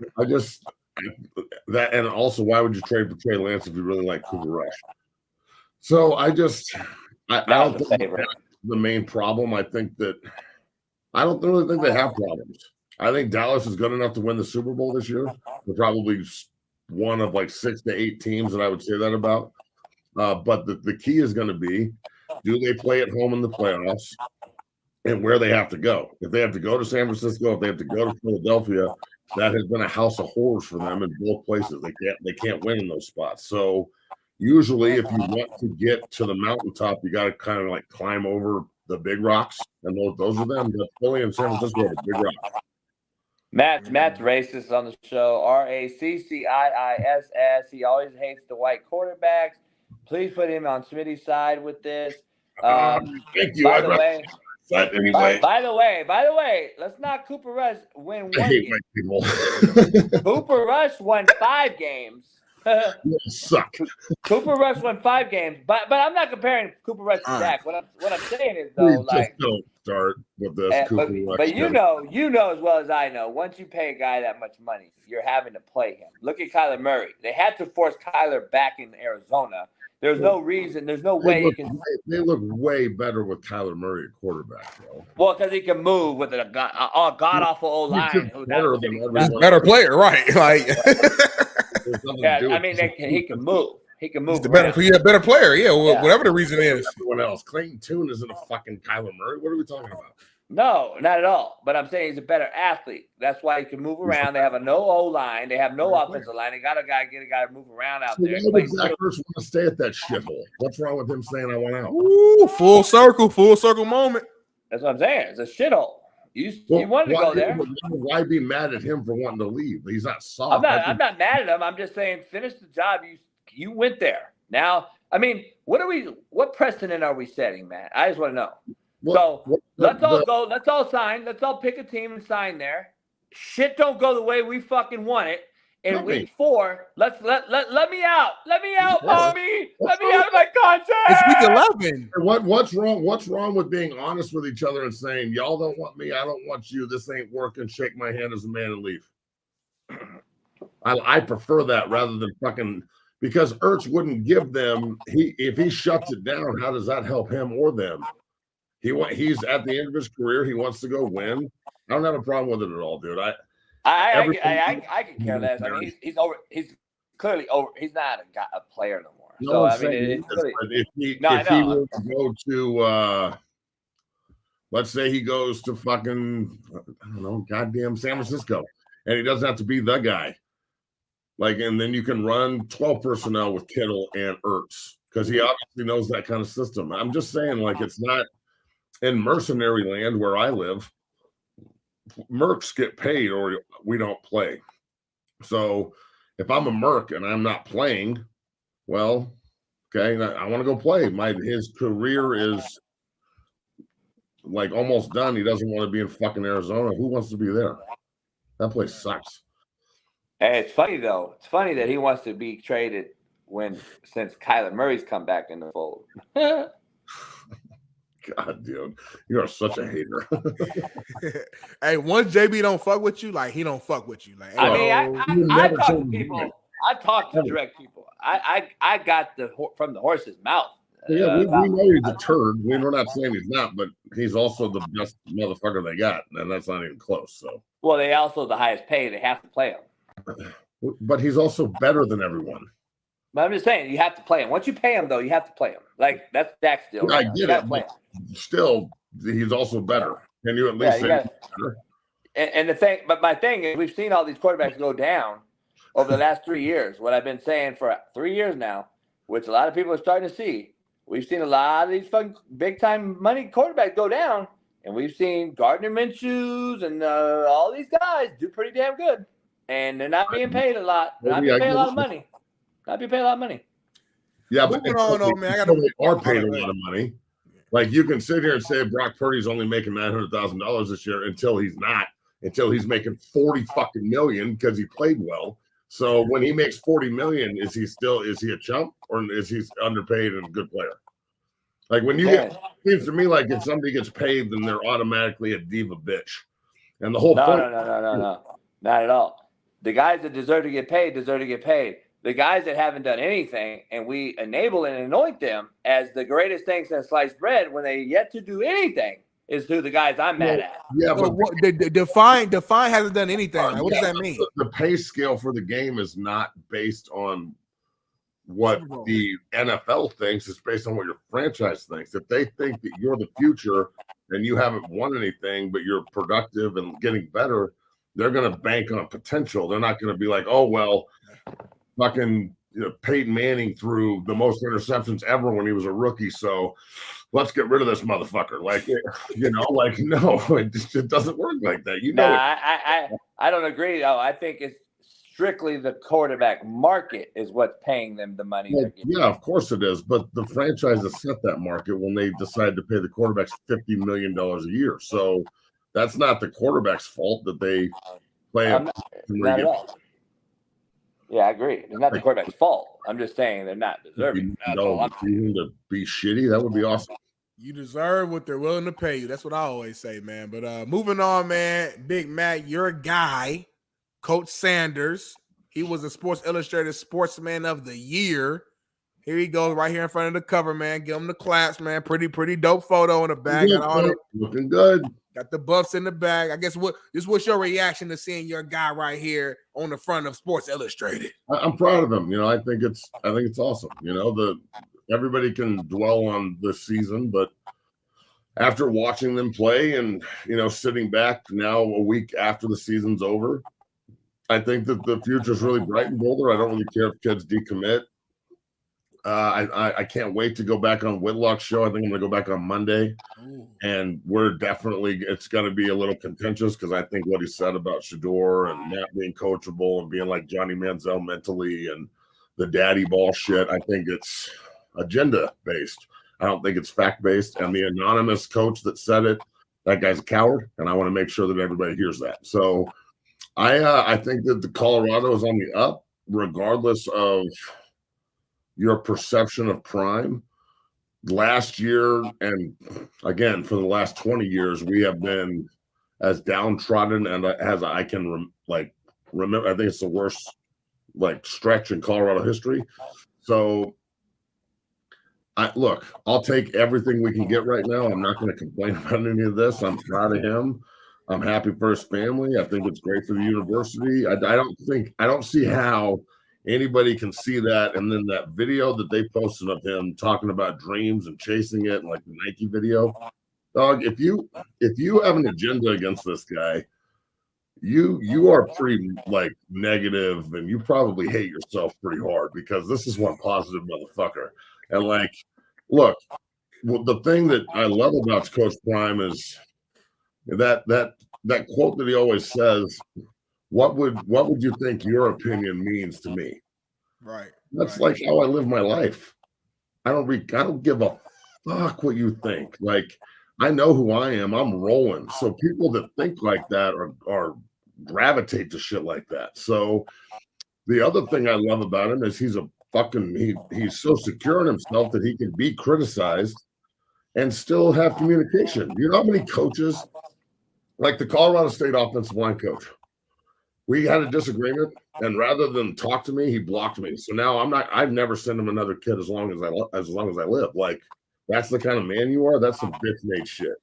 And also, why would you trade for Trey Lance if you really like Cooper Rush? So I don't think that's the main problem. I don't really think they have problems. I think Dallas is good enough to win the Super Bowl this year. They're probably one of like 6 to 8 teams that I would say that about. But the key is going to be, do they play at home in the playoffs and where they have to go? If they have to go to San Francisco, if they have to go to Philadelphia, that has been a house of horrors for them in both places. They can't win in those spots. So usually if you want to get to the mountaintop, you got to kind of like climb over the big rocks. And those are them. But Philly and San Francisco are the big rocks. Matt's racist on the show. RACCIISS. He always hates the white quarterbacks. Please put him on Smitty's side with this. Thank you. By the way, anyway. By the way, let's not Cooper Rush win 1 I hate game. white people. Cooper Rush won 5 games. You suck. Cooper Rush won 5 games, but I'm not comparing Cooper Rush to Dak. What I'm saying is though, Please don't start with this. But you know as well as I know, once you pay a guy that much money, you're having to play him. Look at Kyler Murray. They had to force Kyler back in Arizona. There's no reason. There's no way you can. They look way better with Kyler Murray at quarterback, bro. Well, because he can move with a god awful old line. Better player, right? Like, yeah, I mean, he can move. He can move. He's a better player. Yeah, whatever the reason is. Everyone else, Clayton Tune isn't a fucking Kyler Murray. What are we talking about? No, not at all. But I'm saying he's a better athlete. That's why he can move around. They have a no O line. They have no offensive line. They got to get a guy to move around out there. Why would Zach Ertz want to stay at that shithole? What's wrong with him saying I want out? Ooh, full circle moment. That's what I'm saying. It's a shithole. You wanted to go there. Why be mad at him for wanting to leave? He's not soft. I'm not mad at him. I'm just saying finish the job. You went there. Now, I mean, what precedent are we setting, man? I just want to know. Let's all go. Let's all sign. Let's all pick a team and sign there. Shit don't go the way we fucking want it. In week 4, let me out. Let me out, mommy. Let me out of my contract. It's week 11. What's wrong? What's wrong with being honest with each other and saying, y'all don't want me, I don't want you, this ain't working, shake my hand as a man and leave? I prefer that rather than fucking, because Ertz wouldn't give them, if he shuts it down, how does that help him or them? He's at the end of his career. He wants to go win. I don't have a problem with it at all, dude. I can care less. I mean, he's over. He's clearly over. He's not a player no more. No, I mean, if he were to go to, let's say he goes to fucking, I don't know, goddamn San Francisco, and he doesn't have to be the guy. Like, and then you can run 12 personnel with Kittle and Ertz because he obviously knows that kind of system. I'm just saying, like, it's not in mercenary land where I live. Mercs get paid or we don't play. So if I'm a Merc and I'm not playing, well, okay, I want to go play. His career is like almost done. He doesn't want to be in fucking Arizona. Who wants to be there? That place sucks. Hey, it's funny though. It's funny that he wants to be traded since Kyler Murray's come back in the fold. God, dude, you are such a hater. Hey, once JB don't fuck with you, like he don't fuck with you. Like, I mean, I talk to me people. I talk to direct people. I got from the horse's mouth. Yeah, we know he's a turd. We're not saying he's not, but he's also the best motherfucker they got, and that's not even close. So, well, they also the highest paid. They have to play him. But he's also better than everyone. But I'm just saying, you have to play him. Once you pay him, though, you have to play him. Like that's Dak's deal. Yeah, I get it. But still, he's also better. Can you at least say better? And the thing, but my thing is, we've seen all these quarterbacks go down over the last 3 years. What I've been saying for 3 years now, which a lot of people are starting to see. We've seen a lot of these fucking big time money quarterbacks go down, and we've seen Gardner Minshew's and all these guys do pretty damn good, and they're not being paid a lot. They're not being paid a lot of money. Not being paid a lot of money. Yeah, but they are paid a lot of money. Like you can sit here and say Brock Purdy's only making $900,000 this year until he's not. Until he's making 40 fucking million because he played well. So when he makes 40 million, is he a chump or is he underpaid and a good player? Like when you it seems to me like if somebody gets paid, then they're automatically a diva bitch. And the whole point. No, not at all. The guys that deserve to get paid deserve to get paid. The guys that haven't done anything and we enable and anoint them as the greatest thing since sliced bread when they yet to do anything is who the guys I'm mad at. Yeah, but Define hasn't done anything. Like, what does that mean? The pay scale for the game is not based on what the NFL thinks. It's based on what your franchise thinks. If they think that you're the future and you haven't won anything, but you're productive and getting better, they're going to bank on potential. They're not going to be like, oh, well, fucking Peyton Manning threw the most interceptions ever when he was a rookie, so let's get rid of this motherfucker. Like, no, it doesn't work like that. I don't agree. Though. I think it's strictly the quarterback market is what's paying them the money. Well, yeah, of course it is. But the franchises set that market when they decide to pay the quarterbacks $50 million a year. So that's not the quarterback's fault that they play. Not at all. Yeah, I agree. It's not the quarterback's fault. I'm just saying they're not deserving. To be shitty, that would be awesome. You deserve what they're willing to pay you. That's what I always say, man. But moving on, man. Big Mac, your guy, Coach Sanders. He was a Sports Illustrated Sportsman of the Year. Here he goes, right here in front of the cover, man. Give him the claps, man. Pretty dope photo in the back. Looking good. Got the buffs in the bag. I guess what's your reaction to seeing your guy right here on the front of Sports Illustrated? I'm proud of him. I think it's awesome. Everybody can dwell on this season, but after watching them play and sitting back now a week after the season's over, I think that the future is really bright in Boulder. I don't really care if kids decommit. I can't wait to go back on Whitlock's show. I think I'm going to go back on Monday. And it's going to be a little contentious because I think what he said about Shador and Matt being coachable and being like Johnny Manziel mentally and the daddy ball shit, I think it's agenda-based. I don't think it's fact-based. And the anonymous coach that said it, that guy's a coward, and I want to make sure that everybody hears that. So I think that the Colorado is on the up, regardless of your perception of prime. Last year, and again, for the last 20 years, we have been as downtrodden and as I can remember. I think it's the worst stretch in Colorado history. So I'll take everything we can get right now. I'm not going to complain about any of this. I'm proud of him. I'm happy for his family. I think it's great for the university. I don't see how anybody can see that. And then that video that they posted of him talking about dreams and chasing it, like the Nike video, dog, if you have an agenda against this guy, you are pretty negative, and you probably hate yourself pretty hard, because this is one positive motherfucker. And look, the thing that I love about Coach Prime is that quote that he always says, What would you think your opinion means to me? Right. That's like how I live my life. I don't give a fuck what you think. I know who I am. I'm rolling. So people that think like that are gravitate to shit like that. So the other thing I love about him is he's a he's so secure in himself that he can be criticized and still have communication. You know how many coaches, like the Colorado State offensive line coach, we had a disagreement, and rather than talk to me, he blocked me. So now I've never sent him another kid as long as I live. Like, that's the kind of man you are. That's some bitch made shit.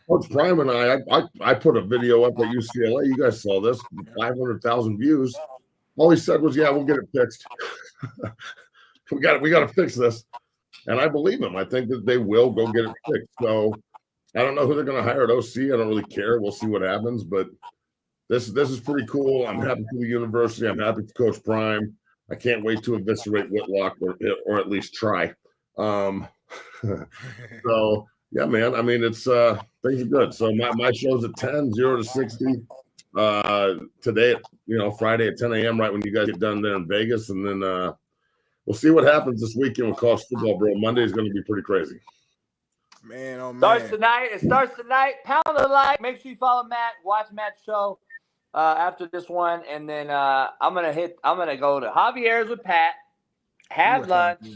Coach Prime and I put a video up at UCLA. You guys saw this, 500,000 views. All he said was, "Yeah, we'll get it fixed. we got to fix this." And I believe him. I think that they will go get it fixed. So I don't know who they're going to hire at OC. I don't really care. We'll see what happens. But this is pretty cool. I'm happy for the university. I'm happy for Coach Prime. I can't wait to eviscerate Whitlock or at least try. So yeah, man. I mean, it's things are good. So my show's at 10, 0 to 60. Today, Friday at 10 a.m. right when you guys get done there in Vegas, and then we'll see what happens this weekend with college football, bro. Monday is going to be pretty crazy. Man, oh man. It starts tonight. Pound the like. Make sure you follow Matt. Watch Matt's show after this one, and then I'm gonna go to Javier's with Pat. Have lunch.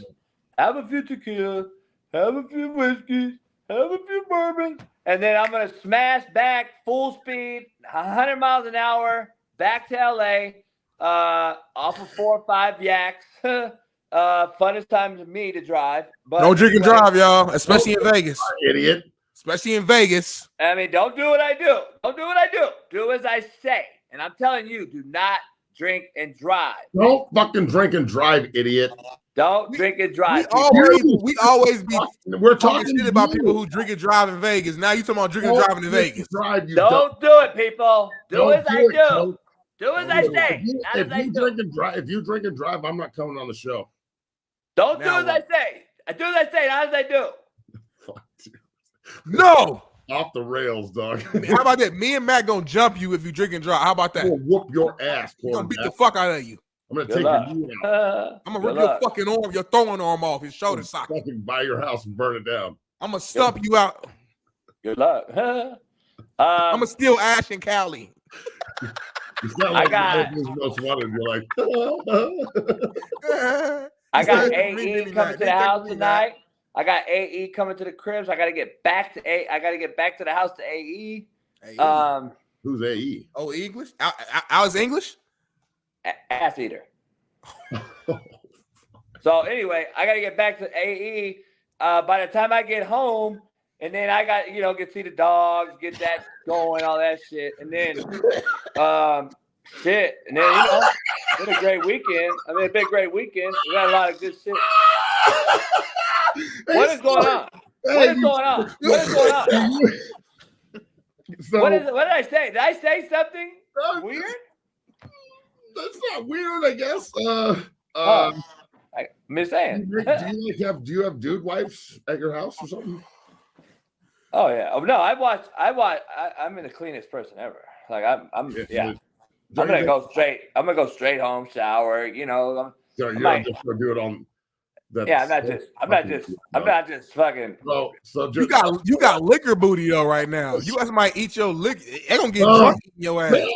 Have a few tequila. Have a few whiskeys. Have a few bourbons. And then I'm going to smash back full speed, 100 miles an hour, back to L.A., off of 4 or 5 yaks. Funnest time to me to drive. But don't drink and drive, y'all, especially in Vegas. Idiot. Especially in Vegas. I mean, don't do what I do. Don't do what I do. Do as I say. And I'm telling you, do not drink and drive. Don't fucking drink and drive, idiot. Don't drink and drive. We always be we're talking shit about people who drink and drive in Vegas. Now you talking about drinking and driving in Vegas. Don't do it, people. Do as I do. Do as I say. If you drink and drive, I'm not coming on the show. Don't do as I say. I do as I say, not as I do. No. Off the rails, dog. How about that? Me and Matt gonna jump you if you drink and drive. How about that? We'll whoop your ass. We're gonna beat the fuck out of you. I'm gonna take your knee out. I'm gonna rip your fucking arm, your throwing arm off, his shoulder socket. Fucking buy your house and burn it down. I'm gonna stump you out. Good luck. I'm gonna steal Ash and Callie. I got most wanted. You're like, I got AE coming to the house tonight. I got AE coming to the cribs. I gotta get back to the house to AE. Who's AE? Oh, English? I was English? Ass eater. So anyway, I gotta get back to AE. By the time I get home, and then I got get to see the dogs, get that going, all that shit, and then shit, and then it's been a great weekend. A great weekend. We got a lot of good shit. What is going on? What is going on? What is going on? What did I say? Did I say something weird? That's not weird, I guess. I'm just saying. Do you have dude wipes at your house or something? Oh yeah. Oh no, I'm the cleanest person ever. Like I'm gonna go straight. I'm gonna go straight home, shower. So you're not just gonna do it on. I'm not just fucking. So you got liquor booty though right now. You guys might eat your liquor. They're gonna get drunk in your ass.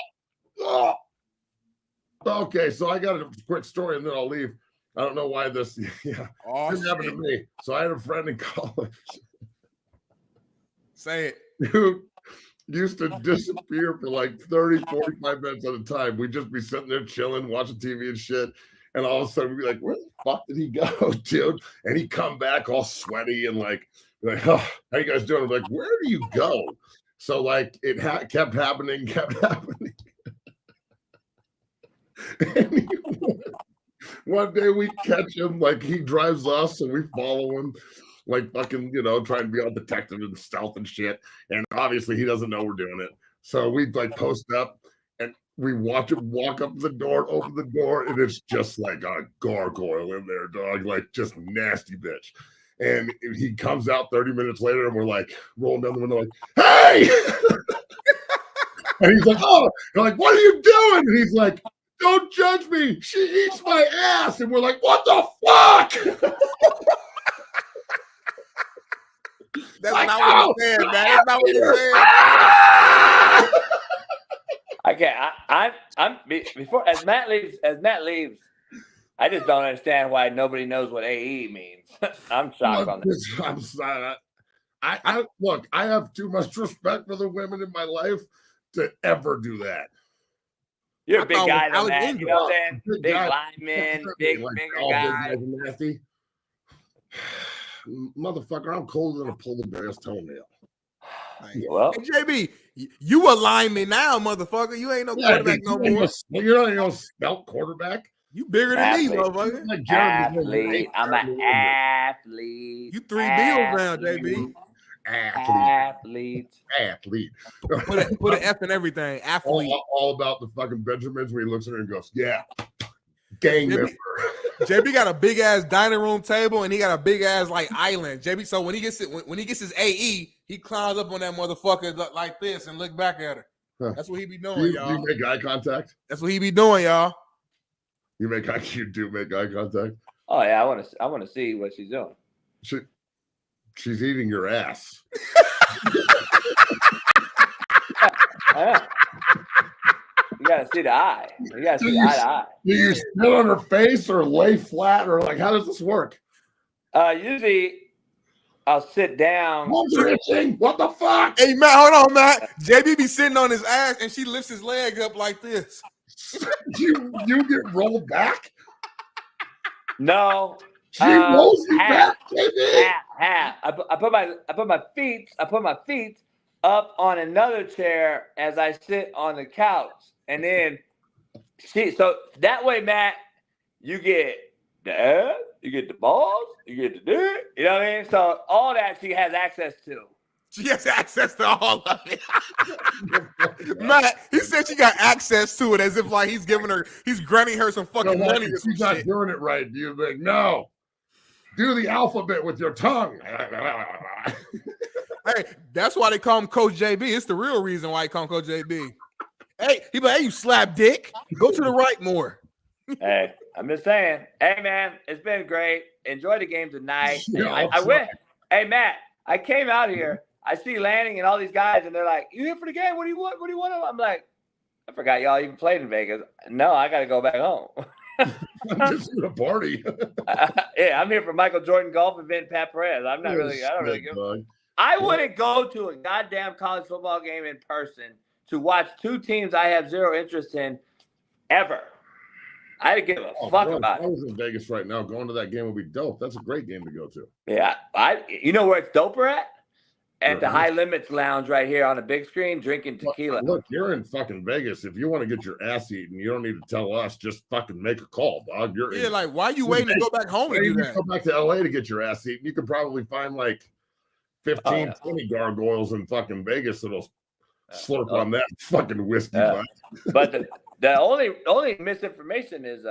Okay, so I got a quick story and then I'll leave. I don't know why this didn't happen to me. So I had a friend in college. Say it. Who used to disappear for like 30, 45 minutes at a time. We'd just be sitting there chilling, watching TV and shit. And all of a sudden we'd be like, where the fuck did he go, dude? And he'd come back all sweaty and like, oh, how you guys doing? I'm like, where do you go? So like it kept happening. And one day we catch him, like he drives us and we follow him, like fucking, trying to be all detective and stealth and shit. And obviously he doesn't know we're doing it. So we like post up and we watch him walk up the door, open the door, and it's just like a gargoyle in there, dog, like just nasty bitch. And he comes out 30 minutes later and we're like rolling down the window like, hey! And he's like, oh, and I'm like, what are you doing? And he's like, don't judge me. She eats my ass. And we're like, what the fuck? That's like, not what you said, man. That's not what you said. I can't. I'm before as Matt leaves. I just don't understand why nobody knows what AE means. I'm shocked on that. I'm sorry. I look, I have too much respect for the women in my life to ever do that. You're a big guy, though, man. You know what I'm saying? Big lineman, bigger guy. Nasty. Motherfucker, I'm colder than a polar bear's toenail. Well, hey, JB, you a lineman now, motherfucker. You ain't no quarterback no more. You're not spelt quarterback. You bigger than me, motherfucker. Athlete. I'm an athlete. You 3 deals now, JB. Athlete. Put an F in everything. Athlete. All about the fucking Benjamins where he looks at her and goes, yeah. Gang member. JB got a big ass dining room table and he got a big ass like island. JB, so when he gets his AE, he climbs up on that motherfucker like this and look back at her. Huh. That's what he be doing, y'all. You make eye contact? That's what he be doing, y'all. You do make eye contact? Oh yeah, I want to see what she's doing. She's eating your ass. You gotta see the eye. You gotta see eye to eye. Do you sit on her face or lay flat or like how does this work? Usually I'll sit down. What the fuck? Hey Matt, hold on, Matt. JB be sitting on his ass and she lifts his leg up like this. you get rolled back? No. She rolls you back, half. I put my feet up on another chair as I sit on the couch, and then so that way, Matt, you get the ass, you get the balls, you get the dick. You know what I mean? So all that she has access to. She has access to all of it. Matt, he said she got access to it as if like he's granting her some fucking money. She's not doing it right. Do you think no? Do the alphabet with your tongue. Hey, that's why they call him Coach JB. It's the real reason why he call him Coach JB. Hey, he be like, hey, you slap dick. Go to the right more. Hey, I'm just saying. Hey, man, it's been great. Enjoy the game tonight. I went. Hey, Matt, I came out here. I see Lanning and all these guys, and they're like, you here for the game? What do you want? What do you want? I'm like, I forgot y'all even played in Vegas. No, I got to go back home. I'm just in a party. Yeah, I'm here for Michael Jordan golf event, Pat Perez. I don't really give a I wouldn't go to a goddamn college football game in person to watch two teams I have zero interest in ever. I didn't give a fuck about it. I was in Vegas right now. Going to that game would be dope. That's a great game to go to. Yeah, you know where it's doper at? At the High Limits Lounge right here on the big screen, drinking tequila. Look, you're in fucking Vegas. If you want to get your ass eaten, you don't need to tell us. Just fucking make a call, dog. Like, why are you waiting to go back home to do that? Go back to LA to get your ass eaten. You could probably find like 15, 20 gargoyles in fucking Vegas that'll slurp on that fucking whiskey. But the only misinformation is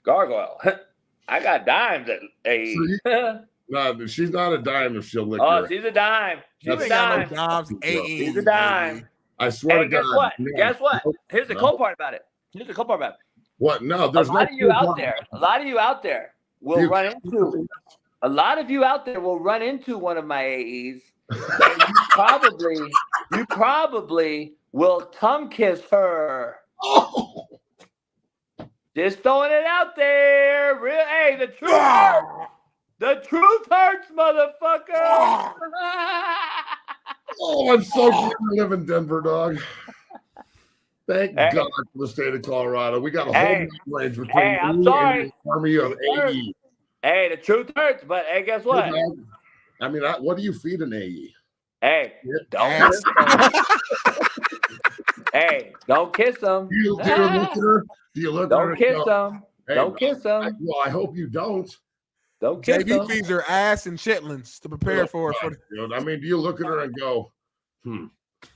gargoyle. I got dimes at AE. No, she's not a dime if she'll lick Oh, she's a dime. She's a dime. She's a dime. I swear to God. Guess what? Here's the cool part about it. What? No, there's a lot of you out there will run into. A lot of you out there will run into one of my AEs. And you probably will tongue kiss her. Oh. Just throwing it out there. Hey, the truth. The truth hurts, motherfucker. Oh, I'm so glad to live in Denver, dog. Thank God for the state of Colorado. We got a whole range between I'm sorry. and the army of AE. Hey, the truth hurts, but hey, guess what? I mean, what do you feed an AE? Hey, don't kiss them. Hey, don't kiss them. Do you look at her? Do you look don't at her? Kiss them. Hey, don't kiss them. Well, I hope you don't. Don't kiss them. JB feeds her ass and chitlins to prepare for her. I mean, do you look at her and go,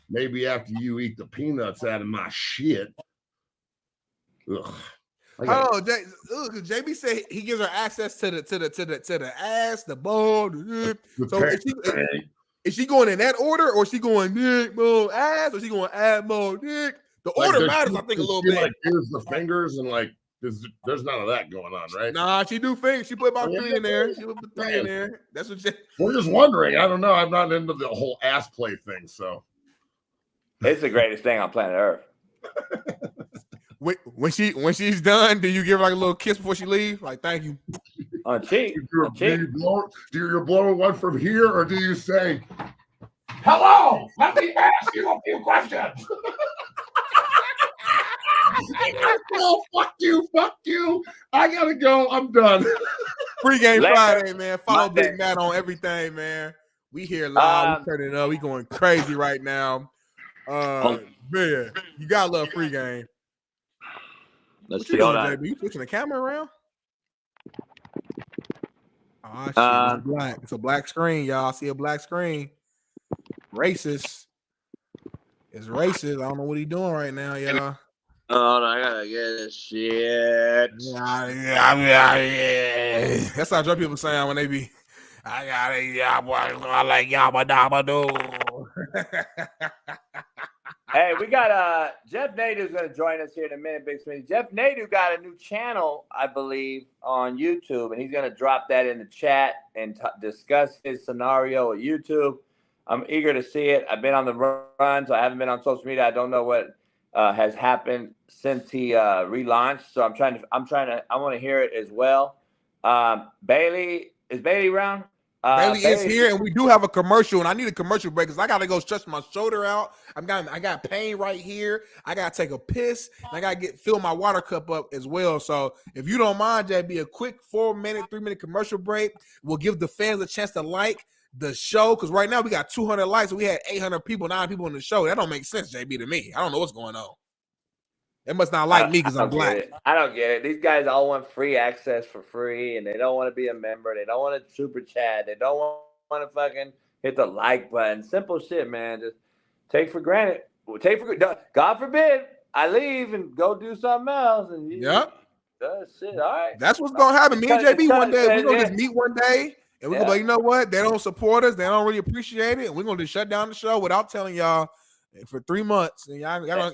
maybe after you eat the peanuts out of my shit. Ugh. JB said he gives her access to the ass, the ball, So is she going in that order, or is she going dick, ball, ass, or is she going ass, ball, dick? The order matters, I think, a little bit. Like, here's the fingers and like. There's none of that going on, right? Nah, she do fingers. She put about 3 in there. She put 3 in there. That's what we're just wondering. I don't know. I'm not into the whole ass play thing, so it's the greatest thing on planet Earth. When she's done, do you give her like a little kiss before she leaves? Like, thank you. On cheek. Do you blow one from here, or do you say, "Hello, let me ask you a few questions"? Oh, fuck you. I gotta go. I'm done. Pre-game Friday, man. Follow Big Matt on everything, man. We here live. We turning up. We going crazy right now. Man, you gotta love free game. Let's see. Hold JB? You switching the camera around? Oh, shit. It's black. It's a black screen, y'all. I see a black screen. Racist. It's racist. I don't know what he's doing right now, y'all. Hold on, I gotta get this shit. Yeah. That's how drunk people sound when they be. I got it, yeah, boy. I like yabba dabba do. Hey, we got Jeff Nadu's going to join us here in a minute, Big Smitty. Jeff Nadu got a new channel, I believe, on YouTube, and he's going to drop that in the chat and discuss his scenario at YouTube. I'm eager to see it. I've been on the run, so I haven't been on social media. I don't know what has happened since he relaunched, so I want to hear it as well. Bailey, is Bailey around? Bailey is here, and we do have a commercial, and I need a commercial break because I gotta go stretch my shoulder out. I got pain right here. I gotta take a piss, and I gotta fill my water cup up as well. So if you don't mind, JB, a quick 3-minute commercial break will give the fans a chance to like the show, because right now we got 200 likes, and we had 800 people, 9 people in the show. That don't make sense, JB, to me. I don't know what's going on. They must not like me because I'm black. I don't get it. These guys all want free access for free, and they don't want to be a member. They don't want to super chat. They don't want to fucking hit the like button. Simple shit, man. Just take for granted. God forbid I leave and go do something else. And yep. Shit. All right. That's what's going to happen. Me and JB one day, we're going to just meet one day, and we're going to be like, you know what? They don't support us. They don't really appreciate it. And we're going to just shut down the show without telling y'all for 3 months. And y'all don't,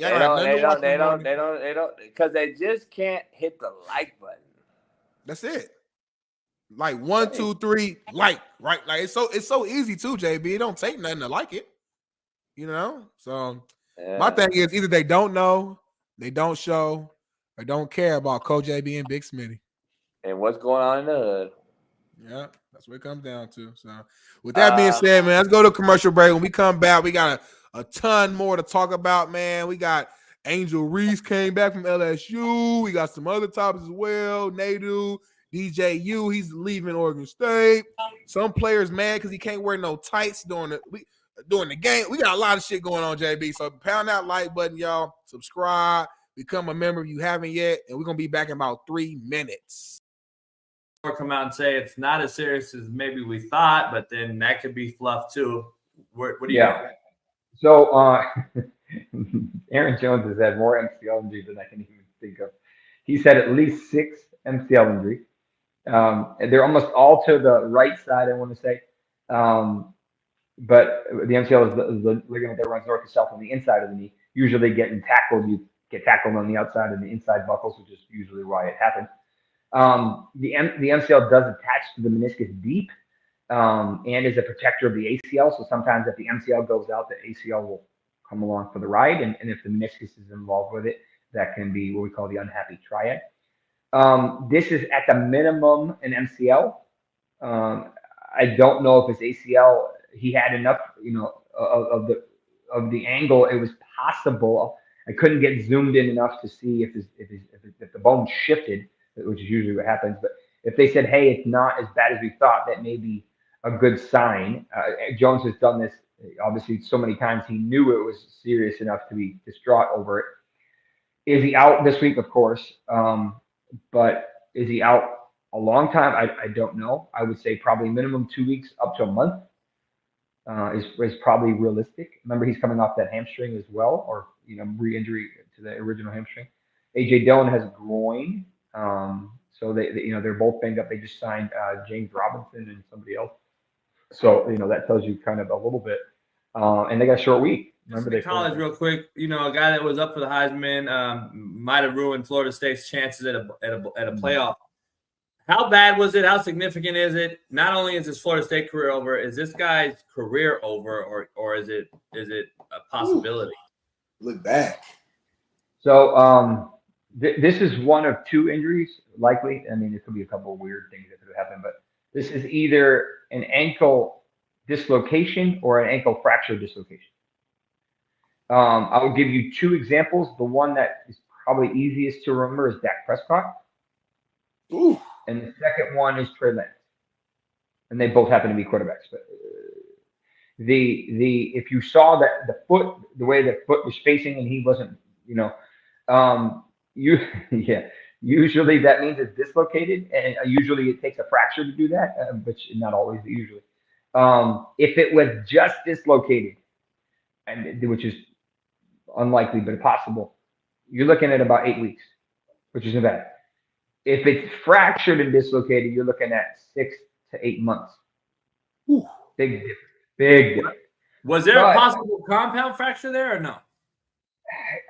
because they just can't hit the like button. That's it. Like 1, 2, 3, like, right? Like it's so easy too, JB. It don't take nothing to like it, you know. So my thing is either they don't know, they don't show, or don't care about Coach JB and Big Smitty. And what's going on in the hood? Yeah, that's what it comes down to. So with that being said, man, let's go to commercial break. When we come back, we got a ton more to talk about, man. We got Angel Reese came back from LSU. We got some other topics as well. Nadu, DJU, he's leaving Oregon State. Some players mad because he can't wear no tights during the game. We got a lot of shit going on, JB. So pound that like button, y'all. Subscribe. Become a member if you haven't yet. And we're going to be back in about 3 minutes. Or come out and say it's not as serious as maybe we thought, but then that could be fluff too. What do you think? So Aaron Jones has had more MCL injuries than I can even think of. He's had at least 6 MCL injuries. And they're almost all to the right side, I want to say. But the MCL is the ligament that runs north to south on the inside of the knee. Usually getting tackled, you get tackled on the outside and the inside buckles, which is usually why it happens. The MCL does attach to the meniscus deep. And is a protector of the ACL. So sometimes if the MCL goes out, the ACL will come along for the ride. And if the meniscus is involved with it, that can be what we call the unhappy triad. This is at the minimum an MCL. I don't know if his ACL, he had enough, of the angle. It was possible. I couldn't get zoomed in enough to see if the bone shifted, which is usually what happens. But if they said, hey, it's not as bad as we thought, that may be a good sign. Jones has done this obviously so many times. He knew it was serious enough to be distraught over it. Is he out this week? Of course. But is he out a long time? I don't know. I would say probably minimum 2 weeks up to a month is probably realistic. Remember, he's coming off that hamstring as well, or re-injury to the original hamstring. AJ Dillon has groin. So they're both banged up. They just signed James Robinson and somebody else. So that tells you kind of a little bit. And they got a short week. Remember, they college real quick. A guy that was up for the Heisman might have ruined Florida State's chances at a playoff. How bad was it? How significant is it? Not only is his Florida State career over, is this guy's career over, or is it a possibility? Look bad. So This is one of two injuries, likely. I mean, it could be a couple of weird things that could have happened, but this is either an ankle dislocation or an ankle fracture dislocation. I will give you two examples. The one that is probably easiest to remember is Dak Prescott. Ooh. And the second one is Trey Lance. And they both happen to be quarterbacks. But if you saw that the way the foot was facing and he wasn't, usually that means it's dislocated, and usually it takes a fracture to do that, but not always, usually. If it was just dislocated, which is unlikely but possible, you're looking at about 8 weeks, which isn't bad. If it's fractured and dislocated, you're looking at 6 to 8 months. Ooh. Big difference. Big difference. Was there a possible compound fracture there or no?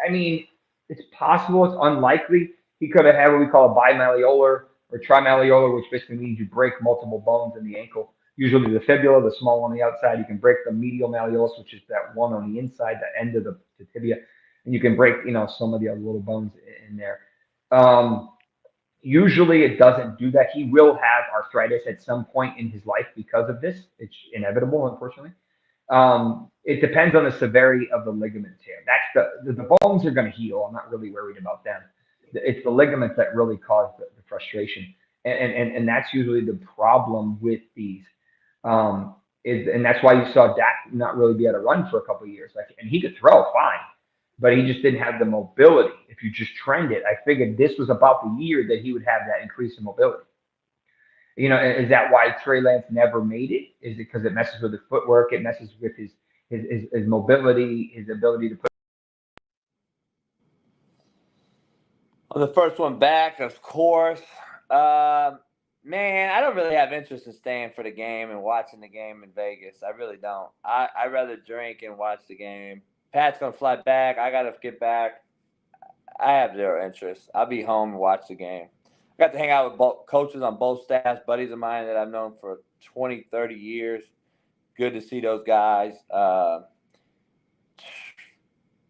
I mean, it's possible. It's unlikely. He could have had what we call a bimalleolar or trimalleolar, which basically means you break multiple bones in the ankle. Usually the fibula, the small one on the outside. You can break the medial malleolus, which is that one on the inside, the end of the tibia. And you can break, some of the other little bones in there. Usually it doesn't do that. He will have arthritis at some point in his life because of this. It's inevitable, unfortunately. It depends on the severity of the ligament tear. That's the bones are going to heal. I'm not really worried about them. It's the ligaments that really cause the frustration. And that's usually the problem with these. And that's why you saw Dak not really be able to run for a couple of years. And he could throw fine, but he just didn't have the mobility. If you just trend it, I figured this was about the year that he would have that increase in mobility. Is that why Trey Lance never made it? Is it because it messes with his footwork? It messes with his mobility, his ability to put. On the first one back, of course. Man, I don't really have interest in staying for the game and watching the game in Vegas. I really don't. I'd rather drink and watch the game. Pat's going to fly back. I got to get back. I have zero interest. I'll be home and watch the game. I got to hang out with both coaches on both staffs, buddies of mine that I've known for 20, 30 years. Good to see those guys.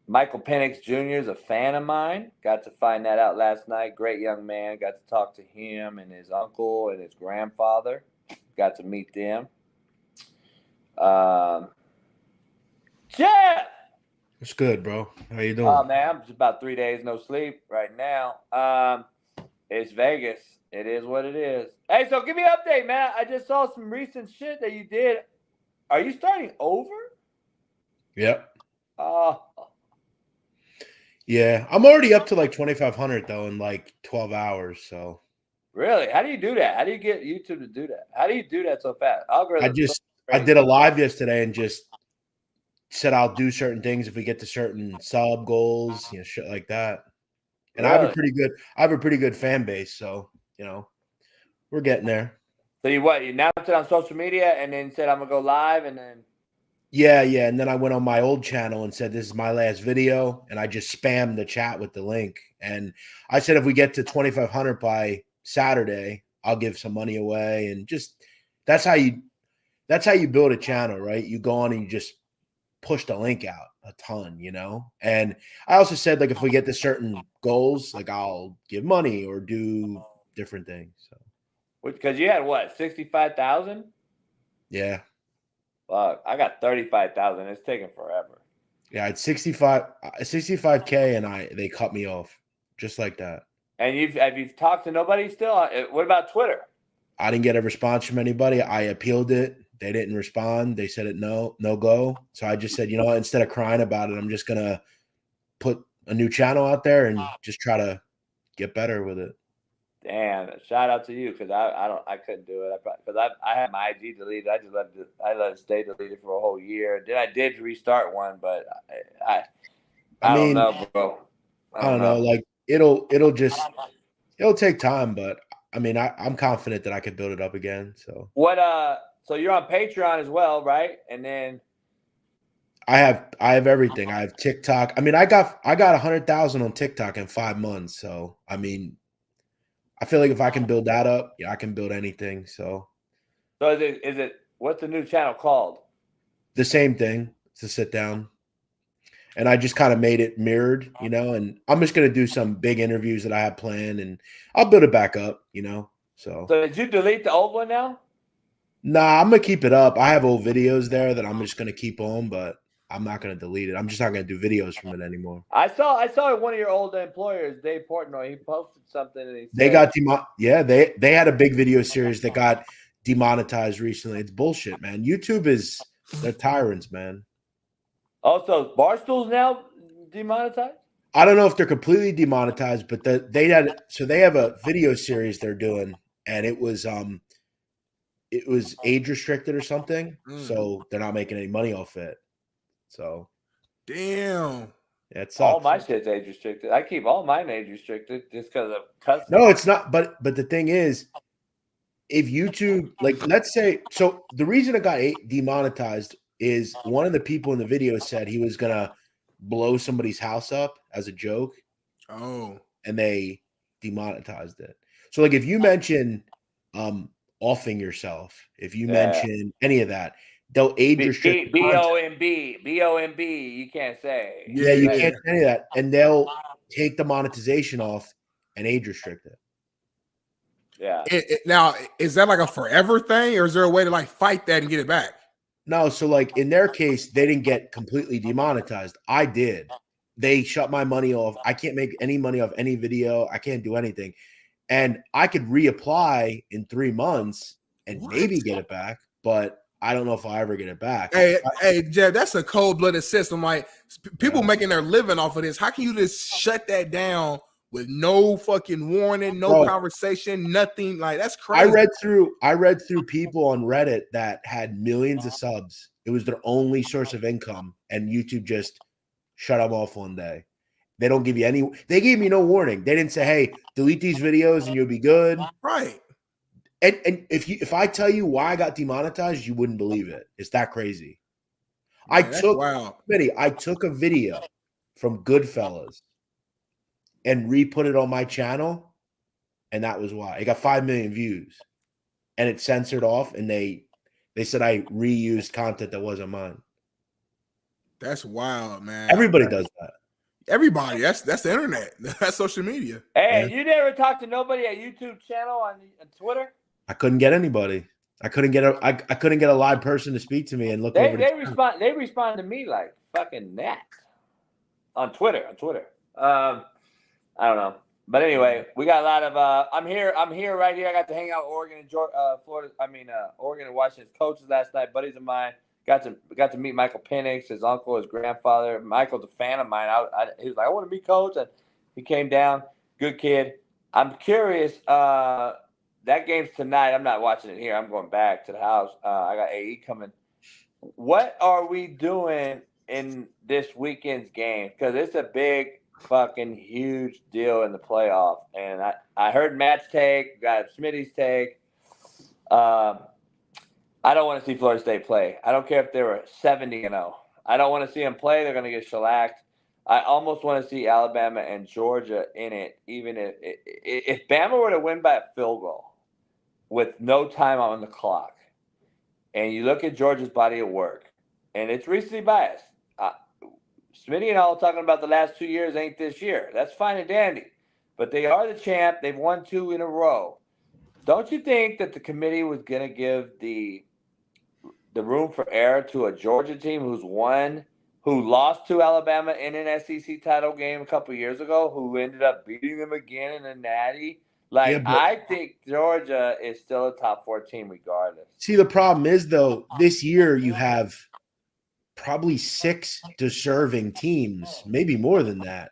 Michael Penix Jr. is a fan of mine. Got to find that out last night. Great young man. Got to talk to him and his uncle and his grandfather. Got to meet them. Jeff! What's good, bro? How you doing? Oh, man, I'm just about 3 days no sleep right now. It's Vegas. It is what it is. Hey, so give me an update, man. I just saw some recent shit that you did. Are you starting over? Yep. Oh. Yeah, I'm already up to like 2,500 though in like 12 hours. So. Really? How do you do that? How do you get YouTube to do that? How do you do that so fast? I did a live yesterday and just said I'll do certain things if we get to certain sub goals, shit like that. And really? I have a pretty good fan base, so we're getting there. So you announced it on social media and then said I'm gonna go live and then Yeah, and then I went on my old channel and said this is my last video, and I just spammed the chat with the link. And I said if we get to 2,500 by Saturday, I'll give some money away, and just that's how you build a channel, right? You go on and you just push the link out a ton, And I also said like if we get to certain goals, like I'll give money or do different things. So because you had what 65,000? Yeah. Fuck, I got 35,000. It's taking forever. Yeah, it's 65K, and they cut me off just like that. And have you talked to nobody still? What about Twitter? I didn't get a response from anybody. I appealed it. They didn't respond. They said no go. So I just said, instead of crying about it, I'm just gonna put a new channel out there and just try to get better with it. Damn! Shout out to you because I couldn't do it because I had my IG deleted. I let it stay deleted for a whole year. Then I did restart one, but I don't know, bro. I don't know. Like it'll take time, but I mean I'm confident that I could build it up again. So so you're on Patreon as well, right? And then I have everything. I have TikTok. I mean I got 100,000 on TikTok in 5 months. So I mean. I feel like if I can build that up, I can build anything. So is it what's the new channel called? The same thing. It's a sit down. And I just kind of made it mirrored, you know, and I'm just going to do some big interviews that I have planned and I'll build it back up, you know. So did you delete the old one now? Nah, I'm going to keep it up. I have old videos there that I'm just going to keep on, but I'm not going to delete it. I'm just not going to do videos from it anymore. I saw one of your old employers, Dave Portnoy. He posted something and he said, They got they had a big video series that got demonetized recently. It's bullshit, man. YouTube they're tyrants, man. Also, Barstool's now demonetized? I don't know if they're completely demonetized, but they have a video series they're doing, and it was age restricted or something, so they're not making any money off it. So, damn, yeah, it sucks. All my shit's age restricted. I keep all mine age restricted just because of custody. No, it's not. But the thing is, if YouTube, like, let's say, so the reason it got demonetized is one of the people in the video said he was gonna blow somebody's house up as a joke. Oh, and they demonetized it. So, like, if you mention offing yourself, if you mention any of that, they'll age restrict. B-O-M-B, you can't say. Yeah, you can't say any of that, and they'll take the monetization off and age restrict it. Yeah. Now, is that like a forever thing, or is there a way to like fight that and get it back? No, so like in their case, they didn't get completely demonetized. I did. They shut my money off. I can't make any money off any video. I can't do anything. And I could reapply in 3 months and maybe get it back, but I don't know if I'll ever get it back. Hey, Jeb, that's a cold-blooded system. Like, people making their living off of this. How can you just shut that down with no fucking warning, no conversation, nothing? Like, that's crazy. I read through people on Reddit that had millions of subs. It was their only source of income, and YouTube just shut them off one day. They don't give you any. They gave me no warning. They didn't say, "Hey, delete these videos and you'll be good." Right. And if I tell you why I got demonetized, you wouldn't believe it. It's that crazy. Man, I took a video from Goodfellas and re-put it on my channel, and that was why. It got 5 million views, and it censored off, and they said I reused content that wasn't mine. That's wild, man. Everybody does that. Everybody. That's the internet. That's social media. Hey, you never talked to nobody at YouTube channel on Twitter? I couldn't get anybody. I couldn't get a live person to speak to me and look over. They respond to me like fucking that on Twitter. I don't know, but anyway, we got a lot of. I'm here right here. I got to hang out with Oregon and Florida. Oregon and Washington's coaches last night. Buddies of mine. Got to meet Michael Penix, his uncle, his grandfather. Michael's a fan of mine. He was like, I want to be coach, and he came down. Good kid. I'm curious. That game's tonight. I'm not watching it here. I'm going back to the house. I got AE coming. What are we doing in this weekend's game? Because it's a big, fucking huge deal in the playoff. And I heard Matt's take, got Smitty's take. I don't want to see Florida State play. I don't care if they were 70-0. I don't want to see them play. They're going to get shellacked. I almost want to see Alabama and Georgia in it, even if Bama were to win by a field goal with no time on the clock, and you look at Georgia's body of work, and it's recency biased. Smitty and I are talking about the last 2 years ain't this year. That's fine and dandy. But they are the champ. They've won 2 in a row. Don't you think that the committee was going to give the room for error to a Georgia team who lost to Alabama in an SEC title game a couple years ago, who ended up beating them again in a natty? I think Georgia is still a top 4 team regardless. See, the problem is, though, this year you have probably 6 deserving teams, maybe more than that.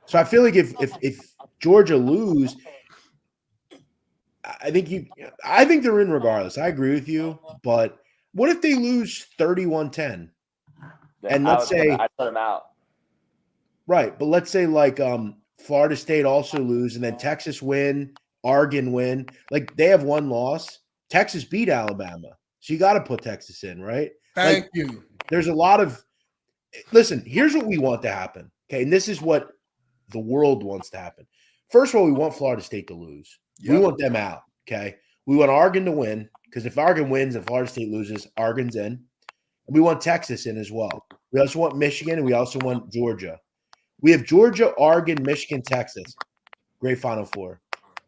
So I feel like if Georgia lose, I think they're in regardless. I agree with you, but what if they lose 31-10? And let's say I put them out. Right, but let's say like Florida State also lose, and then Texas win, Oregon win. Like, they have 1 loss. Texas beat Alabama, so you got to put Texas in, right? Thank you. There's a lot of – listen, here's what we want to happen, okay? And this is what the world wants to happen. First of all, we want Florida State to lose. Yep. We want them out, okay? We want Oregon to win, because if Oregon wins and Florida State loses, Oregon's in. And we want Texas in as well. We also want Michigan, and we also want Georgia. We have Georgia, Oregon, Michigan, Texas. Great Final Four.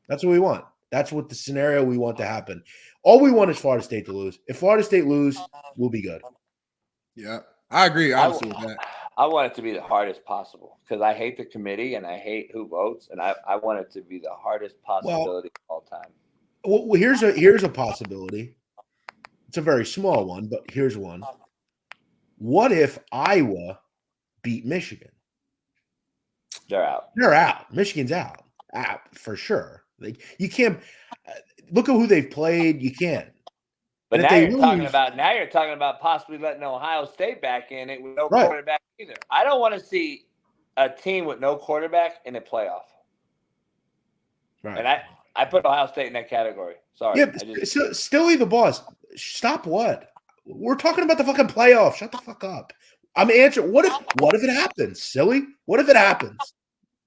That's what we want. That's what the scenario we want to happen. All we want is Florida State to lose. If Florida State lose, we'll be good. Yeah, I agree honestly with that. I want it to be the hardest possible because I hate the committee and I hate who votes, and I want it to be the hardest possibility of all time. Well, here's a possibility. It's a very small one, but here's one. What if Iowa beat Michigan? They're out. They're out. Michigan's out. For sure. Like, you can't look at who they've played. You can't. But now you're talking about possibly letting Ohio State back in it with no quarterback either. I don't want to see a team with no quarterback in a playoff. Right. And I put Ohio State in that category. Sorry. Yeah, Stilly the boss. Stop what? We're talking about the fucking playoffs. Shut the fuck up. I'm answering. What if it happens, silly? What if it happens?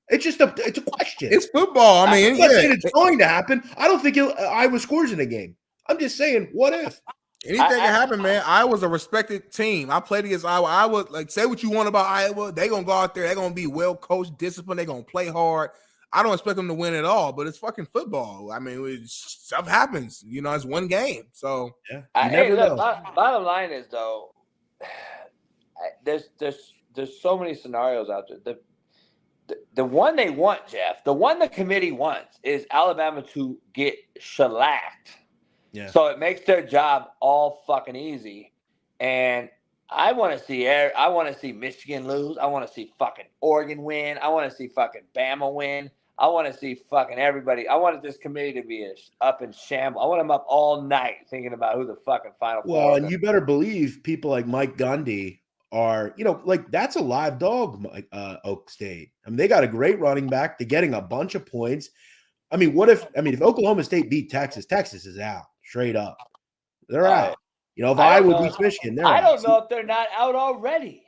It's just it's a question. It's football. I mean, I'm not saying it's going to happen. I don't think Iowa scores in a game. I'm just saying, what if? Anything can happen, man. Iowa's a respected team. I played against Iowa. Iowa, like, say what you want about Iowa. They're going to go out there. They're going to be well coached, disciplined. They're going to play hard. I don't expect them to win at all, but it's fucking football. I mean, stuff happens. You know, it's one game. So, bottom line is, though, there's so many scenarios out there. The one they want, Jeff, the one the committee wants is Alabama to get shellacked. Yeah. So it makes their job all fucking easy. And I want to see Michigan lose. I want to see fucking Oregon win. I want to see fucking Bama win. I want to see fucking everybody. I wanted this committee to be up in shambles. I want them up all night thinking about who the fucking Final Four. Well, and you better believe people like Mike Gundy are, like, that's a live dog, Oak State. I mean, they got a great running back. They're getting a bunch of points. I mean, if Oklahoma State beat Texas, Texas is out straight up. They're out. If Iowa beats Michigan, they're out. I don't know if they're not out already.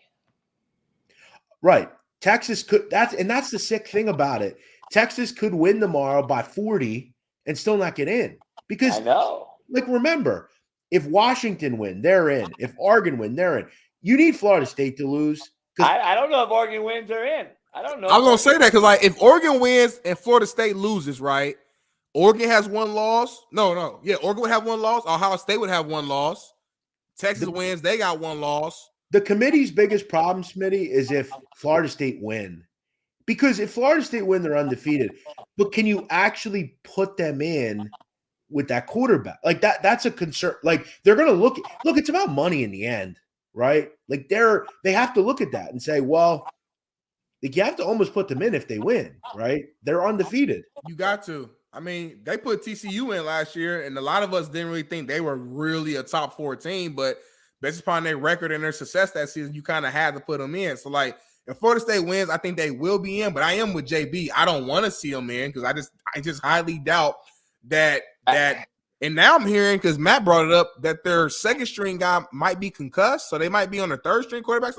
Right. Texas could. That's the sick thing about it. Texas could win tomorrow by 40 and still not get in. Because I know. Like, remember, if Washington win, they're in. If Oregon win, they're in. You need Florida State to lose. I don't know if Oregon wins, they're in. I don't know. I'm going to say that because, like, if Oregon wins and Florida State loses, right? Oregon has one loss. No. Yeah, Oregon would have one loss. Ohio State would have one loss. Texas wins. They got one loss. The committee's biggest problem, Smitty, is if Florida State win. Because if Florida State win, they're undefeated. But can you actually put them in with that quarterback? Like, that's a concern. Like, they're going to look, it's about money in the end, right? Like, they have to look at that and say, well, like, you have to almost put them in if they win, right? They're undefeated. You got to. I mean, they put TCU in last year, and a lot of us didn't really think they were really a top 4 team, but based upon their record and their success that season, you kind of had to put them in. So, like, if Florida State wins, I think they will be in, but I am with JB. I don't want to see them in because I just highly doubt that. And now I'm hearing, because Matt brought it up, that their second string guy might be concussed, so they might be on their third string quarterback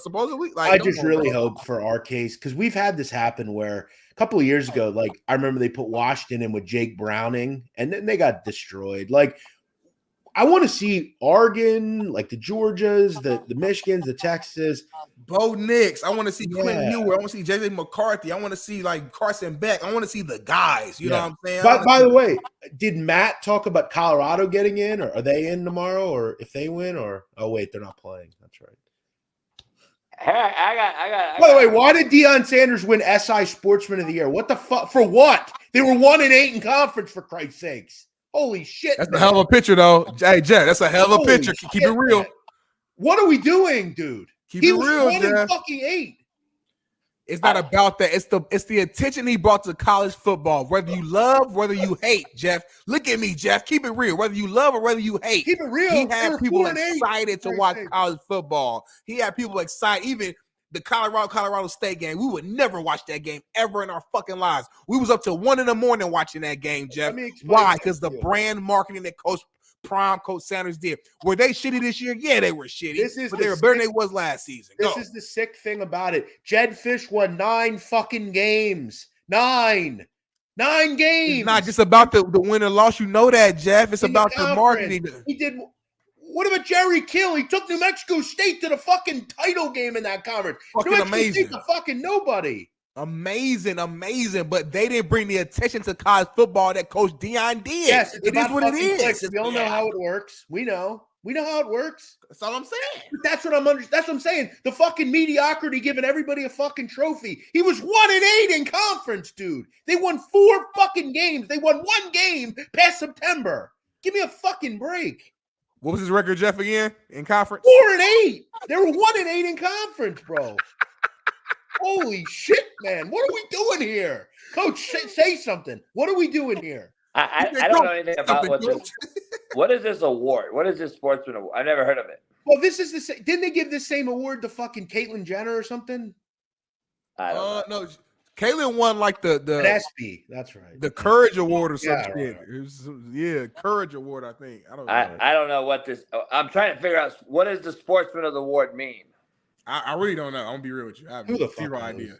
supposedly. Like, I just really hope for our case, because we've had this happen where a couple of years ago, like, I remember they put Washington in with Jake Browning, and then they got destroyed. Like, I want to see Oregon, like the Georgias, the Michigans, the Texas. Bo Nix. I want to see Quinn Ewers. I want to see J.J. McCarthy. I want to see, like, Carson Beck. I want to see the guys. You know what I'm saying? By the way, did Matt talk about Colorado getting in, or are they in tomorrow, or if they win, or wait, they're not playing. That's right. I By the way, why did Dion Sanders win SI Sportsman of the Year? What the fuck? For what? They were 1-8 in conference, for Christ's sakes. Holy shit. That's a hell of a picture, though. Hey, Jeff, that's a hell of a picture. Keep it real. Man. What are we doing, dude? Keep it real, Jeff. Fucking 8. It's not about that. It's the attention he brought to college football. Whether you love, whether you hate, Jeff. Look at me, Jeff. Keep it real. Whether you love or whether you hate. Keep it real. He had people excited to watch college football. He had people excited. Even the Colorado State game, we would never watch that game ever in our fucking lives. We was up till 1 a.m. watching that game, Jeff. Why? Because the brand marketing that Coach Sanders did. Were they shitty this year? Yeah, they were shitty. But they were better than they was last season. This is the sick thing about it. Jed Fish won 9 fucking games. 9 games. It's not just about the win or loss. You know that, Jeff. It's about the marketing. He did. What about Jerry Kill? He took New Mexico State to the fucking title game in that conference. Fucking New Mexico amazing. State's a fucking nobody. Amazing. But they didn't bring the attention to college football that Coach Dion did. Yes, it is what it is. Clicks. We all know how it works. We know how it works. That's all I'm saying. But that's what I'm saying. The fucking mediocrity giving everybody a fucking trophy. He was 1-8 in conference, dude. They won 4 fucking games. They won 1 game past September. Give me a fucking break. What was his record, Jeff, again, in conference? 4-8. They were 1-8 in conference, bro. Holy shit, man. What are we doing here? Coach, say something. What are we doing here? I don't know anything about what is this award? What is this sportsman award? I've never heard of it. Well, this is the same. Didn't they give this same award to fucking Caitlyn Jenner or something? I don't know. No, Caitlyn won like the ESPY. That's right. The Courage Award or some Yeah, shit. right. It was, Courage Award, I think. I don't know. I don't know what this. I'm trying to figure out what does the sportsman of the award mean. I really don't know. I'm gonna be real with you. I have Who the zero fuck idea.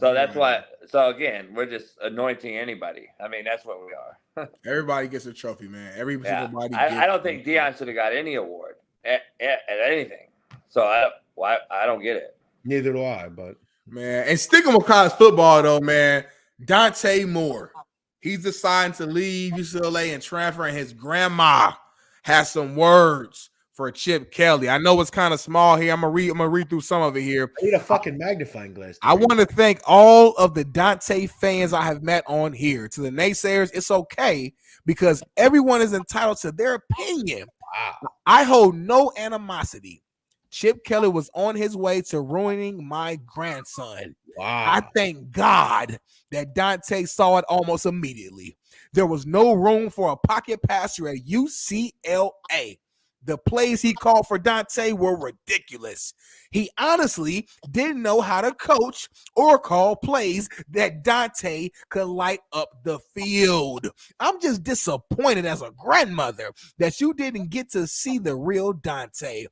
So that's why. So again, we're just anointing anybody. I mean, that's what we are. Everybody gets a trophy, man. Every single body. I don't think Dion should have got any award at anything. So I don't get it. Neither do I, but man. And sticking with college football though, man, Dante Moore, he's deciding to leave UCLA and transfer, and his grandma has some words for Chip Kelly. I know it's kind of small here. I'm gonna read through some of it here. I need a fucking magnifying glass. I want to thank all of the Dante fans I have met on here. To the naysayers, it's okay because everyone is entitled to their opinion. Wow. I hold no animosity. Chip Kelly was on his way to ruining my grandson. Wow. I thank God that Dante saw it almost immediately. There was no room for a pocket passer at UCLA. The plays he called for Dante were ridiculous. He honestly didn't know how to coach or call plays that Dante could light up the field. I'm just disappointed as a grandmother that you didn't get to see the real Dante.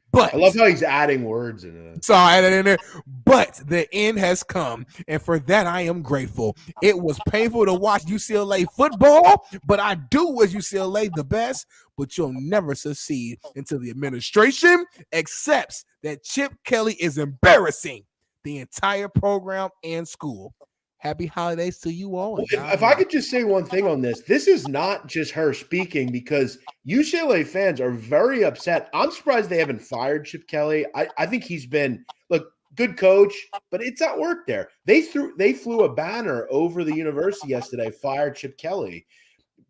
But I love how he's adding words in it. So I added in there. But the end has come, and for that I am grateful. It was painful to watch UCLA football, but I do wish UCLA the best. But you'll never succeed until the administration accepts that Chip Kelly is embarrassing the entire program and school. Happy holidays to you all. If I could just say one thing on this, this is not just her speaking because UCLA fans are very upset. I'm surprised they haven't fired Chip Kelly. I think he's been, look, good coach, but it's not work there. They flew a banner over the university yesterday, fired Chip Kelly.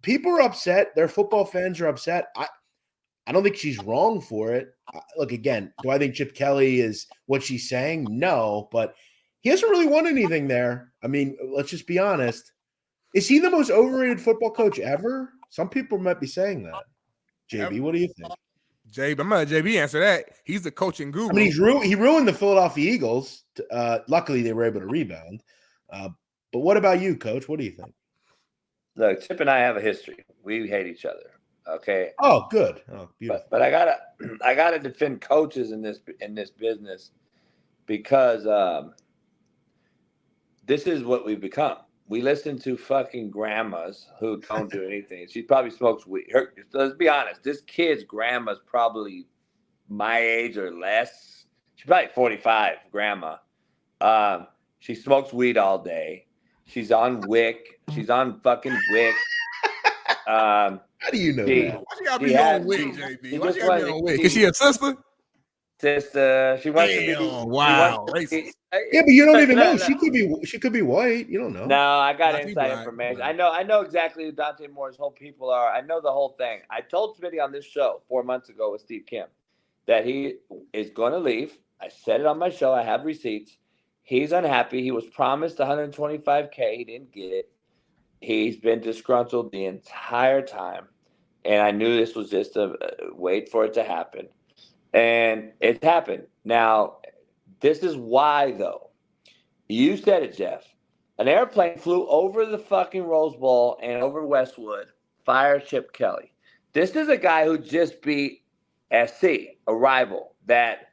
People are upset. Their football fans are upset. I don't think she's wrong for it. Look, again, do I think Chip Kelly is what she's saying? No, but he hasn't really won anything there. I mean, let's just be honest. Is he the most overrated football coach ever? Some people might be saying that. JB, what do you think? JB, I'm gonna let JB answer that. He's the coaching guru. I mean, he ruined the Philadelphia Eagles. Luckily, they were able to rebound. But what about you, Coach? What do you think? Look, Chip and I have a history. We hate each other. Okay. Oh, good. Oh, beautiful. But I gotta defend coaches in this business because this is what we've become. We listen to fucking grandmas who don't do anything. She probably smokes weed. Let's be honest. This kid's grandma's probably my age or less. She's probably 45, grandma. She smokes weed all day. She's on Wick. She's on fucking Wick. How do you know that? Why she gotta be on Wick, JB? Why she gotta be on Wick? Is she a sister? Sister. She wants to be. Wow. Yeah, but you don't even know. She could be white. You don't know. No, I got inside information. I know exactly who Dante Moore's whole people are. I know the whole thing. I told Smitty on this show 4 months ago with Steve Kim that he is going to leave. I said it on my show. I have receipts. He's unhappy. He was promised $125K. He didn't get it. He's been disgruntled the entire time. And I knew this was just a wait for it to happen. And it's happened. Now, this is why, though. You said it, Jeff. An airplane flew over the fucking Rose Bowl and over Westwood. Fire Chip Kelly. This is a guy who just beat SC, a rival that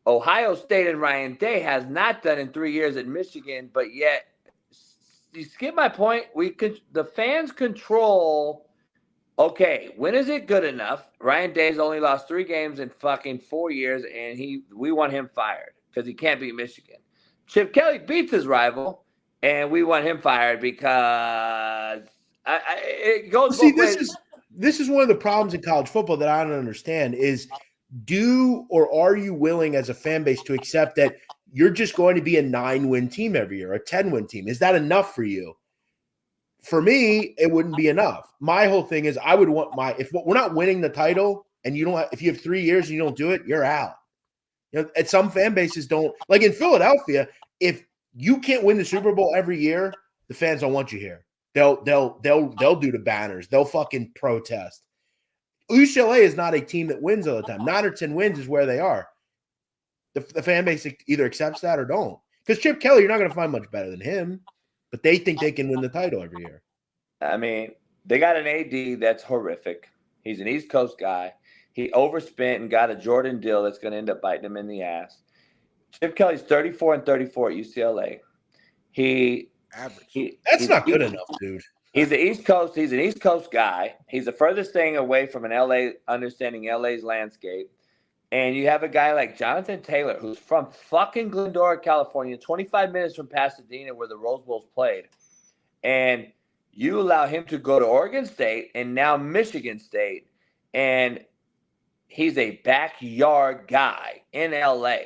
Ohio State and Ryan Day has not done in 3 years at Michigan, but yet, you skip my point. The fans control Okay, when is it good enough? Ryan Day's only lost 3 games in fucking 4 years, and we want him fired because he can't beat Michigan. Chip Kelly beats his rival, and we want him fired because it goes both ways. This is one of the problems in college football that I don't understand is are you willing as a fan base to accept that you're just going to be a 9-win team every year, a 10-win team? Is that enough for you? For me, it wouldn't be enough. My whole thing is I would want if we're not winning the title and if you have 3 years and you don't do it, you're out. And some fan bases don't, like in Philadelphia, if you can't win the Super Bowl every year, the fans don't want you here. They'll do the banners. They'll fucking protest. UCLA is not a team that wins all the time. 9 or 10 wins is where they are. The fan base either accepts that or don't. Because Chip Kelly, you're not going to find much better than him. But they think they can win the title every year. I mean, they got an AD that's horrific. He's an East Coast guy. He overspent and got a Jordan deal that's going to end up biting him in the ass. Chip Kelly's 34-34 at UCLA. That's not good enough, dude. He's the East Coast. He's an East Coast guy. He's the furthest thing away from understanding LA's landscape. And you have a guy like Jonathan Taylor, who's from fucking Glendora, California, 25 minutes from Pasadena, where the Rose Bowl's played. And you allow him to go to Oregon State and now Michigan State. And he's a backyard guy in LA.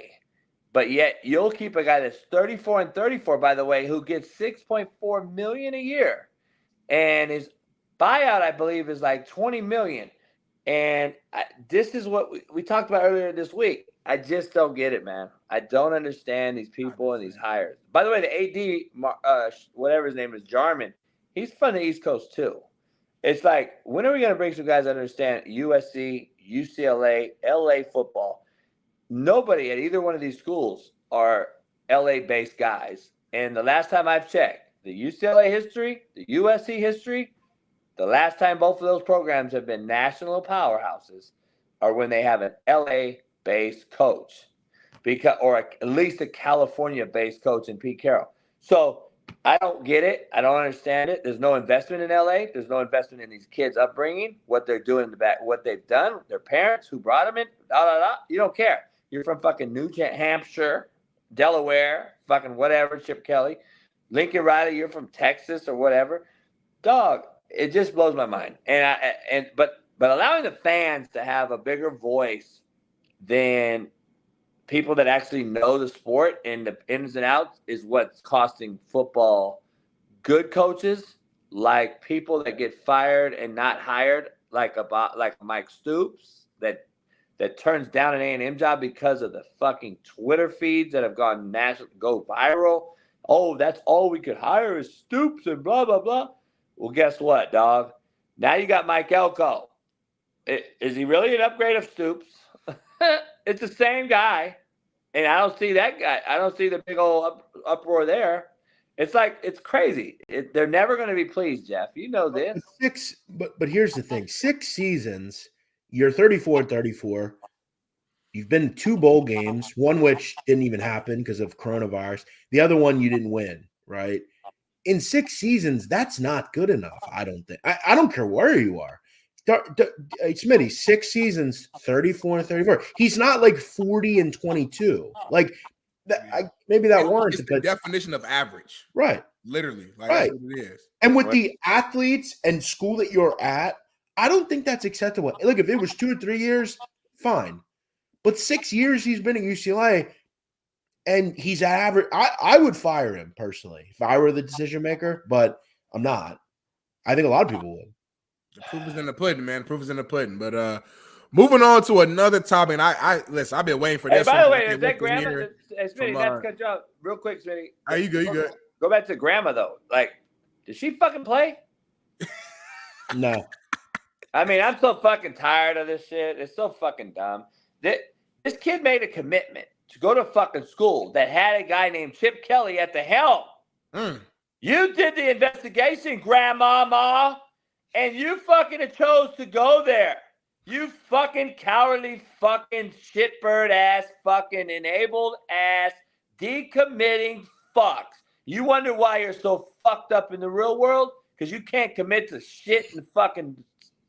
But yet you'll keep a guy that's 34-34, by the way, who gets $6.4 million a year. And his buyout, I believe, is like $20 million. And this is what we talked about earlier this week. I just don't get it, man. I don't understand these people and these hires. By the way, the AD, whatever his name is, Jarman, he's from the East Coast too. It's like, when are we going to bring some guys that understand USC, UCLA, LA football? Nobody at either one of these schools are LA-based guys. And the last time I've checked, the UCLA history, the USC history, the last time both of those programs have been national powerhouses are when they have an LA-based coach, or at least a California-based coach in Pete Carroll. So I don't get it. I don't understand it. There's no investment in LA. There's no investment in these kids' upbringing, what they're doing in the back, what they've done, their parents, who brought them in, You don't care. You're from fucking New Hampshire, Delaware, fucking whatever, Chip Kelly. Lincoln Riley, you're from Texas or whatever. Dog, it just blows my mind. But allowing the fans to have a bigger voice than people that actually know the sport and the ins and outs is what's costing football good coaches, like people that get fired and not hired, like Mike Stoops, that turns down an A&M job because of the fucking Twitter feeds that have gone national, go viral. Oh, that's all we could hire is Stoops and blah, blah, blah. Well, guess what, dog? Now you got Mike Elko. Is he really an upgrade of Stoops? It's the same guy. And I don't see that guy. I don't see the big old uproar there. It's like, it's crazy. They're never going to be pleased, Jeff. You know this. But here's the thing. 6 seasons, you're 34-34. You've been to 2 bowl games, one which didn't even happen because of coronavirus. The other one you didn't win, right? In 6 seasons, that's not good enough, I don't think. I don't care where you are. Smitty, 6 seasons, 34-34. He's not like 40-22. Like maybe that warrants it. It's the definition of average. Right. Literally. Like, right. That's what it is. And with the athletes and school that you're at, I don't think that's acceptable. Look, if it was 2 or 3 years, fine. But 6 years he's been at UCLA and he's average. I would fire him personally if I were the decision maker, but I'm not. I think a lot of people would. The proof is in the pudding, man. Proof is in the pudding. But moving on to another topic. And listen, I've been waiting for this. Hey, by the way, is that grandma? Smitty, not to cut you off real quick, Smitty. Are you good? You good? Go back to grandma though. Like, did she fucking play? No. I mean, I'm so fucking tired of this shit. It's so fucking dumb. This kid made a commitment to go to fucking school that had a guy named Chip Kelly at the helm. You did the investigation, grandmama, and you fucking chose to go there. You fucking cowardly fucking shitbird ass fucking enabled ass decommitting fucks. You wonder why you're so fucked up in the real world? Because you can't commit to shit in fucking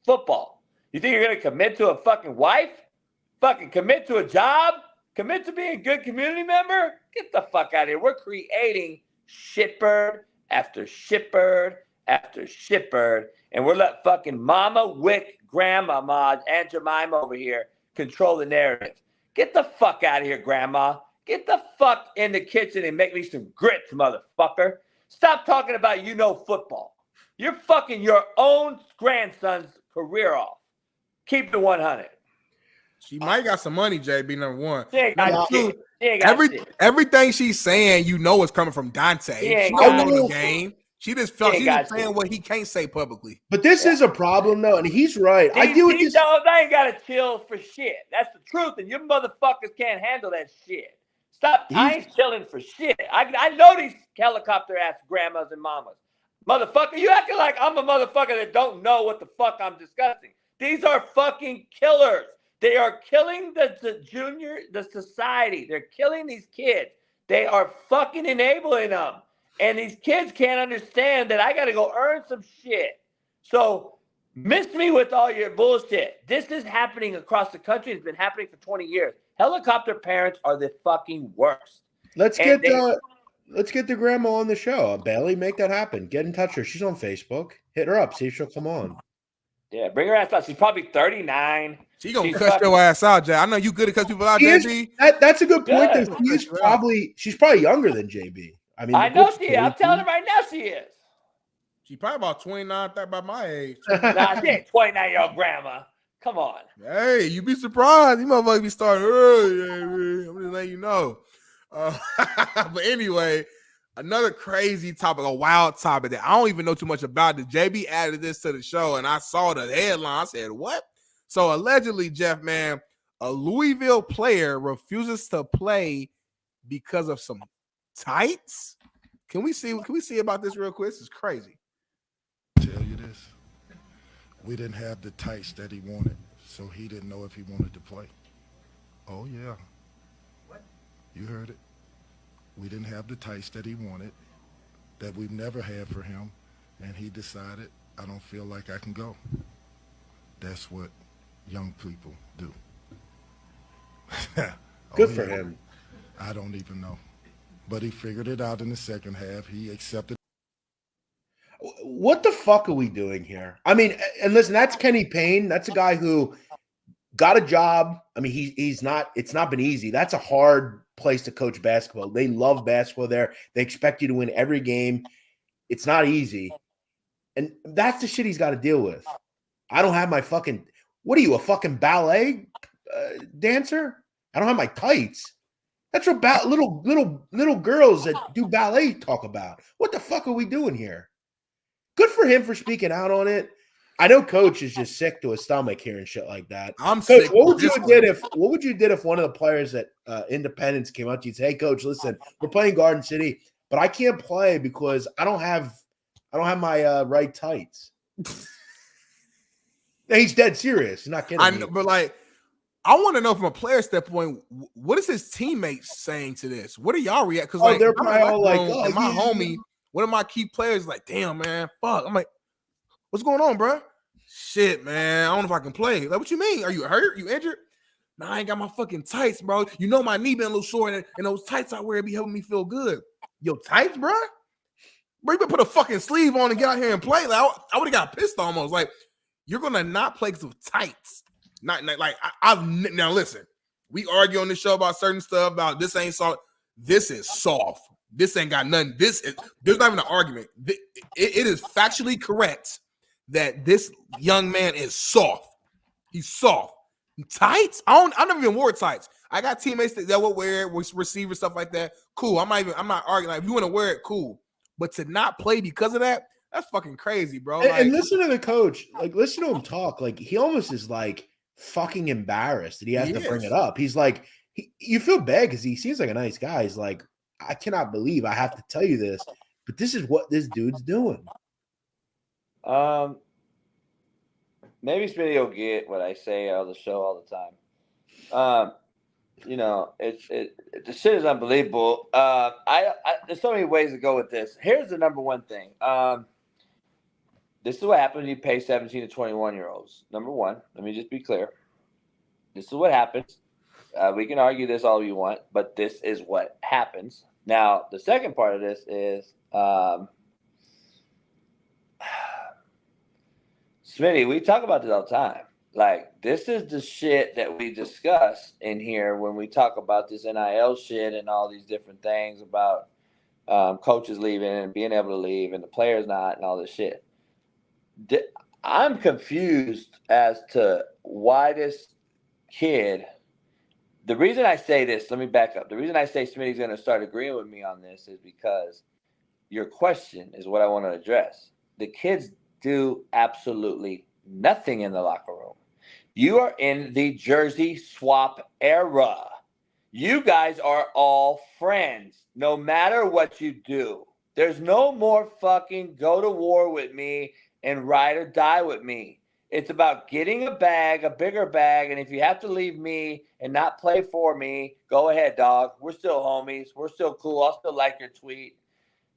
football. You think you're going to commit to a fucking wife? Fucking commit to a job? Commit to being a good community member? Get the fuck out of here. We're creating shitbird after shitbird after shitbird, and we're letting fucking Mama Wick, Grandma, Aunt Jemima over here control the narrative. Get the fuck out of here, Grandma. Get the fuck in the kitchen and make me some grits, motherfucker. Stop talking about football. You're fucking your own grandson's career off. Keep the 100. She might got some money, JB, number one. She ain't got shit. She ain't got shit. Everything she's saying, is coming from Dante. She don't know the game. She just felt she's saying what he can't say publicly. But this is a problem, though, and he's right. I do with this. I ain't got to chill for shit. That's the truth, and you motherfuckers can't handle that shit. Stop. I ain't chilling for shit. I know these helicopter-ass grandmas and mamas. Motherfucker, you acting like I'm a motherfucker that don't know what the fuck I'm discussing. These are fucking killers. They are killing the society. They're killing these kids. They are fucking enabling them. And these kids can't understand that I got to go earn some shit. So miss me with all your bullshit. This is happening across the country. It's been happening for 20 years. Helicopter parents are the fucking worst. Let's get the grandma on the show. Bailey, make that happen. Get in touch with her. She's on Facebook. Hit her up. See if she'll come on. Yeah, bring her ass out. She's probably 39. She's gonna cuss your ass out, Jay. I know you good at cuss people out, JB. That's a good point. She's probably younger than JB. I mean, I know she is. I'm telling her right now she is. She probably about 29, about my age. Nah, she ain't 29-year-old grandma. Come on. Hey, you be surprised. You motherfuckers be starting early. I'm just letting you know. But anyway, another crazy topic, a wild topic that I don't even know too much about. The JB added this to the show, and I saw the headline. I said, what? So allegedly, Jeff, man, a Louisville player refuses to play because of some tights. Can we see about this real quick? This is crazy. Tell you this. We didn't have the tights that he wanted, so he didn't know if he wanted to play. Oh, yeah. What? You heard it. We didn't have the tights that he wanted, that we've never had for him, and he decided, I don't feel like I can go. That's what young people do. Good for him. I don't even know. But he figured it out in the second half. He accepted. What the fuck are we doing here? I mean, and listen, that's Kenny Payne. That's a guy who got a job. I mean, it's not been easy. That's a hard place to coach basketball. They love basketball there. They expect you to win every game. It's not easy. And that's the shit he's got to deal with. I don't have my fucking, what are you, a fucking ballet dancer? I don't have my tights. That's what little girls that do ballet talk about. What the fuck are we doing here? Good for him for speaking out on it. I know Coach is just sick to his stomach hearing shit like that. I'm Coach, sick. What would you have did if one of the players at Independence came up to you and said, "Hey, Coach, listen, we're playing Garden City, but I can't play because I don't have my right tights." He's dead serious. He's not kidding. I know, but I want to know from a player standpoint, what is his teammates saying to this? What are y'all react? Because they're probably all like, "Oh, my homie." One of my key players like, damn, man, fuck. I'm like, what's going on, bro? Shit, man, I don't know if I can play. Like, what you mean? Are you hurt? You injured? Nah, I ain't got my fucking tights, bro. You know my knee been a little sore, and those tights I wear be helping me feel good. Yo, tights, bro? Bro, you better put a fucking sleeve on and get out here and play. Like, I would have got pissed almost. Like, you're gonna not play because of tights. Not like now. Listen, we argue on this show about certain stuff about this ain't soft. This is soft. This ain't got nothing. There's not even an argument. It is factually correct that this young man is soft. He's soft. Tights? I never even wore tights. I got teammates that will wear it, with receivers, stuff like that. Cool. I'm not arguing. Like, if you want to wear it, cool. But to not play because of that, that's fucking crazy, bro. And listen to the coach. Like, listen to him talk. Like, he almost is like fucking embarrassed that he has to bring it up. He's like, you feel bad because he seems like a nice guy. He's like, I cannot believe I have to tell you this, but this is what this dude's doing. Maybe Smitty will get what I say on the show all the time. The shit is unbelievable. There's so many ways to go with this. Here's the number one thing. This is what happens when you pay 17 to 21-year-olds. Number one, let me just be clear. This is what happens. We can argue this all you want, but this is what happens. Now, the second part of this is, Smitty, we talk about this all the time. Like, this is the shit that we discuss in here when we talk about this NIL shit and all these different things about coaches leaving and being able to leave and the players not and all this shit. I'm confused as to why this kid – the reason I say this, let me back up. The reason I say Smitty's going to start agreeing with me on this is because your question is what I want to address. The kids do absolutely nothing in the locker room. You are in the jersey swap era. You guys are all friends, no matter what you do. There's no more fucking go to war with me and ride or die with me. It's about getting a bag, a bigger bag, and if you have to leave me and not play for me, go ahead, dog. We're still homies. We're still cool. I'll still like your tweet.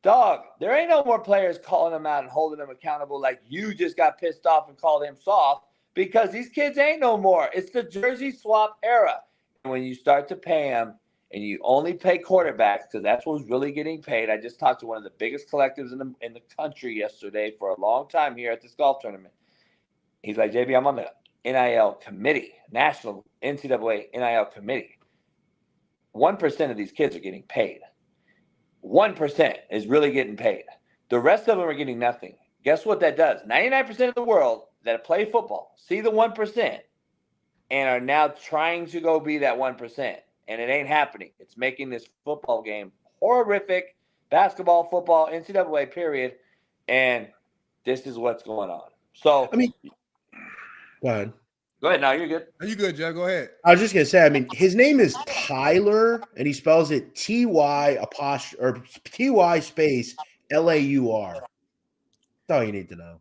Dog, there ain't no more players calling them out and holding them accountable like you just got pissed off and called him soft because these kids ain't no more. It's the jersey swap era. And when you start to pay them and you only pay quarterbacks because that's what's really getting paid. I just talked to one of the biggest collectives in the country yesterday for a long time here at this golf tournament. He's like, JB, I'm on the NIL committee, National NCAA NIL committee. 1% of these kids are getting paid. 1% is really getting paid. The rest of them are getting nothing. Guess what that does? 99% of the world that play football see the 1% and are now trying to go be that 1%. And it ain't happening. It's making this football game horrific. Basketball, football, NCAA, period. And this is what's going on. So, I mean, go ahead. Go ahead. Now you're good. Are you good, Joe? Go ahead. I was just gonna say, I mean, his name is Tyler, and he spells it Ty space Laur. That's all you need to know.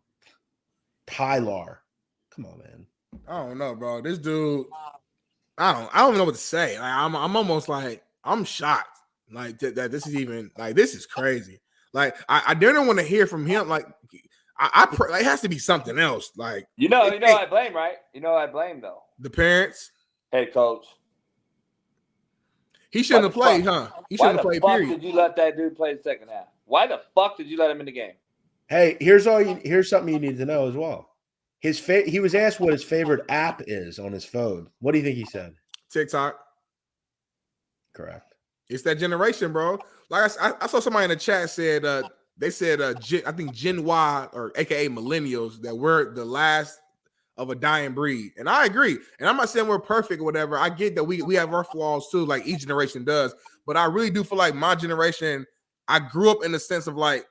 Tyler. Come on, man. I don't know, bro. This dude, I don't even know what to say. Like, I'm almost like I'm shocked. Like that this is even like this is crazy. Like I didn't want to hear from him. Like it has to be something else. Like you know, I blame, right? You know, I blame though. The parents, head coach. He shouldn't have played, huh? He shouldn't have played. Why the fuck period. did you let that dude play the second half? Why the fuck did you let him in the game? Hey, here's something you need to know as well. He was asked what his favorite app is on his phone. What do you think he said? TikTok. Correct. It's that generation, bro. Like I saw somebody in the chat said they said I think Gen Y or AKA millennials that we're the last of a dying breed, and I agree. And I'm not saying we're perfect or whatever. I get that we have our flaws too, like each generation does. But I really do feel like my generation, I grew up in the sense of like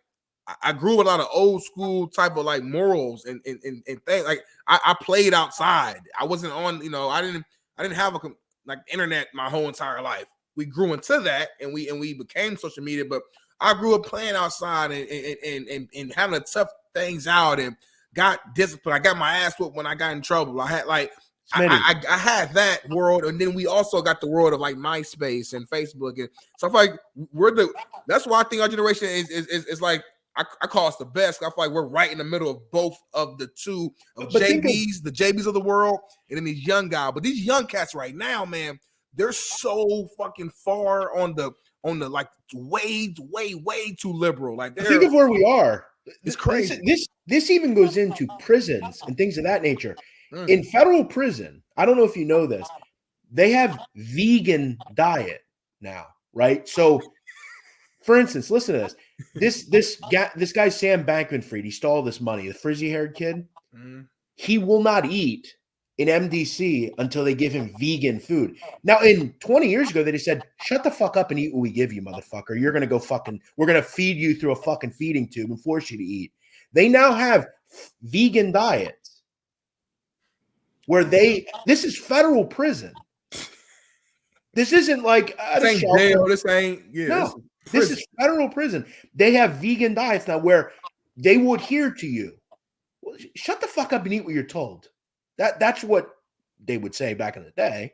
I grew with a lot of old school type of like morals and things. Like I played outside. I wasn't on, I didn't have like internet my whole entire life. We grew into that and we became social media, but I grew up playing outside and having to tough things out and got disciplined. I got my ass whooped when I got in trouble. I had like I had that world, and then we also got the world of like MySpace and Facebook, and so I feel like that's why I think our generation is like I call us the best. I feel like we're right in the middle of both of the two of the JBs of the world, and then these young guys. But these young cats right now, man, they're so fucking far on the like way too liberal. Like think of where we are. It's crazy. This even goes into prisons and things of that nature. In federal prison, I don't know if you know this, they have vegan diet now, right? So, for instance, listen to this. This guy Sam Bankman-Fried, he stole this money. The frizzy-haired kid, he will not eat in MDC until they give him vegan food. Now, 20 years ago, they just said, "Shut the fuck up and eat what we give you, motherfucker. You're gonna go we're gonna feed you through a fucking feeding tube and force you to eat." They now have vegan diets where this is federal prison. This isn't like this ain't jail. This ain't this is federal prison. They have vegan diets now where they will adhere to you. Well, shut the fuck up and eat what you're told. That's what they would say back in the day.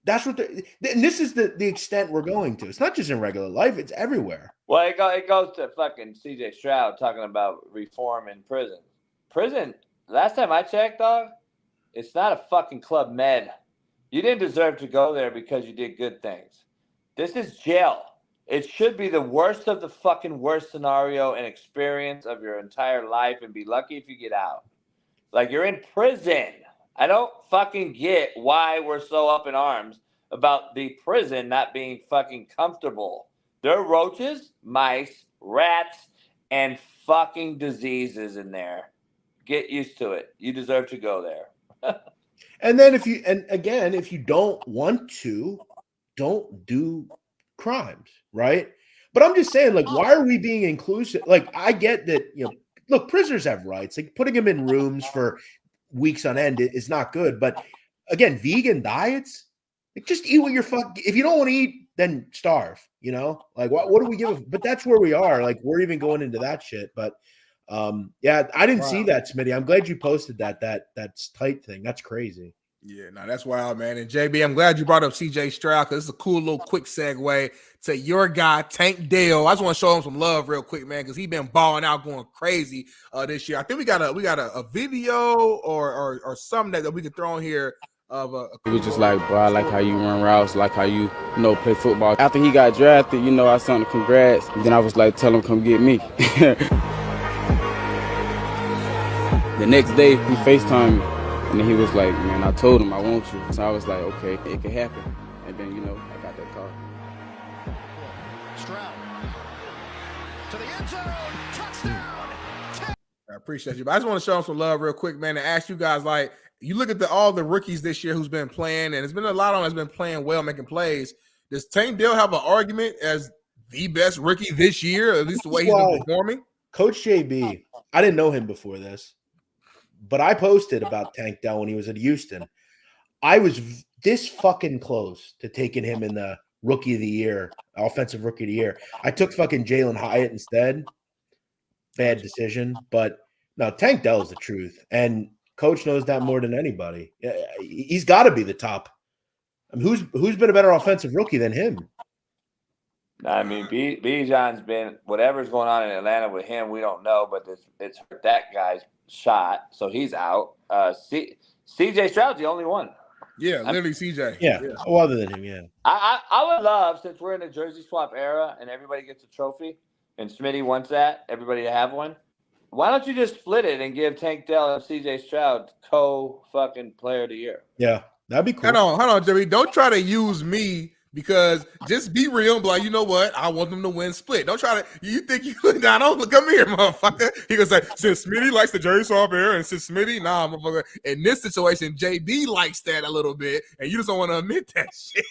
That's what and this is the extent we're going to. It's not just in regular life; it's everywhere. Well, it goes to fucking CJ Stroud talking about reform in prison. prison, last time I checked, dog, it's not a fucking Club Med. You didn't deserve to go there because you did good things. This is jail. It should be the worst of the fucking worst scenario and experience of your entire life, and be lucky if you get out. Like, you're in prison. I don't fucking get why we're so up in arms about the prison not being fucking comfortable. There are roaches, mice, rats, and fucking diseases in there. Get used to it. You deserve to go there. And then if you don't want to, don't do crimes, right? But I'm just saying, like, why are we being inclusive? Like, I get that, look, prisoners have rights. Like, putting them in rooms for weeks on end is not good. But again, vegan diets, like, just eat what you're if you don't want to eat, then starve, Like, what do we give? But that's where we are. Like, we're even going into that shit. But yeah, I didn't see that, Smitty. I'm glad you posted that's tight thing. That's crazy. Yeah, no, that's wild, man. And JB, I'm glad you brought up CJ Stroud, because it's a cool little quick segue to your guy, Tank Dell. I just want to show him some love real quick, man, because he's been balling out, going crazy this year. I think we got a video or something that we could throw in here of It was just like, bro, I like how you run routes, like how you play football. After he got drafted, I sent him congrats. Then I was like, tell him come get me. The next day, he FaceTimed me. And then he was like, man, I told him I want you. So I was like, okay, it can happen. And then, I got that call. Stroud to the end zone, touchdown. I appreciate you. But I just want to show him some love real quick, man, and ask you guys, like, you look at all the rookies this year who's been playing, and it's been a lot of them that's been playing well, making plays. Does Tank Dell have an argument as the best rookie this year, at least the way he's been performing? Coach JB, I didn't know him before this, but I posted about Tank Dell when he was at Houston. I was this fucking close to taking him in the rookie of the year, offensive rookie of the year. I took fucking Jalen Hyatt instead. Bad decision, but no, Tank Dell is the truth. And Coach knows that more than anybody. He's got to be the top. I mean, who's been a better offensive rookie than him? I mean, Bijan's been, whatever's going on in Atlanta with him, we don't know, but it's hurt that guy's shot, so he's out. CJ Stroud's the only one. Yeah, literally CJ. Yeah, oh, other than him, yeah. I would love, since we're in the jersey swap era and everybody gets a trophy, and Smitty wants that, everybody to have one, why don't you just split it and give Tank Dell and CJ Stroud co-fucking player of the year? Yeah, that'd be cool. Hold on, Jimmy. Don't try to use me, because just be real and be like, you know what? I want them to win split. Don't try to, you think you, nah, don't come here, motherfucker. He gonna say, since Smitty likes the jersey swap era, and since Smitty, nah, motherfucker. In this situation, JB likes that a little bit, and you just don't want to admit that shit.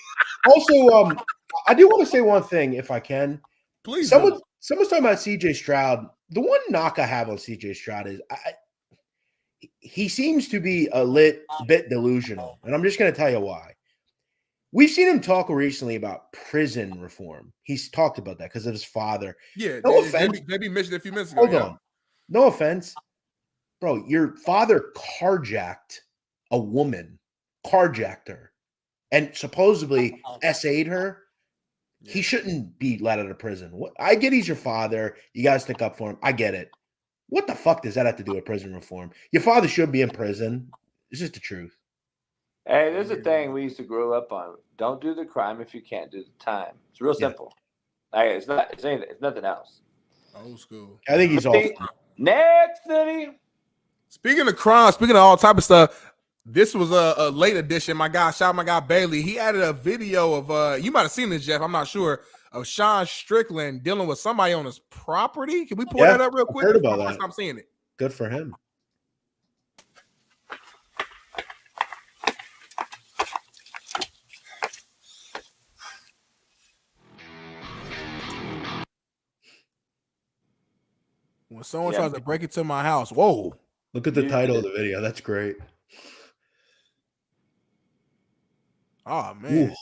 Also, I do want to say one thing, if I can. Please. Someone's talking about CJ Stroud. The one knock I have on CJ Stroud is he seems to be a bit delusional, and I'm just going to tell you why. We've seen him talk recently about prison reform. He's talked about that because of his father. Yeah, no offense. JB mentioned it a few minutes ago. Hold on. No offense. Bro, your father carjacked a woman, carjacked her, and supposedly SA'd her. He shouldn't be let out of prison. I get he's your father. You got to stick up for him. I get it. What the fuck does that have to do with prison reform? Your father should be in prison. It's just the truth. Hey, there's a thing we used to grow up on. Don't do the crime if you can't do the time. It's real simple. Like, it's nothing else. Old school. I think he's off. Next city. Speaking of crime, speaking of all type of stuff, this was a late edition. My guy Bailey. He added a video of you might have seen this, Jeff. I'm not sure, of Sean Strickland dealing with somebody on his property. Can we pull that up real quick? I heard about that. I'm seeing it. Good for him. When someone tries to break into my house, whoa. Look at the title of the video. That's great. Oh, man.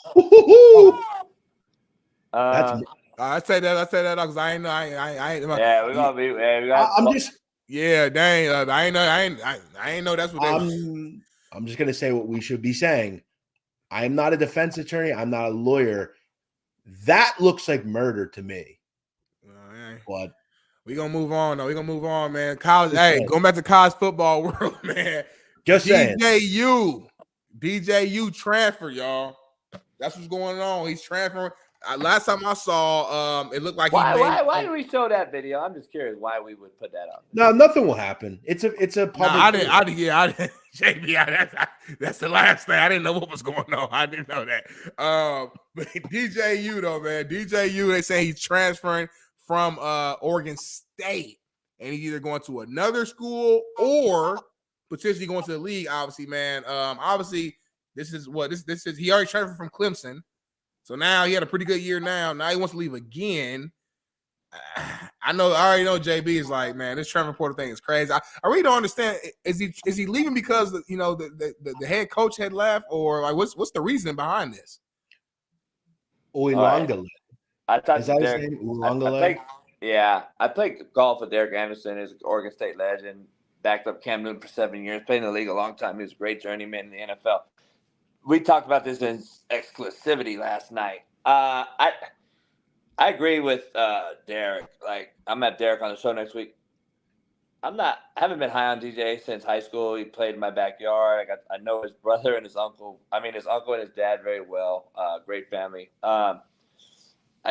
I say that because I ain't know. I ain't. Yeah, we're gonna be. I'm just. Yeah, dang. I ain't know that's what they. I'm just gonna say what we should be saying. I am not a defense attorney. I'm not a lawyer. That looks like murder to me. But We're gonna move on, though. We're gonna move on, man. College, hey, going back to college football world, man. Just saying. DJU transfer, y'all. That's what's going on. He's transferring. Last time I saw, it looked like why do we show that video? I'm just curious why we would put that out. No, nothing will happen. It's a public. I didn't. JB, that's the last thing. I didn't know what was going on. I didn't know that. But DJU though, man. DJU, they say he's transferring from Oregon State, and he's either going to another school or potentially going to the league. Obviously, man. Obviously, this is he already transferred from Clemson. So now he had a pretty good year now. Now he wants to leave again. I already know JB is like, man, this transfer portal thing is crazy. I really don't understand. Is he leaving because the head coach had left, or like what's the reason behind this? Uilongale. I thought Is that his Derek, name? Uilongale? I played golf with Derek Anderson. He's an Oregon State legend. Backed up Cam Newton for 7 years. Played in the league a long time. He was a great journeyman in the NFL. We talked about this in exclusivity last night. I agree with Derek. Like, I'm at Derek on the show next week. I haven't been high on DJ since high school. He played in my backyard. I know his brother and his uncle. His uncle and his dad very well. Great family. I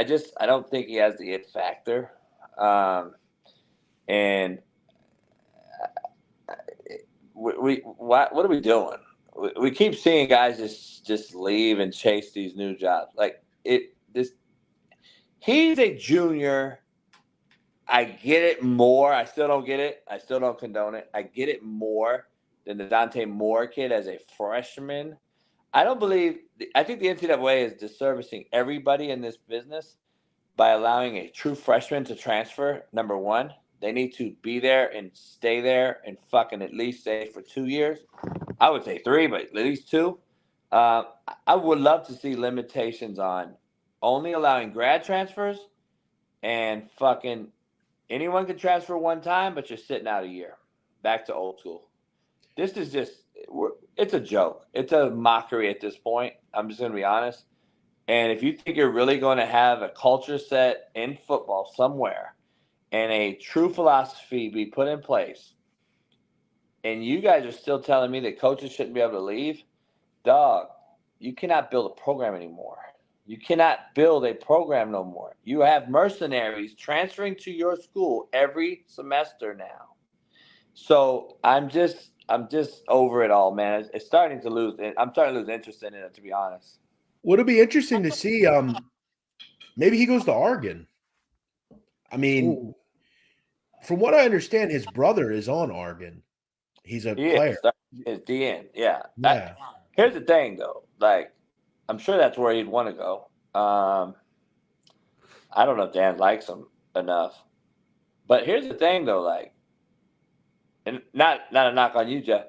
don't think he has the it factor. And what are we doing? We keep seeing guys just leave and chase these new jobs. He's a junior. I get it more. I still don't get it. I still don't condone it. I get it more than the Dante Moore kid as a freshman. I think the NCAA is disservicing everybody in this business by allowing a true freshman to transfer. Number one, they need to be there and stay there and fucking at least stay for 2 years. I would say 3, but at least 2. I would love to see limitations on only allowing grad transfers and fucking anyone can transfer one time, but you're sitting out a year. Back to old school. This is it's a joke. It's a mockery at this point. I'm just going to be honest. And if you think you're really going to have a culture set in football somewhere and a true philosophy be put in place, and you guys are still telling me that coaches shouldn't be able to leave, dog, you cannot build a program anymore. You cannot build a program no more. You have mercenaries transferring to your school every semester now. So I'm just over it all, man. It's starting to lose. I'm starting to lose interest in it, to be honest. Would it be interesting to see? Maybe he goes to Oregon. From what I understand, his brother is on Oregon. He's a player. It's DN, yeah. Here's the thing, though. Like, I'm sure that's where he'd want to go. I don't know if Dan likes him enough. But here's the thing, though. Like, and not a knock on you, Jeff.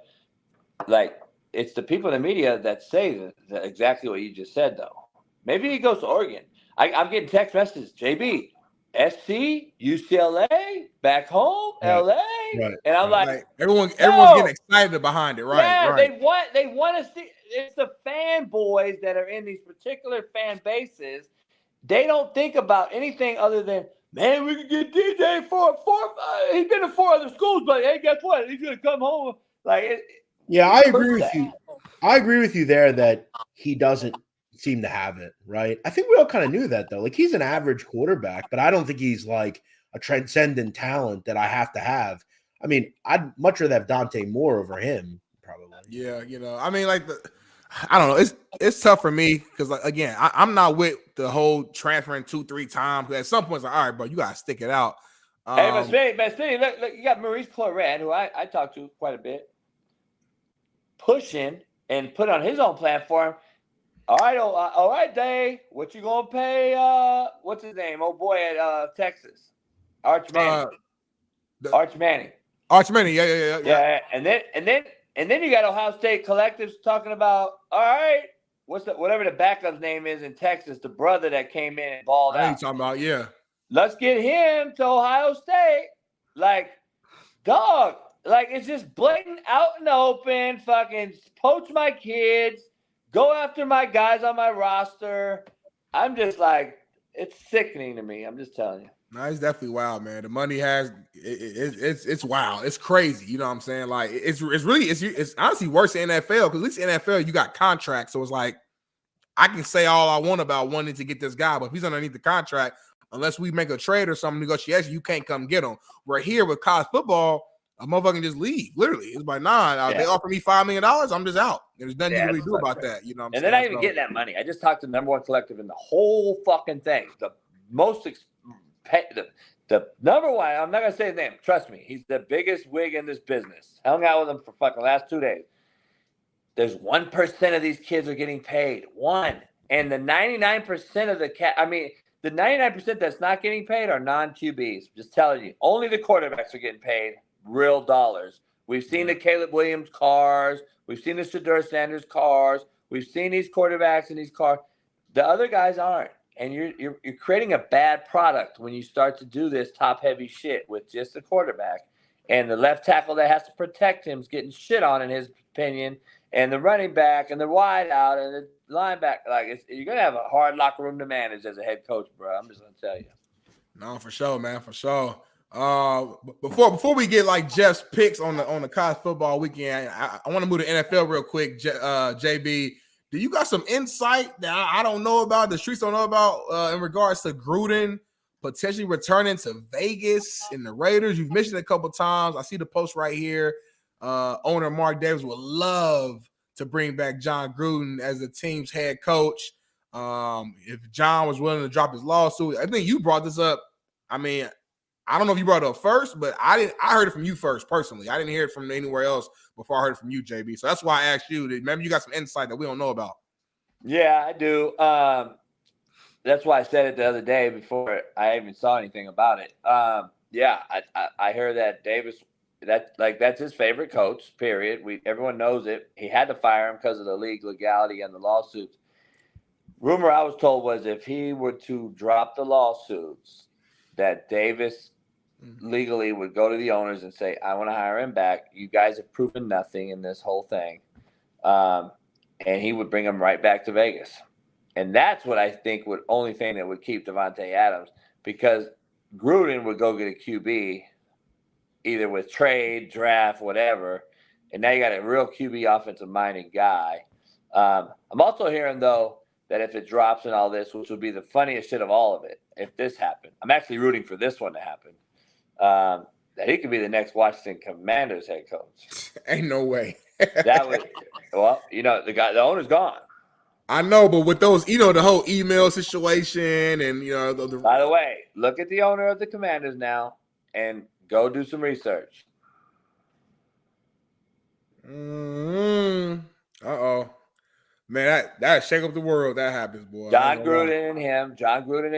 Like, it's the people in the media that say that exactly what you just said, though. Maybe he goes to Oregon. I'm getting text messages. JB, SC, UCLA, back home, LA. Right. And I'm like everyone's getting excited behind it, right? Yeah, right. they want to see. It's the fanboys that are in these particular fan bases. They don't think about anything other than, man, we can get DJ for he's been to 4 other schools, but hey, guess what? He's gonna come home. Like, I agree with you. I agree with you there that he doesn't seem to have it, right? I think we all kind of knew that, though. Like, he's an average quarterback, but I don't think he's like a transcendent talent that I have to have. I'd much rather have Dante Moore over him, probably. Yeah, I don't know. It's tough for me because, like, again, I'm not with the whole transferring 2-3 times. At some point, it's like, all right, bro, you gotta stick it out. Hey, but Smitty, look, you got Maurice Claret, who I talked to quite a bit, pushing and put on his own platform. All right, Dave, what you gonna pay? What's his name? Oh boy, at Texas, Arch Manning. Arch Manning. Yeah. And then you got Ohio State collectives talking about, all right, whatever the backup's name is in Texas, the brother that came in and balled out. Talking about, yeah. Let's get him to Ohio State. Like, dog, like, it's just blatant out in the open, fucking poach my kids, go after my guys on my roster. I'm just like, it's sickening to me. I'm just telling you. No, it's definitely wild, man. The money it's wild. It's crazy. You know what I'm saying? Like it's honestly worse than NFL because at least in NFL you got contracts, so it's like I can say all I want about wanting to get this guy, but if he's underneath the contract, unless we make a trade or some negotiation, you can't come get him. We're here with college football. A motherfucker can just leave. Literally, it's like, they offer me $5 million. I'm just out. There's nothing you can really do about that. You know what I'm saying? And they're not even getting that money. I just talked to the number one collective in the whole fucking thing. The number one, I'm not gonna say his name. Trust me, he's the biggest wig in this business. Hung out with him for fucking last 2 days. There's 1% of these kids are getting paid. One. And the 99% of the 99% that's not getting paid are non-QBs. Just telling you. Only the quarterbacks are getting paid real dollars. We've seen the Caleb Williams cars. We've seen the Dion Sanders cars. We've seen these quarterbacks in these cars. The other guys aren't. And you're creating a bad product when you start to do this top-heavy shit with just the quarterback. And the left tackle that has to protect him is getting shit on, in his opinion. And the running back and the wide out and the linebacker. Like, you're going to have a hard locker room to manage as a head coach, bro. I'm just going to tell you. No, for sure, man, for sure. Before we get like Jeff's picks on the college football weekend, I want to move to NFL real quick. JB, do you got some insight that I don't know about, the streets don't know about, in regards to Gruden potentially returning to Vegas and the Raiders? You've mentioned it a couple times. I see the post right here. Owner Mark Davis would love to bring back John Gruden as the team's head coach. If John was willing to drop his lawsuit, I think you brought this up. I mean, I don't know if you brought it up first, but I heard it from you first personally. I didn't hear it from anywhere else before I heard it from you, JB. So that's why I asked you. Maybe you got some insight that we don't know about. Yeah, I do. That's why I said it the other day before I even saw anything about it. I heard that Davis, that's his favorite coach, period. Everyone knows it. He had to fire him because of the league legality and the lawsuits. Rumor I was told was if he were to drop the lawsuits, that Davis legally would go to the owners and say, I want to hire him back. You guys have proven nothing in this whole thing. And he would bring him right back to Vegas. And that's what I think only thing that would keep Davante Adams, because Gruden would go get a QB either with trade, draft, whatever. And now you got a real QB offensive-minded guy. I'm also hearing, though, that if it drops and all this, which would be the funniest shit of all of it, if this happened, I'm actually rooting for this one to happen, that he could be the next Washington Commanders head coach. Ain't no way. That would, the owner's gone. I know, but with those, the whole email situation and, By the way, look at the owner of the Commanders now and go do some research. Uh-oh. Man, that shake up the world. That happens, boy. John Gruden and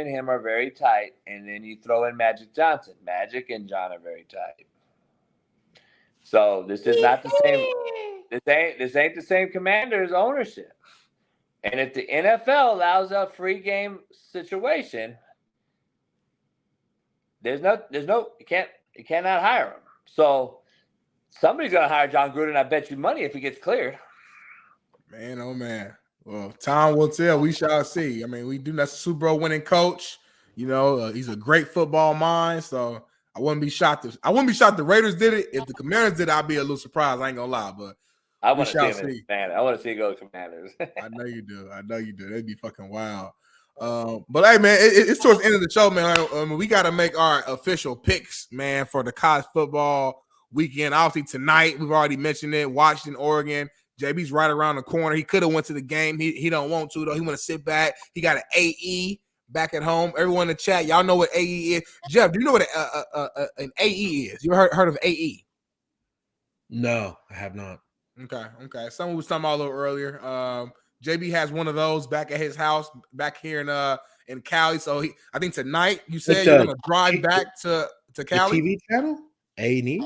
him are very tight, and then you throw in Magic Johnson. Magic and John are very tight. So this is not the same. This ain't the same Commanders ownership. And if the NFL allows a free game situation, you cannot hire him. So somebody's gonna hire John Gruden. I bet you money if he gets cleared. Man, oh man. Well, time will tell. We shall see. I mean, that's a Super Bowl winning coach. He's a great football mind. So I wouldn't be shocked. The Raiders did it. If the Commanders did it, I'd be a little surprised. I ain't gonna lie, but I want to see him. I want to see him go to Commanders. I know you do. That'd be fucking wild. But hey, man, it's towards the end of the show, man. We got to make our official picks, man, for the college football weekend. Obviously tonight, we've already mentioned it. Washington, Oregon. JB's right around the corner. He could have went to the game. He don't want to, though. He want to sit back. He got an AE back at home. Everyone in the chat, y'all know what AE is. Jeff, do you know what an AE is? You ever heard of AE? No, I have not. Okay. Someone was talking about a little earlier. JB has one of those back at his house back here in Cali. So I think tonight you said you're gonna drive back to Cali. The TV channel? A&E?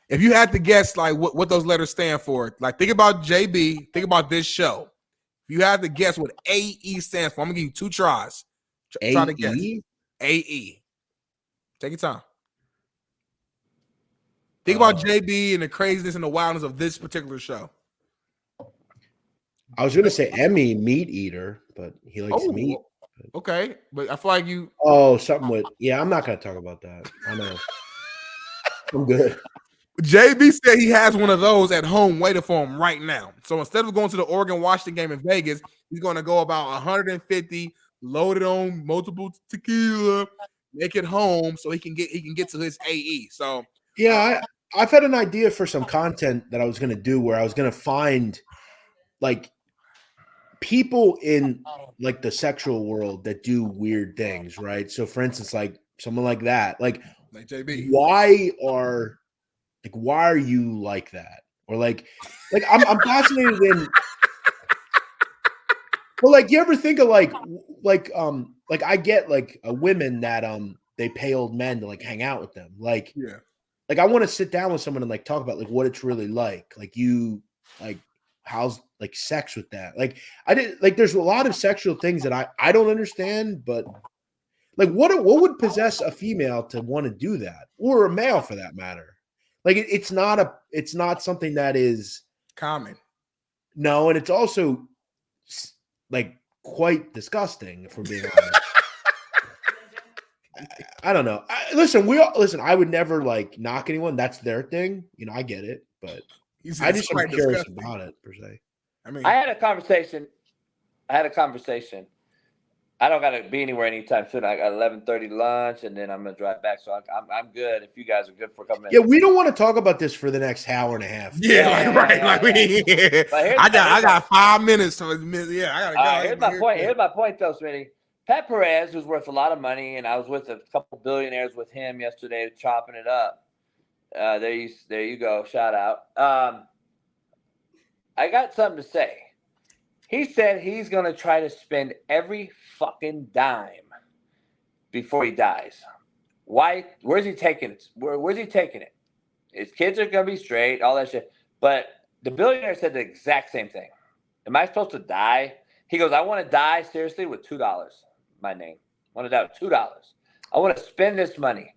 If you had to guess, like what those letters stand for, like think about JB, think about this show. If you had to guess what AE stands for, I'm gonna give you 2 tries. Try to guess. AE. Take your time. Think about JB and the craziness and the wildness of this particular show. I was gonna say Emmy, meat eater, but he likes meat. Okay, but I feel like you. Oh, something with I'm not gonna talk about that. I know. I'm good. JB said he has one of those at home waiting for him right now. So instead of going to the Oregon-Washington game in Vegas, he's going to go about 150, loaded on multiple tequila, make it home so he can get to his AE. So I've had an idea for some content that I was going to do where I was going to find like people in like the sexual world that do weird things, right? So for instance, like someone like that, like JB, why are you like that? Or like I'm fascinated in. Well, like you ever think of like I get like women that they pay old men to like hang out with them, like I want to sit down with someone and like talk about like what it's really like you like how's like sex with that, like I did like there's a lot of sexual things that I don't understand, but like what would possess a female to want to do that, or a male for that matter? Like it's not something that is common. No, and it's also like quite disgusting if we're being honest. I don't know. Listen, I would never like knock anyone. That's their thing. You know, I get it, but I just am curious about it per se. I mean, I had a conversation. I don't got to be anywhere anytime soon. I got 11:30 lunch, and then I'm gonna drive back. So I'm good. If you guys are good for coming. Yeah, we don't want to talk about this for the next hour and a half. I got 5 minutes. So I gotta go. Here's my point, though, Smitty. Pat Perez, who's worth a lot of money, and I was with a couple billionaires with him yesterday, chopping it up. There you go. Shout out. I got something to say. He said he's going to try to spend every fucking dime before he dies. Why? Where's he taking it? Where's he taking it? His kids are going to be straight, all that shit. But the billionaire said the exact same thing. Am I supposed to die? He goes, I want to die seriously with $2, my name. I want to die with $2. I want to spend this money.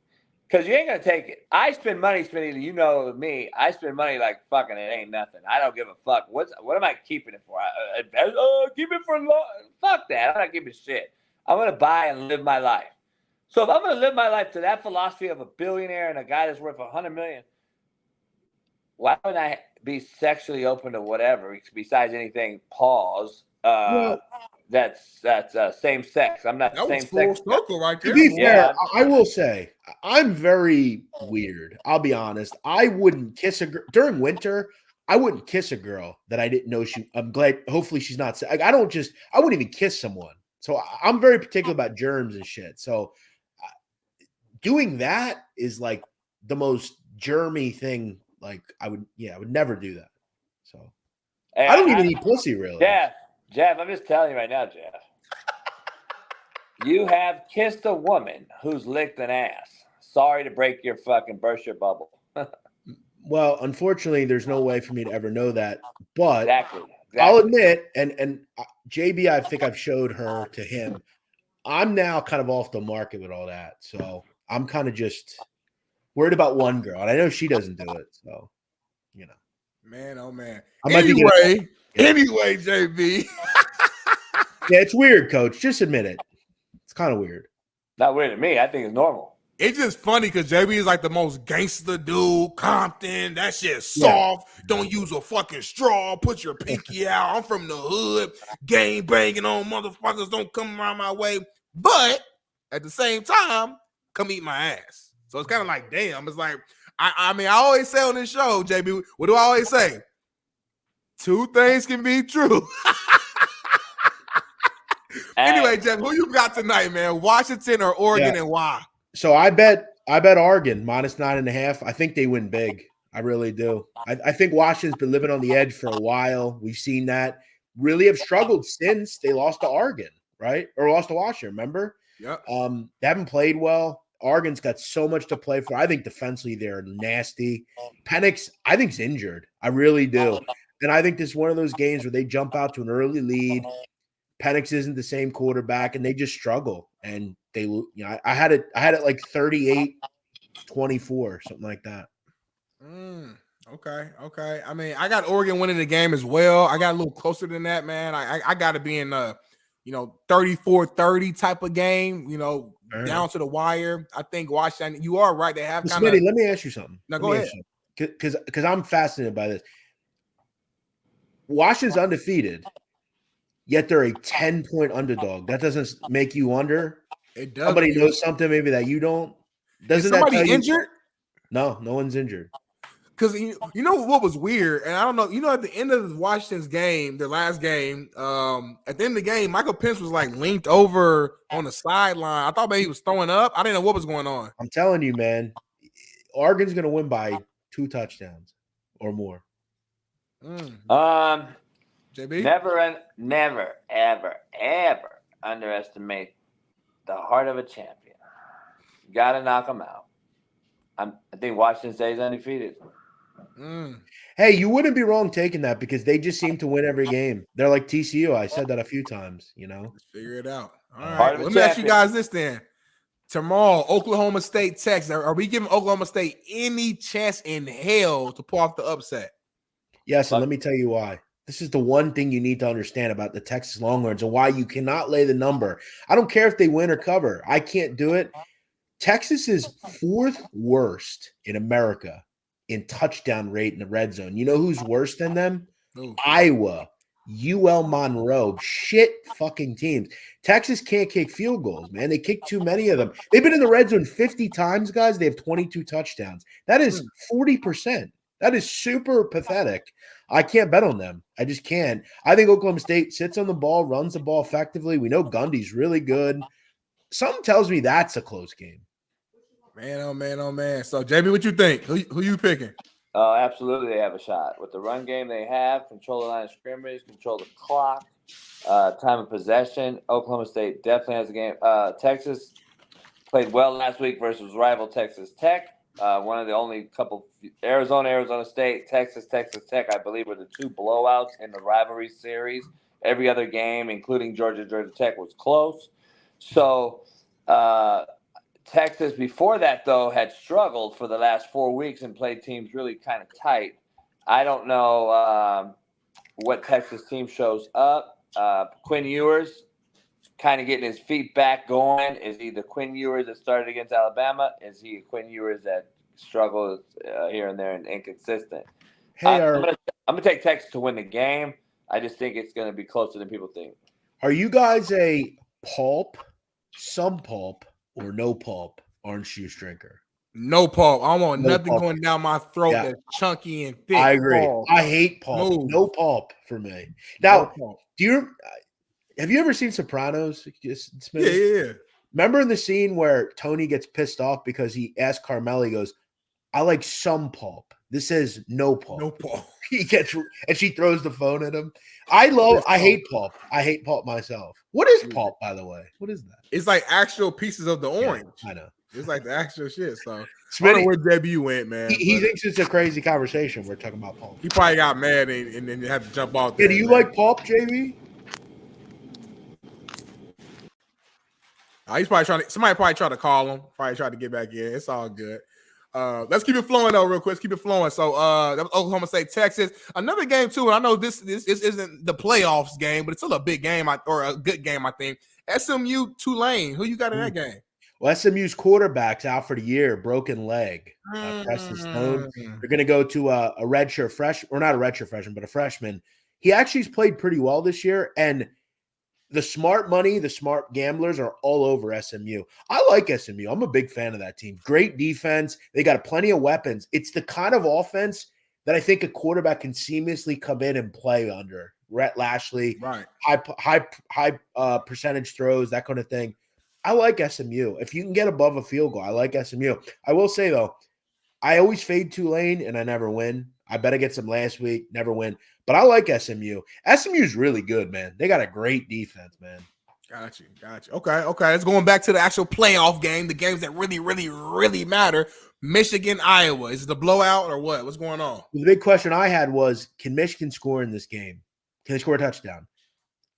Because you ain't going to take it. I spend money, Smitty, you know me. I spend money like fucking it ain't nothing. I don't give a fuck. What am I keeping it for? Keep it for long. Fuck that. I'm not keeping shit. I'm going to buy and live my life. So if I'm going to live my life to that philosophy of a billionaire and a guy that's worth $100 million, why would I be sexually open to whatever besides anything? Pause. That's same sex. I'm not same sex. To be fair, I will say I'm very weird. I'll be honest. I wouldn't kiss a girl during winter. I wouldn't kiss a girl that I didn't know she. I'm glad. Hopefully, she's not. Like, I wouldn't even kiss someone. So I'm very particular about germs and shit. So doing that is like the most germy thing. Like I would never do that. So I don't even eat pussy really. Jeff, I'm just telling you right now, Jeff. You have kissed a woman who's licked an ass. Sorry to break your fucking burst your bubble. Well, unfortunately, there's no way for me to ever know that. But exactly. I'll admit, and JB, I think I've showed her to him. I'm now kind of off the market with all that. So I'm kind of just worried about one girl. And I know she doesn't do it. So, you know. Man, oh, man. Anyway, JB. Yeah, it's weird, Coach. Just admit it. It's kind of weird. Not weird to me. I think it's normal. It's just funny because JB is like the most gangster dude. Compton, that shit soft. Yeah. Don't use a fucking straw. Put your pinky out. I'm from the hood. Gang banging on motherfuckers. Don't come around my way. But at the same time, come eat my ass. So it's kind of like, damn. It's like, I mean, I always say on this show, JB, what do I always say? Two things can be true. Anyway, Jeff, who you got tonight, man? Washington or Oregon, and why? So I bet Oregon -9.5. I think they win big. I really do. I think Washington's been living on the edge for a while. We've seen that. Really have struggled since they lost to Oregon, right? Or lost to Washington, remember? Yeah. They haven't played well. Oregon's got so much to play for. I think defensively they're nasty. Penix, I think, is injured. I really do. And I think this is one of those games where they jump out to an early lead. Penix isn't the same quarterback, and they just struggle. And they, I had it like 38-24, something like that. Okay. I mean, I got Oregon winning the game as well. I got a little closer than that, man. I got to be in 34-30 type of game, down to the wire. I think Washington, you are right. They have kind of. Smitty, let me ask you something. No, go ahead. Because I'm fascinated by this. Washington's undefeated, yet they're a 10-point underdog. That doesn't make you under. It does. Somebody knows something maybe that you don't. Doesn't somebody that injured? No one's injured. Because you know what was weird, and I don't know. At the end of Washington's game, their last game, at the end of the game, Michael Penix was like linked over on the sideline. I thought maybe he was throwing up. I didn't know what was going on. I'm telling you, man, Oregon's going to win by 2 touchdowns or more. JB, never, ever underestimate the heart of a champion. You got to knock them out. I think Washington stays undefeated. Hey, you wouldn't be wrong taking that because they just seem to win every game. They're like TCU. I said that a few times, Let's figure it out. All right. Let me ask you guys this then. Tomorrow, Oklahoma State, Texas. Are we giving Oklahoma State any chance in hell to pull off the upset? Yes, and let me tell you why. This is the one thing you need to understand about the Texas Longhorns and why you cannot lay the number. I don't care if they win or cover. I can't do it. Texas is 4th worst in America in touchdown rate in the red zone. You know who's worse than them? Ooh. Iowa, UL Monroe, shit fucking teams. Texas can't kick field goals, man. They kick too many of them. They've been in the red zone 50 times, guys. They have 22 touchdowns. That is 40%. That is super pathetic. I can't bet on them. I just can't. I think Oklahoma State sits on the ball, runs the ball effectively. We know Gundy's really good. Something tells me that's a close game. Man, oh man, oh man. So, JB, what you think? Who you picking? Oh, absolutely, they have a shot. With the run game they have, control the line of scrimmage, control the clock, time of possession, Oklahoma State definitely has a game. Texas played well last week versus rival Texas Tech. One of the only couple – Arizona State, Texas Tech, I believe, were the 2 blowouts in the rivalry series. Every other game, including Georgia Tech, was close. So Texas before that, though, had struggled for the last 4 weeks and played teams really kind of tight. I don't know what Texas team shows up. Quinn Ewers kind of getting his feet back going. Is he the Quinn Ewers that started against Alabama? Is he a Quinn Ewers that struggled here and there and inconsistent? Hey, I'm going to take Texas to win the game. I just think it's going to be closer than people think. Are you guys a pulp, some pulp, or no pulp orange juice drinker? No pulp. I don't want nothing pulp. going down my throat that's chunky and thick. I agree. Pulp. I hate pulp. No pulp for me. Now, have you ever seen Sopranos? Yeah. Remember in the scene where Tony gets pissed off because he asked Carmel, he goes, I like some pulp. This says no pulp. No pulp. He gets, and she throws the phone at him. I hate pulp. I hate pulp myself. What is pulp, by the way? What is that? It's like actual pieces of the orange. Yeah, I know. It's like the actual shit. So Smitty, I don't know where debut went, man. He thinks it's a crazy conversation. We're talking about pulp. He probably got mad and then had to jump off. Yeah, do you like pulp, JB? He's probably trying to. Somebody probably tried to call him. Probably tried to get back in. It's all good. Let's keep it flowing though, real quick. Let's keep it flowing. So that was Oklahoma State, Texas. Another game too. And I know this isn't the playoffs game, but it's still a big game or a good game. I think SMU Tulane. Who you got in that game? Well, SMU's quarterback's out for the year, broken leg. Preston Stone. They're going to go to a redshirt freshman, or not a redshirt freshman, but a freshman. He actually's played pretty well this year, and the smart money, the smart gamblers are all over SMU. I like SMU. I'm a big fan of that team. Great defense. They got plenty of weapons. It's the kind of offense that I think a quarterback can seamlessly come in and play under. Rhett Lashley, right? High percentage throws, that kind of thing. I like SMU. If you can get above a field goal, I like SMU. I will say, though, I always fade Tulane, and I never win. I bet against them last week, never win. But I like SMU. SMU's really good, man. They got a great defense, man. Got you. Okay. Let's going back to the actual playoff game, the games that really, really, really matter. Michigan, Iowa. Is it a blowout or what? What's going on? The big question I had was, can Michigan score in this game? Can they score a touchdown?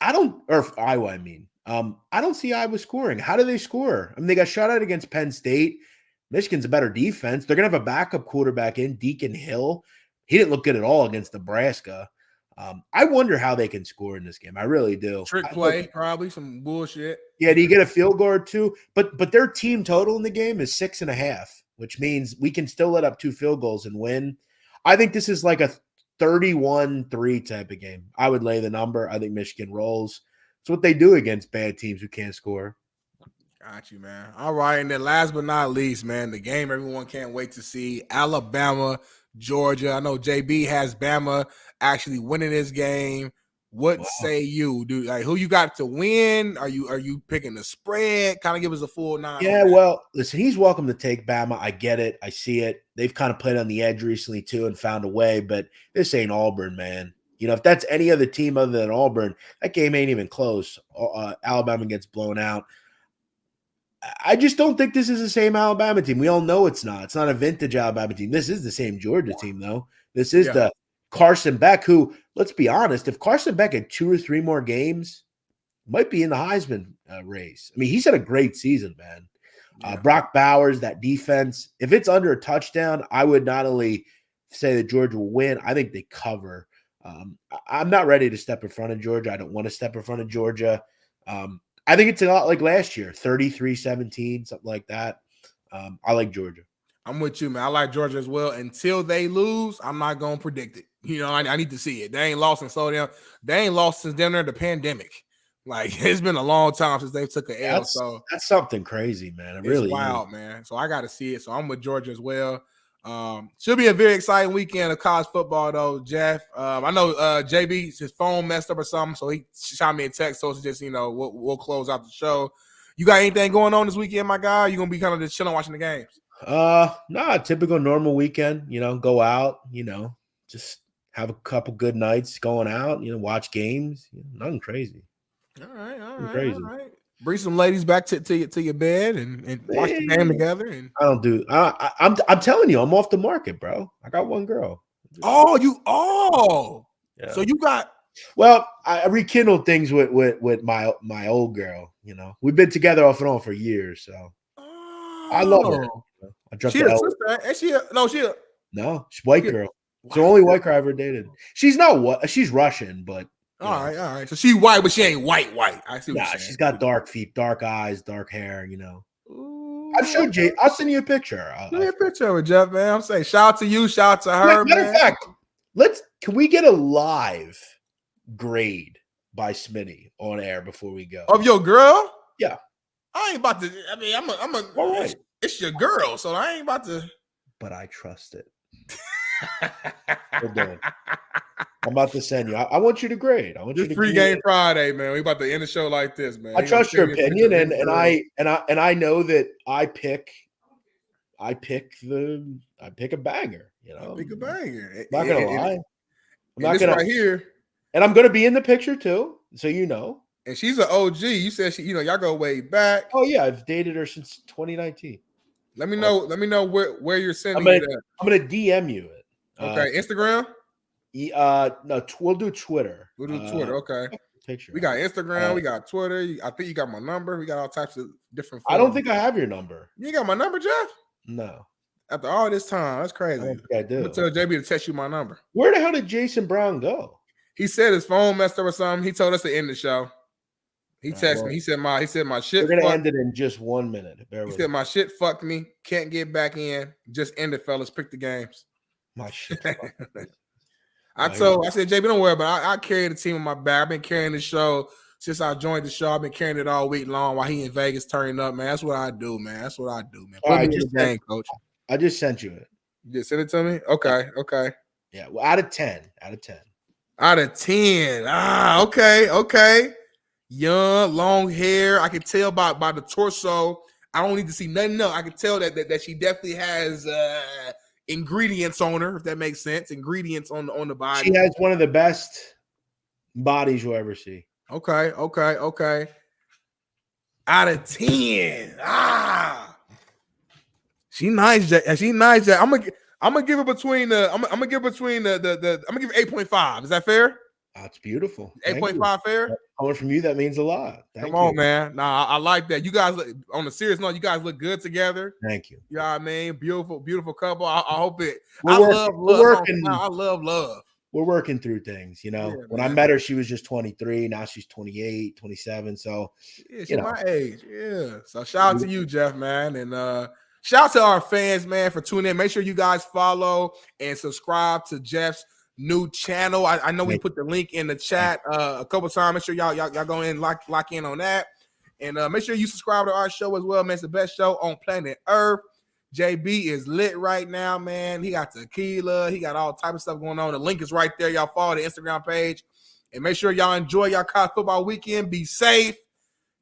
Iowa, I mean. I don't see Iowa scoring. How do they score? I mean, they got shut out against Penn State. Michigan's a better defense. They're going to have a backup quarterback in, Deacon Hill. He didn't look good at all against Nebraska. I wonder how they can score in this game. I really do. Trick play, probably some bullshit. Yeah, do you get a field goal or two? But their team total in the game is 6.5, which means we can still let up 2 field goals and win. I think this is like a 31-3 type of game. I would lay the number. I think Michigan rolls. It's what they do against bad teams who can't score. Got you, man. All right, and then last but not least, man, the game everyone can't wait to see, Alabama, Georgia. I know JB has Bama actually winning this game. What say you, dude? Like, who you got to win? Are you picking the spread? Kind of give us a full 9. Yeah, well, listen, he's welcome to take Bama. I get it. I see it. They've kind of played on the edge recently too and found a way, but this ain't Auburn, man. You know, if that's any other team other than Auburn, that game ain't even close. Alabama gets blown out. I just don't think this is the same Alabama team. We all know it's not. It's not a vintage Alabama team. This is the same Georgia team, though. This is the Carson Beck, who, let's be honest, if Carson Beck had 2 or 3 more games, might be in the Heisman race. I mean, he's had a great season, man. Brock Bowers, that defense, if it's under a touchdown, I would not only say that Georgia will win, I think they cover. I'm not ready to step in front of Georgia. I don't want to step in front of Georgia. I think it's a lot like last year, 33-17, something like that. I like Georgia. I'm with you, man. I like Georgia as well. Until they lose, I'm not going to predict it. You know, I need to see it. They ain't lost and slow down. They ain't lost since down there the pandemic. Like, it's been a long time since they took an L. So that's something crazy, man. It really wild, is. Man. So I got to see it. So I'm with Georgia as well. Should be a very exciting weekend of college football, though, Jeff. I know JB, his phone messed up or something, so he shot me a text. So it's just, you know, we'll close out the show. You got anything going on this weekend, my guy? You gonna be kind of just chilling, watching the games? Nah, typical normal weekend. You know, go out. You know, just have a couple good nights going out. You know, watch games. You know, nothing crazy. All right. Crazy. All right. Bring some ladies back to your bed and watch the game together. And I don't do. I'm telling you, I'm off the market, bro. I got one girl. Oh, yeah. So you got. Well, I rekindled things with my old girl. You know, we've been together off and on for years, so I love her. I dropped She a sister, and she's white girl. It's the only white girl I ever dated. She's not what she's Russian, but all right. So she's white, but she ain't white. I see. Nah, she's got dark feet, dark eyes, dark hair. You know. I've showed Jay. I'll send you a picture. Send me a picture with Jeff, man. I'm saying shout out to you, shout out to her. Matter of fact, can we get a live grade by Smitty on air before we go? Of your girl? Yeah. I ain't about to. I mean, I'm a. All right. It's your girl, so I ain't about to. But I trust it. We're doing. I'm about to send you. I want you to grade. I want you to free game Friday, man. We about to end the show like this, man. I trust your opinion, and I know that I pick a banger. You know, pick a banger. I'm not gonna lie. I'm not gonna right here, and I'm gonna be in the picture too, so you know. And she's an OG. You said she, y'all go way back. Oh yeah, I've dated her since 2019. Let me know. Let me know where you're sending it. I'm gonna DM you it. Okay, Instagram. No, we'll do Twitter. We'll do Twitter. Okay. Picture. We got Instagram. We got Twitter. I think you got my number. We got all types of different. I don't think I have your number. You got my number, Jeff? No. After all this time, that's crazy. I don't think I do. I'm gonna tell JB to text you my number. Where the hell did Jason Brown go? He said his phone messed up or something. He told us to end the show. He texted me. He said my shit. We're gonna end it in just 1 minute. He said my shit fucked me. Can't get back in. Just end it, fellas. Pick the games. My shit. I said, JB, don't worry about it. I carry the team on my back. I've been carrying the show since I joined the show. I've been carrying it all week long while he in Vegas turning up, man. That's what I do, man. That's what I do, man. Put me in the game, coach. I just sent you it. You just sent it to me? Okay. Yeah. Well, out of 10. Out of 10. Out of 10. Okay. Young, long hair. I can tell by the torso. I don't need to see nothing else. I can tell that she definitely has ingredients on her, if that makes sense. Ingredients on the body. She has one of the best bodies you'll ever see. Okay. Out of 10. She nice, Jack. I'm gonna give it between the. I'm gonna give 8.5. Is that fair? That's beautiful. 8.5 fair. Coming from you, that means a lot. Come on, man. Nah, I like that. You guys, on a serious note, you guys look good together. Thank you. You know what I mean? Beautiful couple. I hope it. We're working. I love love. we're working through things, you know. Yeah, when I met her, she was just 23. Now she's 28, 27. So, Yeah, she's you know. my age. Yeah. So shout out to you, Jeff, man. And shout out to our fans, man, for tuning in. Make sure you guys follow and subscribe to Jeff's new channel. I know we put the link in the chat a couple times. Make sure y'all go in, lock in on that. And make sure you subscribe to our show as well, man. It's the best show on planet Earth. JB is lit right now, man. He got tequila. He got all type of stuff going on. The link is right there. Y'all follow the Instagram page. And make sure y'all enjoy y'all college football weekend. Be safe.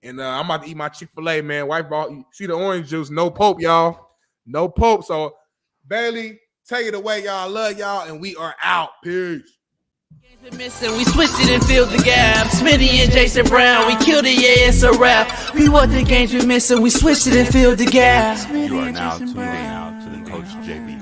And I'm about to eat my Chick-fil-A, man. Wife brought, you see the orange juice. No Pope, y'all. No Pope. So, Bailey, take it away, y'all. I love y'all, and we are out. Peace. Missing, we switched it and filled the gap. Smitty and Jason Brown, we killed it, yeah, it's a wrap. We what the games we're missing, we switched it and filled the gap. You are now tuned in to the Coach JB